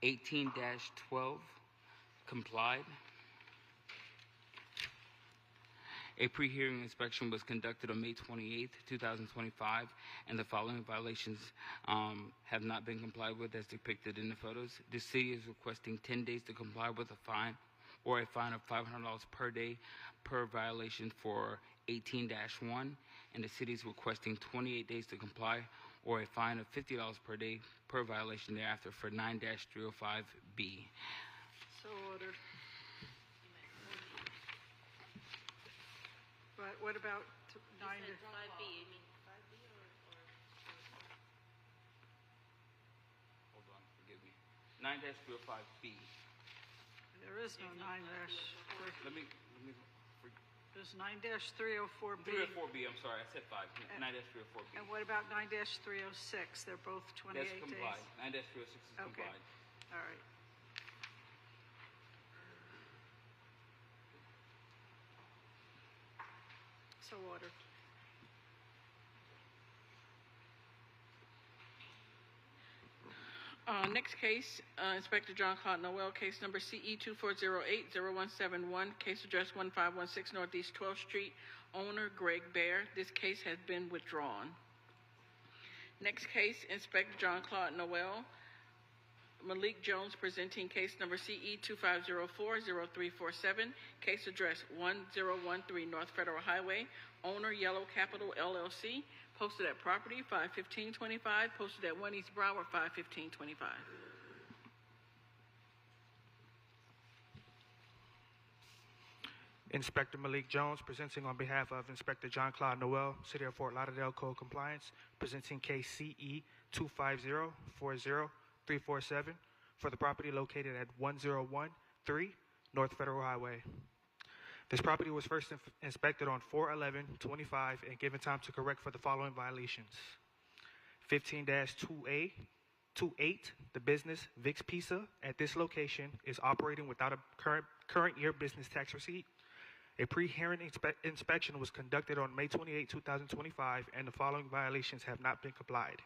Speaker 15: 18-12 complied. A pre-hearing inspection was conducted on May 28, 2025, and the following violations have not been complied with as depicted in the photos. The city is requesting 10 days to comply with a fine or a fine of $500 per day per violation for 18-1, and the city is requesting 28 days to comply or a fine of $50 per day per violation thereafter for 9-305B.
Speaker 4: So ordered. But what about 9 to 5B?
Speaker 15: Hold on, forgive me. 9-305B.
Speaker 4: There is no 9
Speaker 15: Let me.
Speaker 4: There's 9-304B.
Speaker 15: 304B, I'm sorry, I said 5. 9-304B.
Speaker 4: And what about 9-306? They're both 28
Speaker 15: That's complied.
Speaker 4: days.
Speaker 15: 9-306 is
Speaker 4: Okay.
Speaker 15: complied.
Speaker 4: All right. So ordered.
Speaker 2: Next case, Inspector John Claude Noel, case number CE 2408-0171, case address 1516 Northeast 12th Street, owner Greg Bear. This case has been withdrawn. Next case, Inspector John Claude Noel, Malik Jones presenting case number CE 2504-0347, case address 1013 North Federal Highway, owner Yellow Capital LLC, posted at property 51525, posted at 1 East Broward 51525.
Speaker 23: Inspector Malik Jones presenting on behalf of Inspector John Claude Noel, City of Fort Lauderdale Code Compliance, presenting case CE 250-40347 for the property located at 1013 North Federal Highway. This property was first inspected on 4/11/25 and given time to correct for the following violations. 15-28, the business Vic's Pizza at this location is operating without a current year business tax receipt. A pre-hearing inspection was conducted on May 28, 2025, and the following violations have not been complied.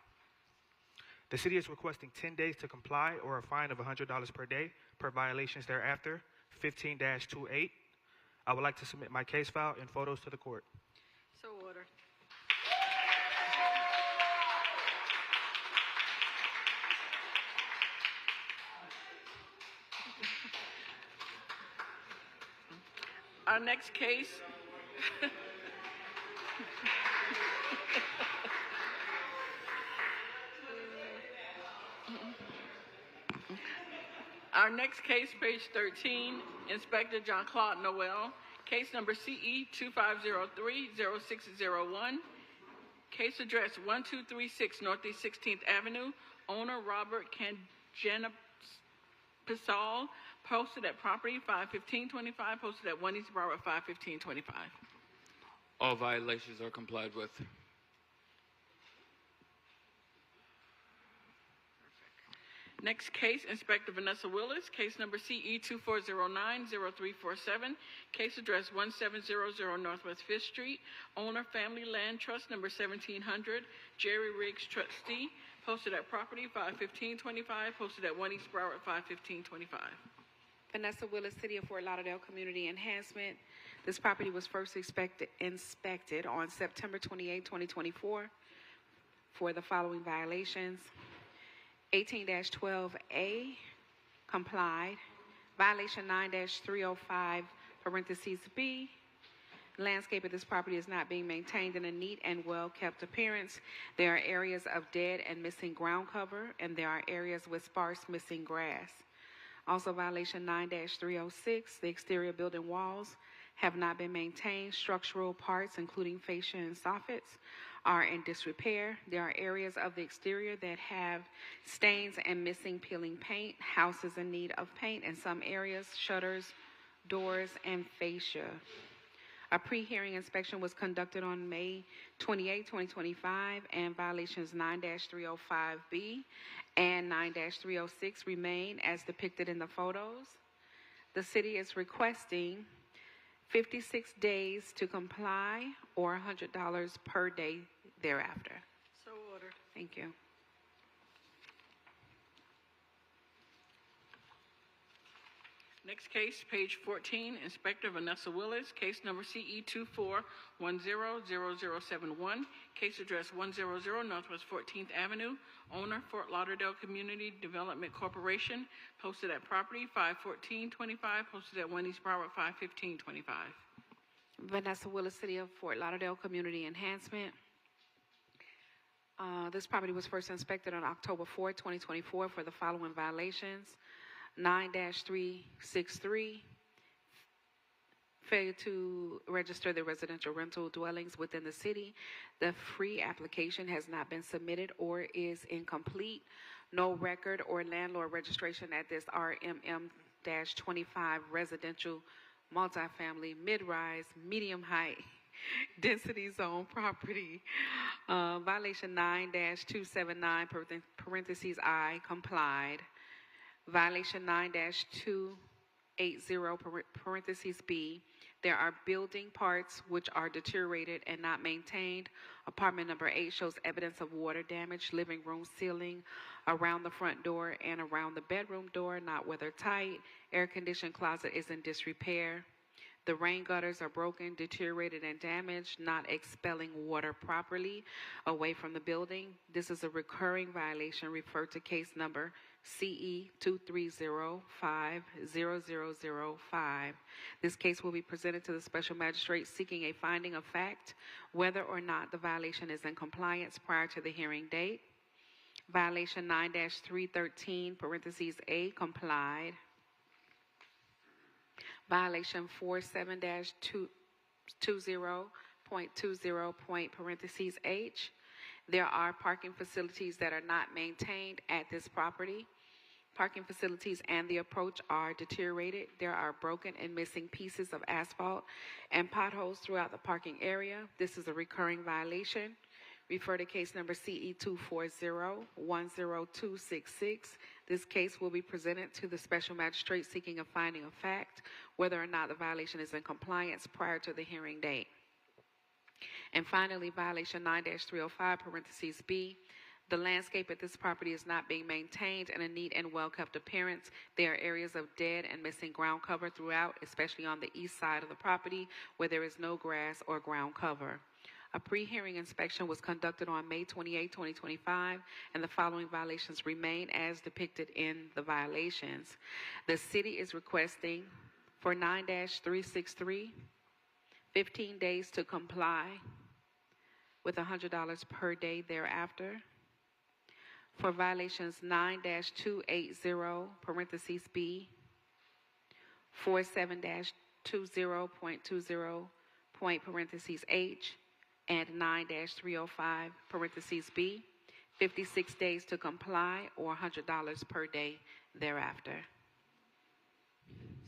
Speaker 23: The city is requesting 10 days to comply or a fine of $100 per day per violations thereafter. 15-28. I would like to submit my case file and photos to the court.
Speaker 4: So ordered.
Speaker 2: Our next case. Our next case, page 13, Inspector John Claude Noel, case number CE 2503-0601, case address 1236 Northeast 16th Avenue, owner Robert Canjanapisal, posted at property 51525, posted at 1 East Broward 51525.
Speaker 15: All violations are complied with.
Speaker 2: Next case, Inspector Vanessa Willis, case number CE 2409-0347, case address 1700 Northwest 5th Street, owner Family Land Trust number 1700, Jerry Riggs trustee, posted at property 51525, posted at 1 East Broward 51525.
Speaker 1: Vanessa Willis, City of Fort Lauderdale Community Enhancement. This property was first inspected on September 28, 2024 for the following violations. 18-12A, complied. Violation 9-305, parentheses B. Landscape of this property is not being maintained in a neat and well-kept appearance. There are areas of dead and missing ground cover, and there are areas with sparse missing grass. Also, violation 9-306, the exterior building walls have not been maintained. Structural parts, including fascia and soffits, are in disrepair. There are areas of the exterior that have stains and missing peeling paint, houses in need of paint, and some areas, shutters, doors, and fascia. A pre-hearing inspection was conducted on May 28, 2025, and violations 9-305B and 9-306 remain as depicted in the photos. The city is requesting 56 days to comply or $100 per day thereafter.
Speaker 4: So ordered.
Speaker 1: Thank you.
Speaker 2: Next case, page 14, Inspector Vanessa Willis, case number CE 24100071, case address 100 Northwest 14th Avenue, owner Fort Lauderdale Community Development Corporation, posted at property 51425, posted at 1 East Broward 51525.
Speaker 1: Vanessa Willis, City of Fort Lauderdale Community Enhancement. This property was first inspected on October 4, 2024 for the following violations. 9-363, failure to register the residential rental dwellings within the city. The free application has not been submitted or is incomplete. No record or landlord registration at this RMM-25 residential multifamily mid-rise, medium-height density zone property. Violation 9-279, parentheses I, complied. Violation 9-280, parentheses B, there are building parts which are deteriorated and not maintained. Apartment number 8 shows evidence of water damage, living room ceiling around the front door and around the bedroom door, not weather tight. Air-conditioned closet is in disrepair. The rain gutters are broken, deteriorated, and damaged, not expelling water properly away from the building. This is a recurring violation. Refer to case number CE 230500005. This case will be presented to the special magistrate seeking a finding of fact whether or not the violation is in compliance prior to the hearing date. Violation 9-313, parentheses A, complied. Violation 47-20.20, parentheses H. There are parking facilities that are not maintained at this property. Parking facilities and the approach are deteriorated. There are broken and missing pieces of asphalt and potholes throughout the parking area. This is a recurring violation. Refer to case number CE 240-10266. This case will be presented to the special magistrate seeking a finding of fact whether or not the violation is in compliance prior to the hearing date. And finally, violation 9-305, parentheses B. The landscape at this property is not being maintained in a neat and well-kept appearance. There are areas of dead and missing ground cover throughout, especially on the east side of the property where there is no grass or ground cover. A pre-hearing inspection was conducted on May 28, 2025, and the following violations remain as depicted in the violations. The city is requesting For 9-363, 15 days to comply with $100 per day thereafter. For violations 9-280, parentheses B, 47-20.20, point parentheses H, and 9-305, parentheses B, 56 days to comply or $100 per day thereafter.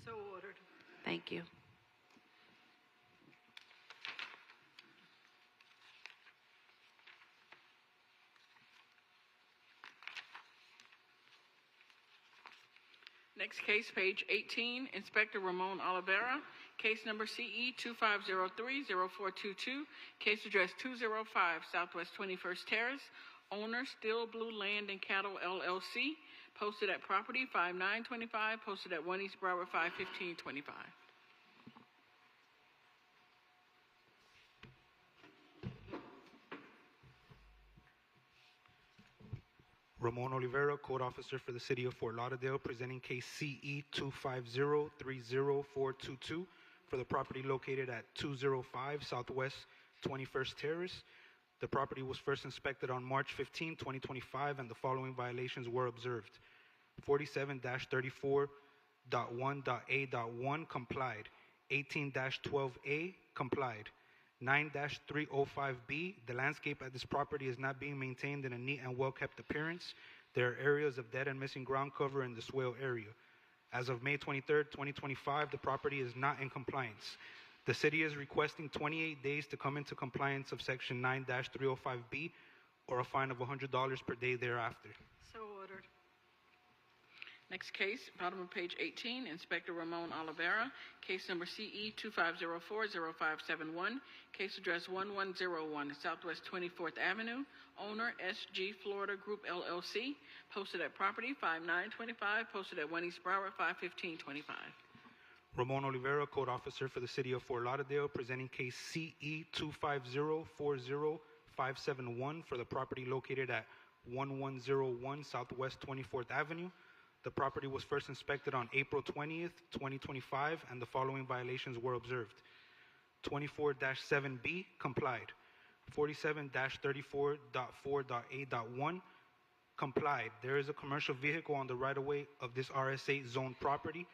Speaker 4: So ordered.
Speaker 1: Thank you.
Speaker 2: Next case, page 18, Inspector Ramon Oliveira, case number CE 2503-0422, case address 205 Southwest 21st Terrace, owner Still Blue Land and Cattle LLC, posted at property 5925, posted at 1 East Broward 51525.
Speaker 23: Ramon Oliveira, Code Officer for the City of Fort Lauderdale, presenting case CE 250-30422 for the property located at 205 Southwest 21st Terrace. The property was first inspected on March 15, 2025, and the following violations were observed. 47-34.1.A.1 complied. 18-12A complied. 9-305B, the landscape at this property is not being maintained in a neat and well-kept appearance. There are areas of dead and missing ground cover in the swale area. As of May 23, 2025, the property is not in compliance. The city is requesting 28 days to come into compliance of Section 9-305B or a fine of $100 per day thereafter.
Speaker 4: So ordered.
Speaker 2: Next case, bottom of page 18, Inspector Ramon Oliveira, case number CE 2504-0571, case address 1101 Southwest 24th Avenue, owner SG Florida Group LLC, posted at property 5925, posted at 1 East Broward 51525.
Speaker 23: Ramon Oliveira, Code Officer for the City of Fort Lauderdale, presenting case CE 250-40571 for the property located at 1101 Southwest 24th Avenue. The property was first inspected on April 20th, 2025, and the following violations were observed. 24-7B complied. 47-34.4.A.1 complied. There is a commercial vehicle on the right-of-way of this RSA zone property.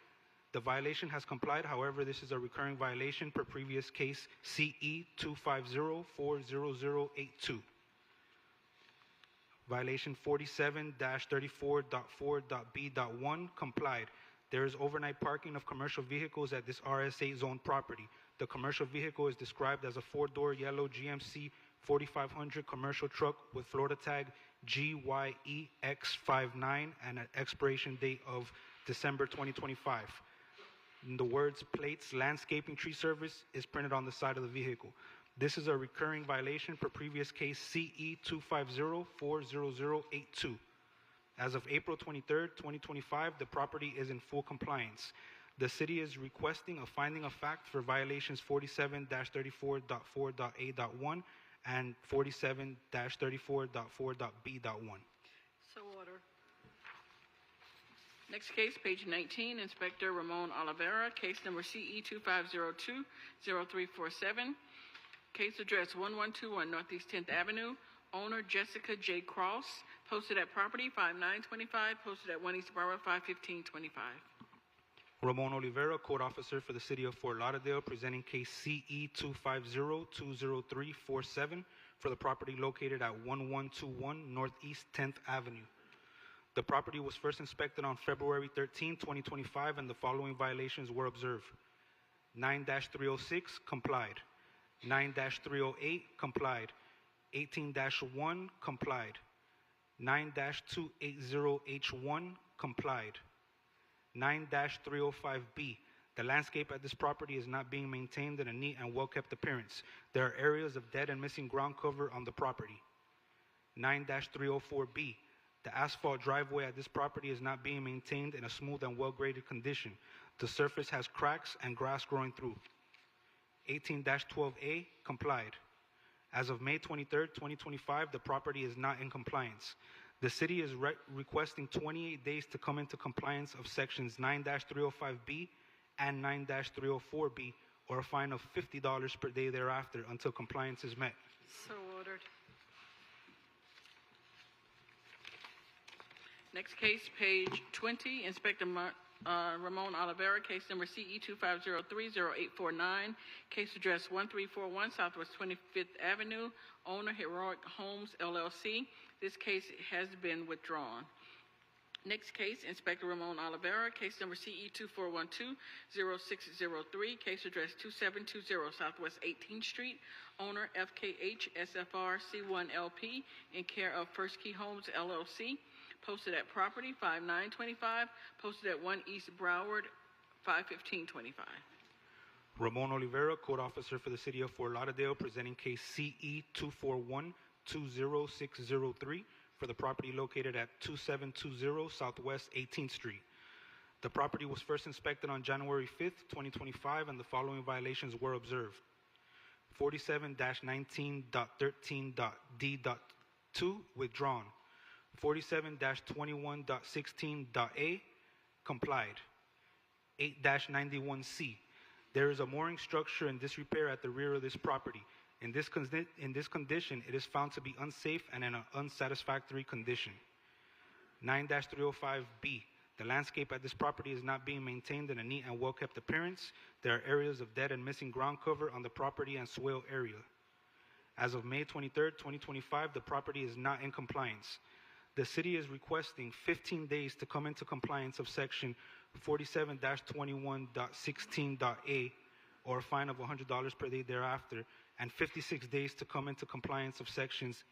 Speaker 23: The violation has complied. However, this is a recurring violation per previous case CE 250-40082. Violation 47-34.4.B.1 complied. There is overnight parking of commercial vehicles at this RSA zone property. The commercial vehicle is described as a four-door yellow GMC 4500 commercial truck with Florida tag GYEX59 and an expiration date of December 2025. And the words plates landscaping tree service is printed on the side of the vehicle. This is a recurring violation per previous case CE 250-40082. As of April 23, 2025, the property is in full compliance. The city is requesting a finding of fact for violations 47-34.4.A.1 and 47-34.4.B.1.
Speaker 4: So ordered.
Speaker 2: Next case, page 19, Inspector Ramon Oliveira, case number CE 2502-0347, case address 1121 Northeast 10th Avenue, owner Jessica J. Cross, posted at property 5925, posted at 1 East Broward 51525.
Speaker 23: Ramon Oliveira, Code Officer for the City of Fort Lauderdale, presenting case CE 250-20347 for the property located at 1121 Northeast 10th Avenue. The property was first inspected on February 13, 2025, and the following violations were observed. 9-306 complied. 9-308 complied. 18-1 complied. 9-280H1 complied. 9-305B. The landscape at this property is not being maintained in a neat and well-kept appearance. There are areas of dead and missing ground cover on the property. 9-304B. The asphalt driveway at this property is not being maintained in a smooth and well-graded condition. The surface has cracks and grass growing through. 18-12A complied. As of May 23, 2025, the property is not in compliance. The city is requesting 28 days to come into compliance of sections 9-305B and 9-304B, or a fine of $50 per day thereafter until compliance is met.
Speaker 4: So ordered.
Speaker 2: Next case, page 20, Inspector Ramon Oliveira, case number CE 25030849, case address 1341 Southwest 25th Avenue, owner Heroic Homes LLC. This case has been withdrawn. Next case, Inspector Ramon Oliveira, case number CE 24120603, case address 2720 Southwest 18th Street, owner FKH SFR C1LP, in care of First Key Homes LLC. Posted at property 5925, posted at 1 East Broward 51525.
Speaker 23: Ramon Oliveira, Code Officer for the City of Fort Lauderdale, presenting case CE 241-20603 for the property located at 2720 Southwest 18th Street. The property was first inspected on January 5th, 2025, and the following violations were observed. 47-19.13.d.2 withdrawn. 47-21.16.a complied. 8-91C. There is a mooring structure in disrepair at the rear of this property. In this condition, it is found to be unsafe and in an unsatisfactory condition. 9-305B. The landscape at this property is not being maintained in a neat and well-kept appearance. There are areas of dead and missing ground cover on the property and swale area. As of May 23rd, 2025, the property is not in compliance. The city is requesting 15 days to come into compliance of section 47-21.16.a, or a fine of $100 per day thereafter, and 56 days to come into compliance of sections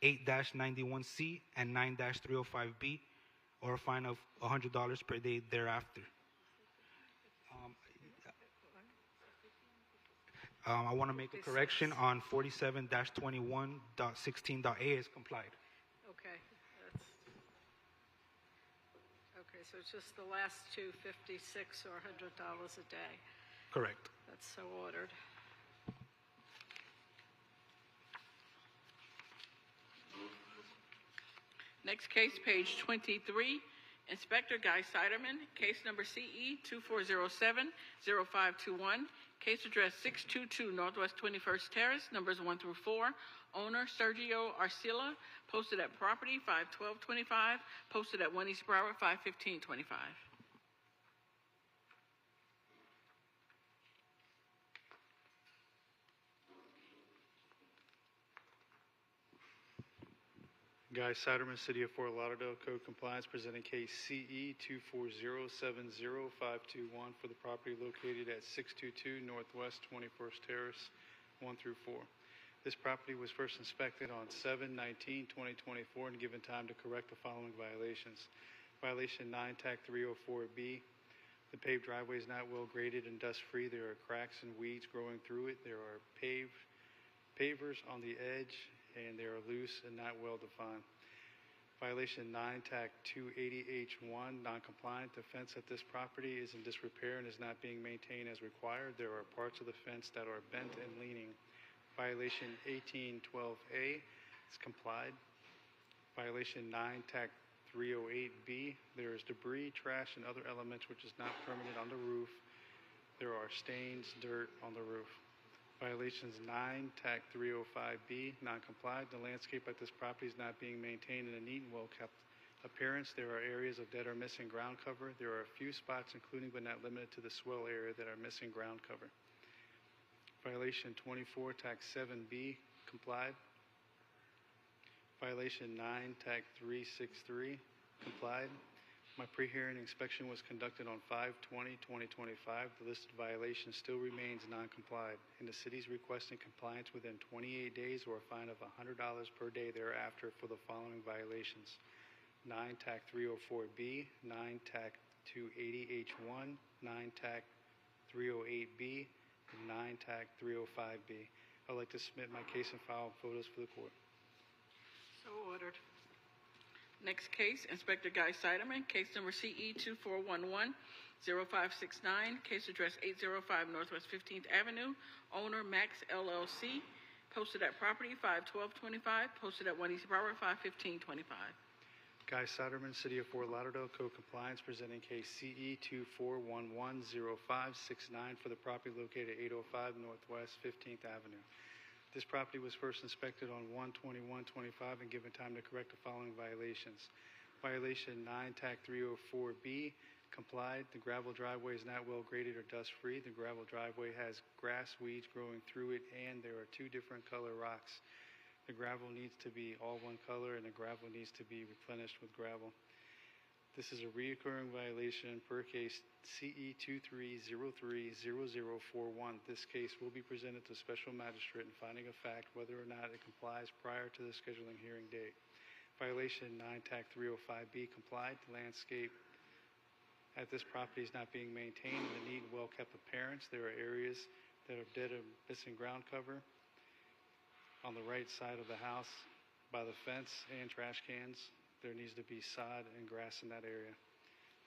Speaker 23: 8-91C and 9-305B, or a fine of $100 per day thereafter. I want to make a correction on 47-21.16.a is complied.
Speaker 4: Okay. Okay, so it's just the last two, 56 or $100 a day.
Speaker 23: Correct.
Speaker 4: That's so ordered.
Speaker 2: Next case, page 23, Inspector Guy Siderman, case number CE 2407-0521, case address 622 Northwest 21st Terrace, numbers 1 through 4, owner Sergio Arcila, posted at property 51225, posted at 1 East Broward 51525.
Speaker 3: Guy Siderman, City of Fort Lauderdale, Code Compliance, presenting case CE 24070-521 for the property located at 622 Northwest 21st Terrace, 1 through 4. This property was first inspected on 7/19/2024 and given time to correct the following violations. Violation 9-TAC 304B. The paved driveway is not well graded and dust-free. There are cracks and weeds growing through it. There are pavers on the edge, and they are loose and not well defined. Violation 9-TAC 280H1, non-compliant. The fence at this property is in disrepair and is not being maintained as required. There are parts of the fence that are bent and leaning. Violation 1812A is complied. Violation 9-TAC 308B, there is debris, trash, and other elements which is not permitted on the roof. There are stains, dirt on the roof. Violations 9-TAC 305B, non-compliant. The landscape at this property is not being maintained in a neat and well-kept appearance. There are areas of dead or missing ground cover. There are a few spots, including but not limited to the swell area, that are missing ground cover. Violation 24-TAC 7B, complied. Violation 9-TAC 363, complied. My pre-hearing inspection was conducted on 5/20/2025. The listed violation still remains non-complied, and the city is requesting compliance within 28 days or a fine of $100 per day thereafter for the following violations: 9-TAC 304B, 9-TAC 280H1, 9-TAC 308B, and 9-TAC 305B. I'd like to submit my case and file photos for the court.
Speaker 4: So ordered.
Speaker 2: Next case, Inspector Guy Siderman, case number CE 2411-0569, case address 805 Northwest 15th Avenue, owner Max LLC, posted at property 51225, posted at 1 East Broward 51525.
Speaker 3: Guy Soderman, City of Fort Lauderdale, Code Compliance, presenting case CE 24110569 for the property located at 805 Northwest 15th Avenue. This property was first inspected on 1/21/25 and given time to correct the following violations. Violation 9, TAC 304B, complied. The gravel driveway is not well graded or dust free. The gravel driveway has grass, weeds growing through it, and there are two different color rocks. The gravel needs to be all one color, and the gravel needs to be replenished with gravel. This is a reoccurring violation per case CE 23030041. This case will be presented to special magistrate and finding of fact whether or not it complies prior to the scheduling hearing date. Violation 9 TAC 305B complied. The landscape at this property is not being maintained in a neat and well-kept appearance. There are areas that are dead or missing ground cover on the right side of the house by the fence and trash cans. There needs to be sod and grass in that area.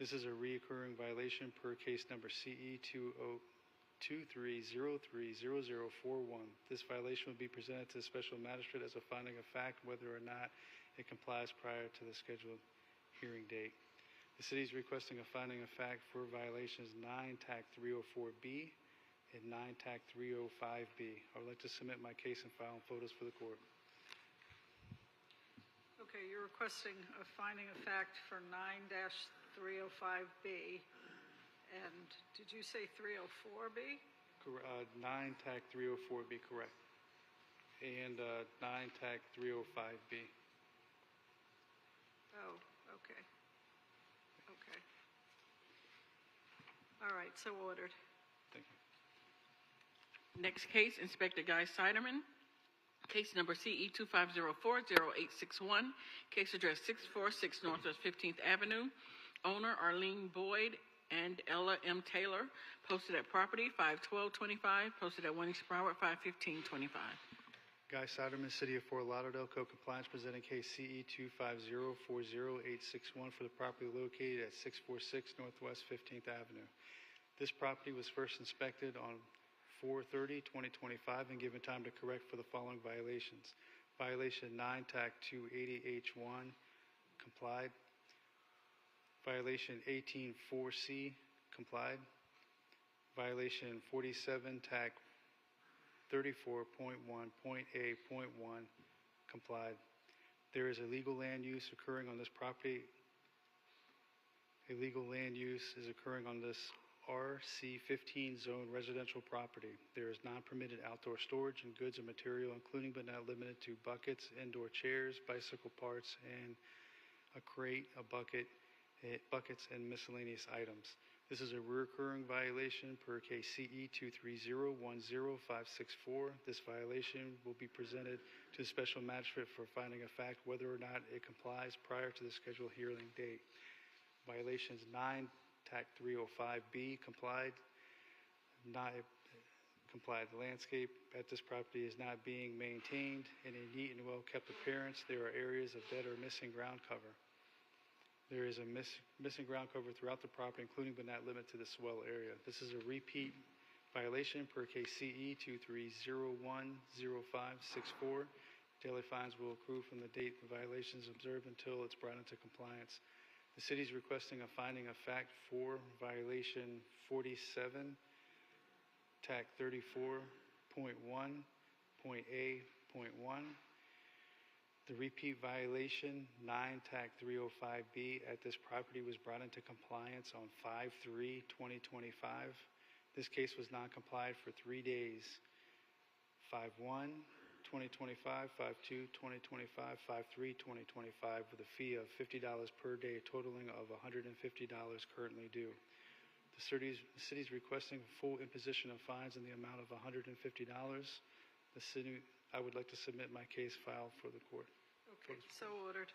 Speaker 3: This is a reoccurring violation per case number CE 23030041. This violation will be presented to the special magistrate as a finding of fact whether or not it complies prior to the scheduled hearing date. The city is requesting a finding of fact for violations 9 TAC 304B and 9 TAC 305B. I would like to submit my case and file photos for the court.
Speaker 4: Okay, you're requesting a finding of fact for 9-305B. And did you say 304B?
Speaker 3: 9 TAC 304B, correct. And 9 TAC 305B.
Speaker 4: Oh, okay. Okay. All right, so ordered.
Speaker 3: Thank you.
Speaker 2: Next case, Inspector Guy Siderman. Case number CE 25040861. Case address 646 Northwest 15th Avenue. Owner Arlene Boyd and Ella M. Taylor. Posted at property 51225. Posted at 1 East Broward 51525.
Speaker 3: Guy Soderman, City of Fort Lauderdale, Code Compliance, presenting case CE 25040861 for the property located at 646 Northwest 15th Avenue. This property was first inspected on 4/30/2025 and given time to correct for the following violations. Violation 9 TAC 280H1 complied. Violation 18-4C complied. Violation 47 TAC 34.1.A.1 complied. There is illegal land use occurring on this property. Illegal land use is occurring on this RC15 zone residential property. There is non-permitted outdoor storage and goods and material, including but not limited to buckets, indoor chairs, bicycle parts, and a crate, a bucket, buckets, and miscellaneous items. This is a recurring violation per case CE 230100564. This violation will be presented to the special magistrate for finding of fact whether or not it complies prior to the scheduled hearing date. Violations 9 TAC 305B complied. Not complied. The landscape at this property is not being maintained in a neat and well-kept appearance. There are areas of dead or missing ground cover. There is a missing ground cover throughout the property, including but not limited to the swell area. This is a repeat violation per case CE 230100564. Daily fines will accrue from the date the violation is observed until it's brought into compliance. The city is requesting a finding of fact for violation 47 TAC 34.1.A.1. The repeat violation 9 TAC 305B at this property was brought into compliance on 5/3/2025. This case was non-complied for 3 days: 5/1/2025, 5/2/2025, 5/3/2025, with a fee of $50 per day, totaling of $150 currently due. The city is requesting full imposition of fines in the amount of $150. I would like to submit my case file for the court.
Speaker 4: Okay, so ordered.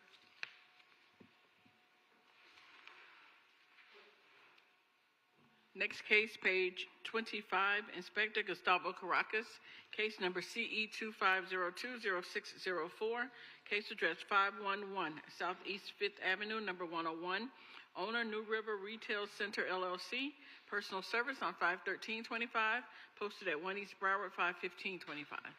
Speaker 2: Next case, page 25, Inspector Gustavo Caracas, case number CE 25020604, case address 511 Southeast 5th Avenue, number 101, owner New River Retail Center LLC, personal service on 5/13/25, posted at 1 East Broward 5/15/25.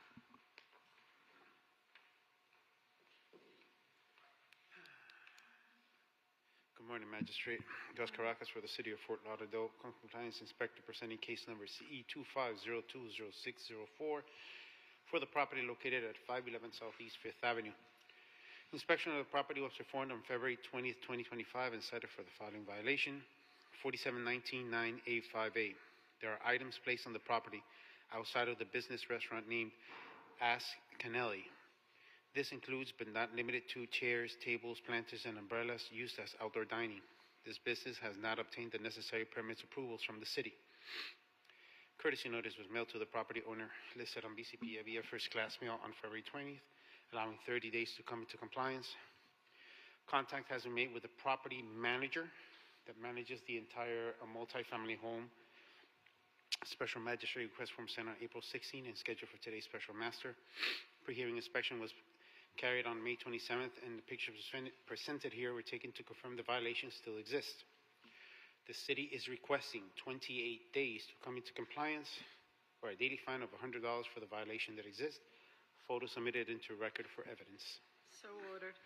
Speaker 9: morning, Magistrate. Gus Caracas for the City of Fort Lauderdale. Compliance Inspector presenting case number CE 25020604 for the property located at 511 Southeast 5th Avenue. Inspection of the property was performed on February 20th, 2025 and cited for the following violation: 47199A58. There are items placed on the property outside of the business restaurant named Ask Canelli. This includes, but not limited to, chairs, tables, planters, and umbrellas used as outdoor dining. This business has not obtained the necessary permits approvals from the city. Courtesy notice was mailed to the property owner listed on BCP via first class mail on February 20th, allowing 30 days to come into compliance. Contact has been made with the property manager that manages the entire multifamily home. Special magistrate request form sent on April 16 and scheduled for today's special master. Pre-hearing inspection was carried on May 27th, and the pictures presented here were taken to confirm the violations still exist. The city is requesting 28 days to come into compliance, or a daily fine of $100 for the violation that exists. Photos submitted into record for evidence.
Speaker 4: So ordered.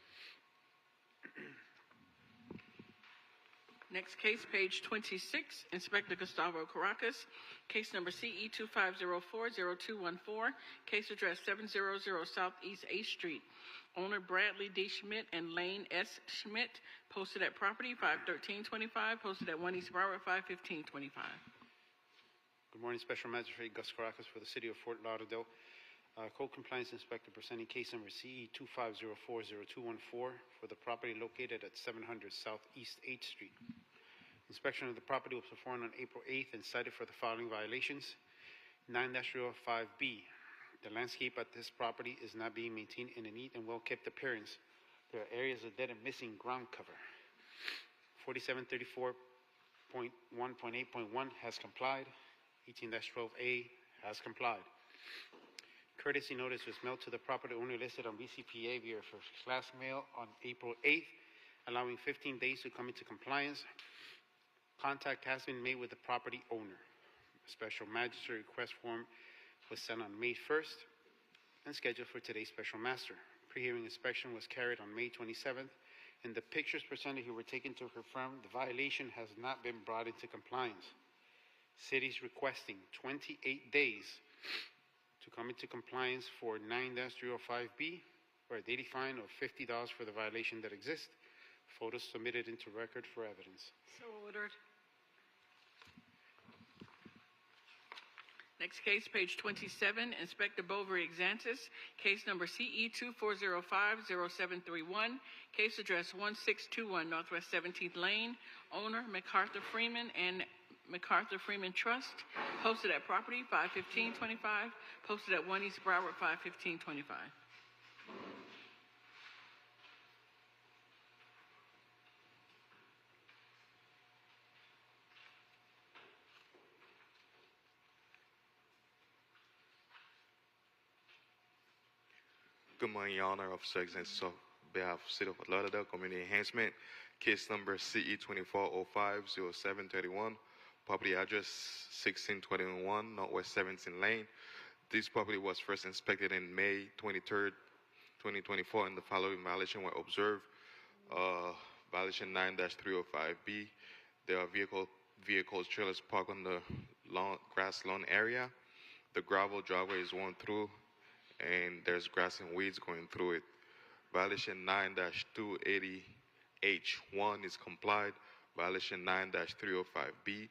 Speaker 2: Next case, page 26, Inspector Gustavo Caracas, case number CE 25040214, case address 700 Southeast 8th Street. Owner Bradley D. Schmidt and Lane S. Schmidt, posted at property 51325, posted at 1 East Broward 51525.
Speaker 9: Good morning, Special Magistrate Gus Caracas for the City of Fort Lauderdale. Code Compliance Inspector presenting case number CE 25040214 for the property located at 700 Southeast 8th Street. Inspection of the property was performed on April 8th and cited for the following violations: 9-5B. The landscape at this property is not being maintained in a neat and well-kept appearance. There are areas of dead and missing ground cover. 4734.1.8.1 has complied. 18-12A has complied. Courtesy notice was mailed to the property owner listed on BCPA via first class mail on April 8th, allowing 15 days to come into compliance. Contact has been made with the property owner. A special magistrate request form was sent on May 1st and scheduled for today's special master. Pre-hearing inspection was carried on May 27th, and the pictures presented here were taken to confirm the violation has not been brought into compliance. City is requesting 28 days to come into compliance for 9-305B, or a daily fine of $50 for the violation that exists. Photos submitted into record for evidence.
Speaker 4: So ordered.
Speaker 2: Next case, page 27, Inspector Bovary Exantis, case number CE 24050731, case address 1621 Northwest 17th Lane, owner MacArthur Freeman and MacArthur Freeman Trust, posted at property 51525, posted at 1 East Broward 51525.
Speaker 17: Good morning, Your Honor. Officer Exantis on behalf of City of Lauderdale Community Enhancement, case number CE 24050731, property address 1621 Northwest 17th Lane. This property was first inspected in May 23rd, 2024, and the following violation were observed. Violation 9-305B. There are vehicles, trailers parked on the grass lawn area. The gravel driveway is worn through, and there's grass and weeds going through it. Violation 9-280H1 is complied. Violation 9-305B.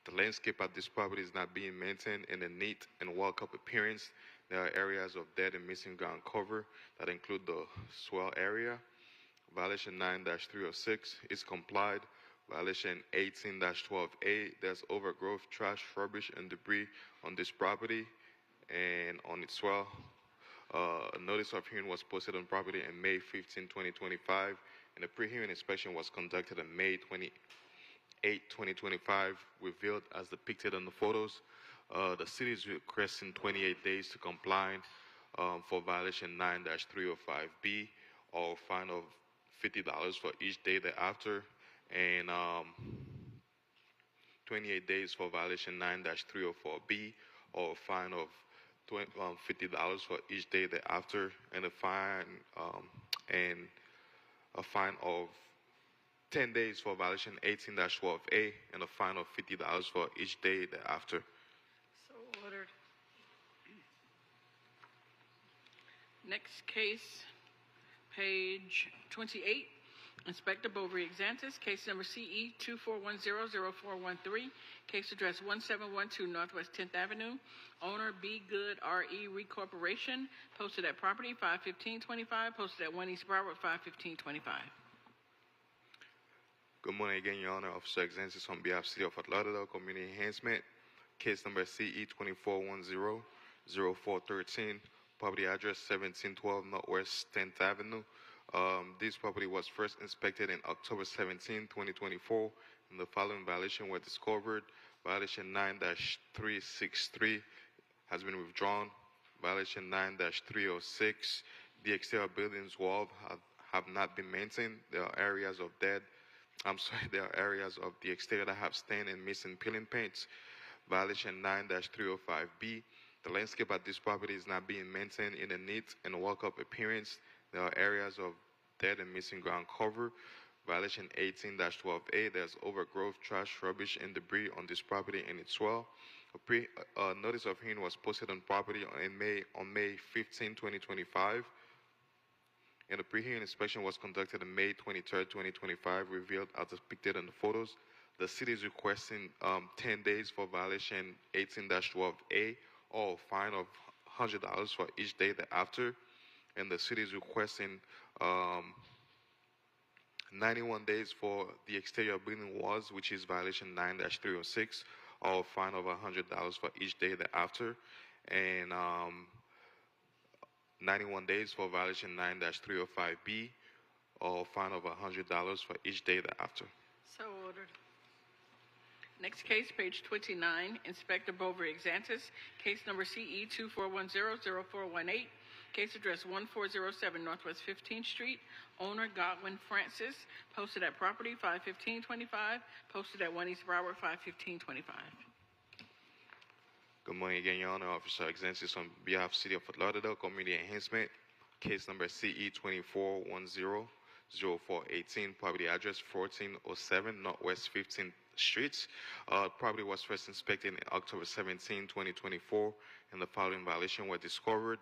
Speaker 17: The landscape at this property is not being maintained in a neat and well-kept appearance. There are areas of dead and missing ground cover that include the swell area. Violation 9-306 is complied. Violation 18-12A, there's overgrowth, trash, rubbish, and debris on this property and on its swell. A notice of hearing was posted on property on May 15, 2025, and a pre-hearing inspection was conducted on May 28, 2025, revealed as depicted on the photos. The city is requesting 28 days to comply for violation 9-305B, or a fine of $50 for each day thereafter, and 28 days for violation 9-304B, or a fine of $50 for each day thereafter, and a fine of 10 days for violation 18-12A, and a fine of $50 for each day thereafter.
Speaker 7: So ordered.
Speaker 2: Next case, page 28, Inspector Bovary Exantis, case number CE 24100413, case address 1712 Northwest 10th Avenue, owner Be Good RE Corporation, posted at property 51525, posted at 1 East Broward 51525.
Speaker 17: Good morning again, Your Honor. Officer Exantis on behalf of City of Fort Lauderdale Community Enhancement, case number CE 24100413, property address 1712 Northwest 10th Avenue. This property was first inspected in October 17, 2024, and the following violation were discovered. Violation 9-363 has been withdrawn. Violation 9-306, the exterior building's walls have not been maintained. There are areas of there are areas of the exterior that have stained and missing peeling paints. Violation 9-305B, the landscape at this property is not being maintained in a neat and walk-up appearance. There are areas of dead and missing ground cover. Violation 18-12A, there's overgrowth, trash, rubbish, and debris on this property and its well. A notice of hearing was posted on property on May 15, 2025. And a pre-hearing inspection was conducted on May 23, 2025, revealed as depicted in the photos. The city is requesting 10 days for violation 18-12A, or a fine of $100 for each day thereafter. And the city is requesting 91 days for the exterior building walls, which is violation 9-306, or a fine of $100 for each day thereafter. And 91 days for violation 9-305B, or a fine of $100 for each day thereafter.
Speaker 2: So ordered. Next case, page 29, Inspector Bovary Exantis, case number CE 24100418, case address 1407 Northwest 15th Street, owner Godwin Francis, posted at property 51525, posted at 1 East Broward 51525.
Speaker 17: Good morning again, Your Honor. Officer Exantis on behalf of City of Fort Lauderdale Community Enhancement, case number CE 24100418, property address 1407 Northwest 15th Street. Property was first inspected in October 17, 2024, and the following violation were discovered.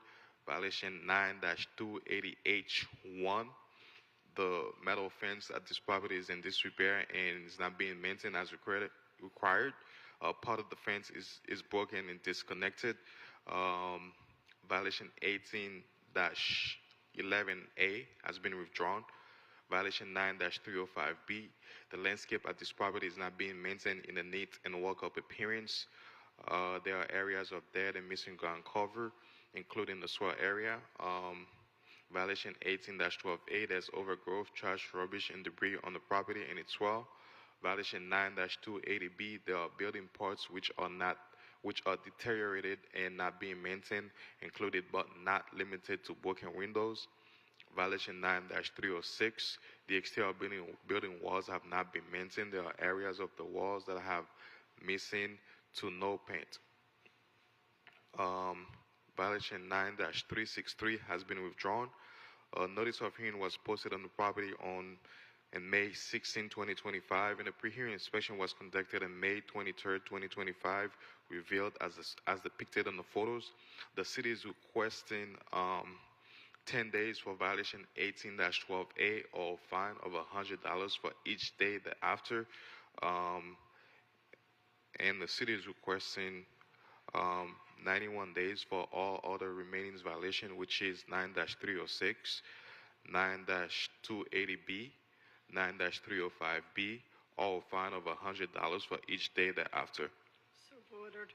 Speaker 17: Violation 9-280H1. The metal fence at this property is in disrepair and is not being maintained as required. Part of the fence is broken and disconnected. Violation 18-11A has been withdrawn. Violation 9-305B, the landscape at this property is not being maintained in a neat and walk-up appearance. There are areas of dead and missing ground cover, including the swell area. Violation 18-12A, there's overgrowth, trash, rubbish, and debris on the property and its well. Violation 9-280B, there are building parts which are deteriorated and not being maintained, included but not limited to broken windows. Violation 9-306, the exterior building walls have not been maintained. There are areas of the walls that have missing to no paint. Violation 9-363 has been withdrawn. A notice of hearing was posted on the property in May 16, 2025, and a pre-hearing inspection was conducted on May 23, 2025, revealed as depicted on the photos. The city is requesting 10 days for violation 18-12A, or a fine of $100 for each day thereafter. And the city is requesting 91 days for all other remaining violations, which is 9-306, 9-280B, 9-305B, or a fine of $100 for each day thereafter.
Speaker 7: So ordered.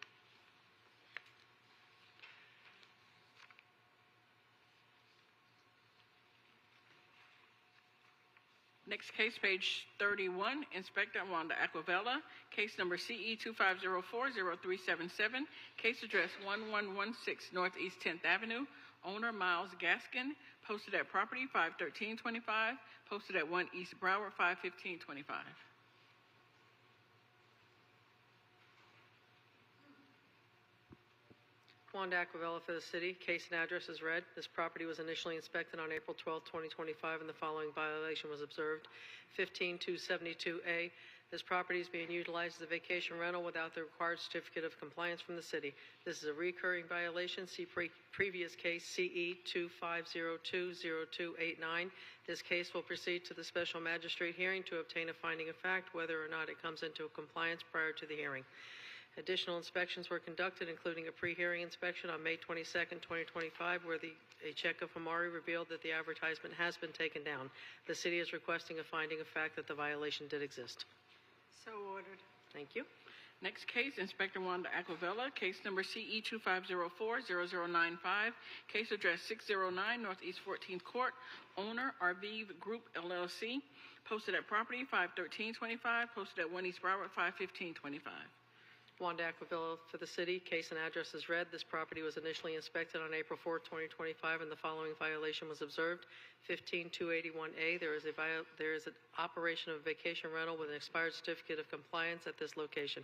Speaker 2: Next case, page 31, Inspector Wanda Aquavella, case number CE 25040377, case address 1116 Northeast 10th Avenue, owner Miles Gaskin, posted at property 51325, posted at 1 East Broward 51525.
Speaker 7: Wanda Aquavella for the city. Case and address is read. This property was initially inspected on April 12, 2025, and the following violation was observed. 15272A. This property is being utilized as a vacation rental without the required certificate of compliance from the city. This is a recurring violation. See previous case CE 25020289. This case will proceed to the special magistrate hearing to obtain a finding of fact whether or not it comes into compliance prior to the hearing. Additional inspections were conducted, including a pre-hearing inspection on May 22, 2025, where a check of Hamari revealed that the advertisement has been taken down. The city is requesting a finding of fact that the violation did exist.
Speaker 4: So ordered.
Speaker 7: Thank you.
Speaker 2: Next case, Inspector Wanda Aquavella, case number CE 2504-0095, case address 609 Northeast 14th Court, owner Arviv Group LLC, posted at property 51325, posted at 1 East Broward 51525.
Speaker 7: Wanda Aquavilla for the city. Case and address is read. This property was initially inspected on April 4, 2025, and the following violation was observed. 15281A. There is an operation of a vacation rental with an expired certificate of compliance at this location.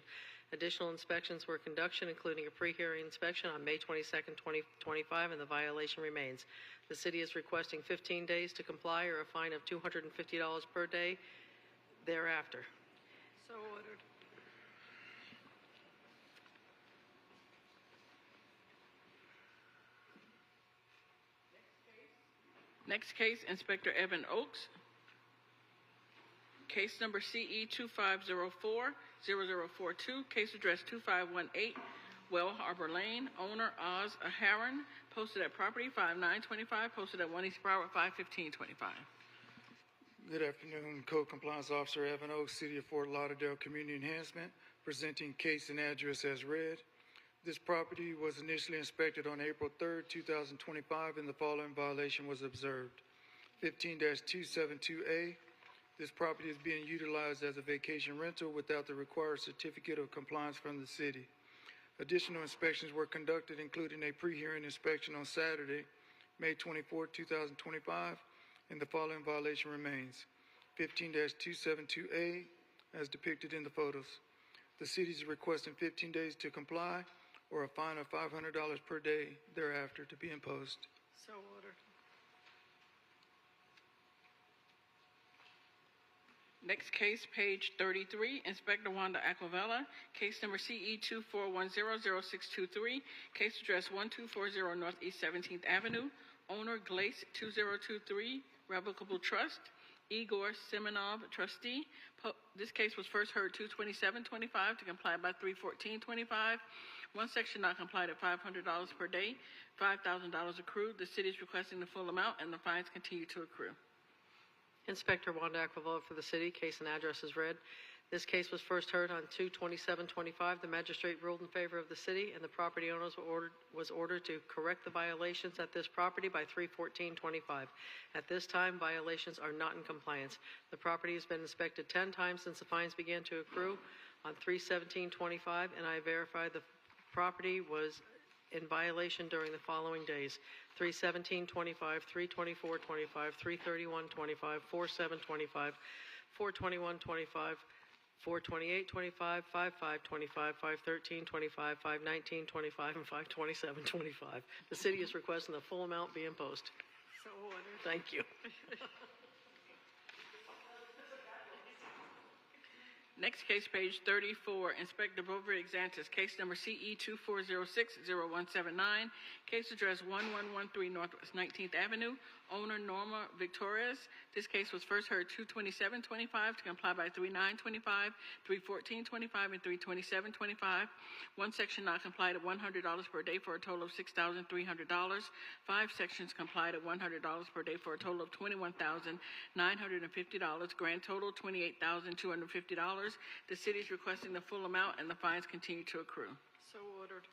Speaker 7: Additional inspections were conducted, including a pre-hearing inspection on May 22, 2025, and the violation remains. The city is requesting 15 days to comply or a fine of $250 per day thereafter.
Speaker 4: So ordered.
Speaker 2: Next case, Inspector Evan Oakes. Case number CE 2504-0042, case address 2518 Well Harbor Lane, owner Oz Aharon, posted at property 5925, posted at 1 East Broward 51525.
Speaker 18: Good afternoon, Code Compliance Officer Evan Oakes, City of Fort Lauderdale Community Enhancement, presenting case and address as read. This property was initially inspected on April 3, 2025, and the following violation was observed. 15-272A. This property is being utilized as a vacation rental without the required certificate of compliance from the city. Additional inspections were conducted, including a pre-hearing inspection on Saturday, May 24, 2025, and the following violation remains. 15-272A, as depicted in the photos. The city is requesting 15 days to comply or a fine of $500 per day thereafter to be imposed.
Speaker 4: So ordered.
Speaker 2: Next case, page 33, Inspector Wanda Aquavella, case number CE 24100623, case address 1240 Northeast 17th Avenue, owner Glace 2023, Revocable Trust, Igor Semenov, trustee. This case was first heard 2/27/25 to comply by 3/14/25. One section not complied at $500 per day, $5,000 accrued. The city is requesting the full amount, and the fines continue to accrue.
Speaker 7: Inspector Wanda Aquavilla for the city. Case and address is read. This case was first heard on 2/27/25. The magistrate ruled in favor of the city, and the property owners was ordered to correct the violations at this property by 3/14/25. At this time, violations are not in compliance. The property has been inspected 10 times since the fines began to accrue on 3/17/25, and I verified the property was in violation during the following days: 3/17/25, 3/24/25, 3/31/25, 4/7/25, 4/21/25, 4/28/25, 5/5/25, 5/13/25, 5/19/25, and 5/27/25. The city is requesting the full amount be imposed.
Speaker 4: So ordered.
Speaker 7: Thank you.
Speaker 2: Next case, page 34, Inspector Bovary Exantis, case number CE 2406-0179, case address 1113 Northwest 19th Avenue, owner Norma Victorias. This case was first heard 2/27/25 to comply by 3/9/25, 3/14/25, and 3/27/25. One section not complied at $100 per day for a total of $6,300. 5 sections complied at $100 per day for a total of $21,950. Grand total $28,250. The city is requesting the full amount, and the fines continue to accrue.
Speaker 4: So ordered.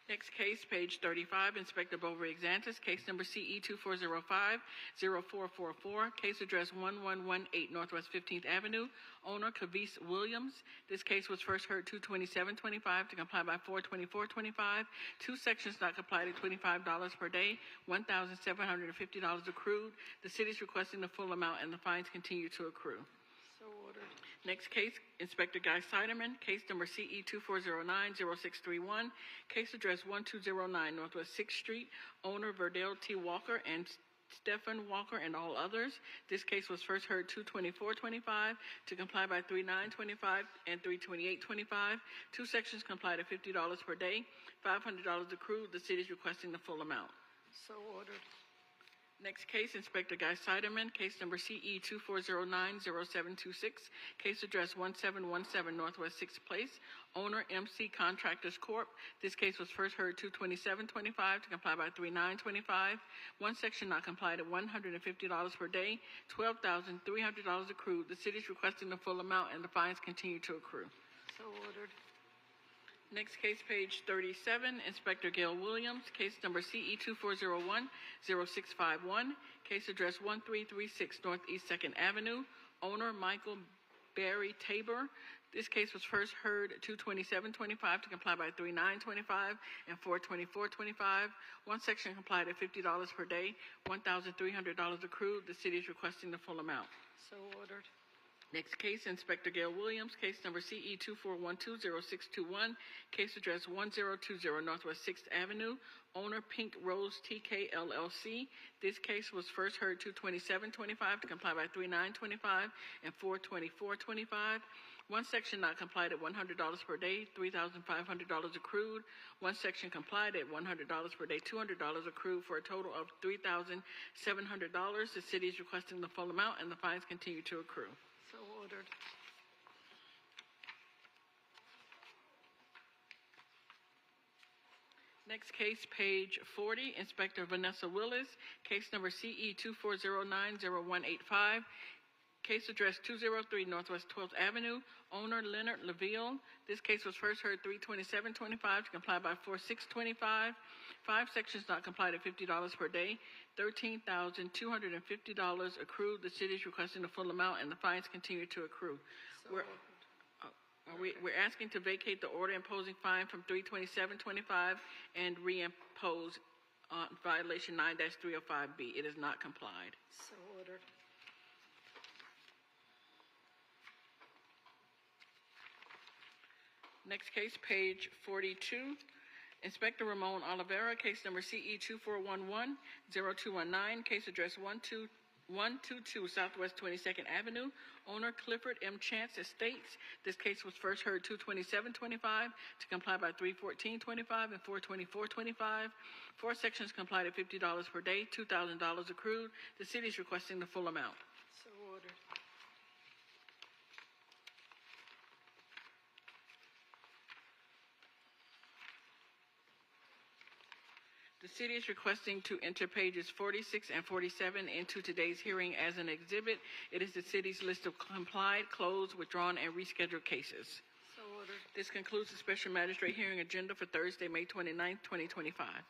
Speaker 2: Next case, page 35, Inspector Bovary Exantis, case number CE 2405-0444, case address 1118 Northwest 15th Avenue, owner Kavis Williams. This case was first heard 2/27/25 to comply by 4/24/25. 2 sections not complied at $25 per day, $1,750 accrued. The city is requesting the full amount, and the fines continue to accrue.
Speaker 4: So ordered.
Speaker 2: Next case, Inspector Guy Siderman, case number CE 2409-0631, case address 1209 Northwest 6th Street, owner Verdell T. Walker and Stephen Walker and all others. This case was first heard 2/24/25 to comply by 3/9/25 and 3/28/25. Two sections complied at $50 per day, $500 accrued. The city is requesting the full amount.
Speaker 6: So ordered.
Speaker 2: Next case, Inspector Guy Siderman, case number CE 2409-0726, case address 1717 Northwest 6th Place, owner MC Contractors Corp. This case was first heard 2/27/25 to comply by 3/9/25. One section not complied at $150 per day, $12,300 accrued. The city is requesting the full amount and the fines continue to accrue.
Speaker 6: So ordered.
Speaker 2: Next case, page 37, Inspector Gail Williams, case number CE 2401-0651, case address 1336 Northeast 2nd Avenue, owner Michael Barry Tabor. This case was first heard 2/27/25 to comply by 3/9/25 and 4/24/25. One section complied at $50 per day, $1,300 accrued. The city is requesting the full amount.
Speaker 6: So ordered.
Speaker 2: Next case, Inspector Gail Williams, case number CE 2412-0621, case address 1020 Northwest 6th Avenue, owner Pink Rose TK LLC. This case was first heard 2/27/25 to comply by 3/9/25 and 4/24/25. One section not complied at $100 per day, $3,500 accrued. One section complied at $100 per day, $200 accrued, for a total of $3,700. The city is requesting the full amount and the fines continue to accrue.
Speaker 6: So ordered.
Speaker 2: Next case, page 40, Inspector Vanessa Willis, case number CE 2409-0185, case address 203 Northwest 12th Avenue, owner Leonard LaVille. This case was first heard 3/27/25 to comply by 4/6/25. Five sections not complied at $50 per day, $13,250 accrued. The city is requesting the full amount and the fines continue to accrue. We're asking to vacate the order imposing fine from 3/27/25 and reimpose violation 9-305B. It is not complied.
Speaker 6: So ordered.
Speaker 2: Next case, page 42. Inspector Ramon Oliveira, case number CE 2411-0219, case address 122 Southwest 22nd Avenue, owner Clifford M. Chance Estates. This case was first heard 2/27/25 to comply by 3/14/25 and 4/24/25. Four sections complied at $50 per day, $2,000 accrued. The city is requesting the full amount.
Speaker 6: So ordered.
Speaker 2: The city is requesting to enter pages 46 and 47 into today's hearing as an exhibit. It is the city's list of complied, closed, withdrawn, and rescheduled cases.
Speaker 6: So ordered.
Speaker 2: This concludes the special magistrate hearing agenda for Thursday, May 29, 2025.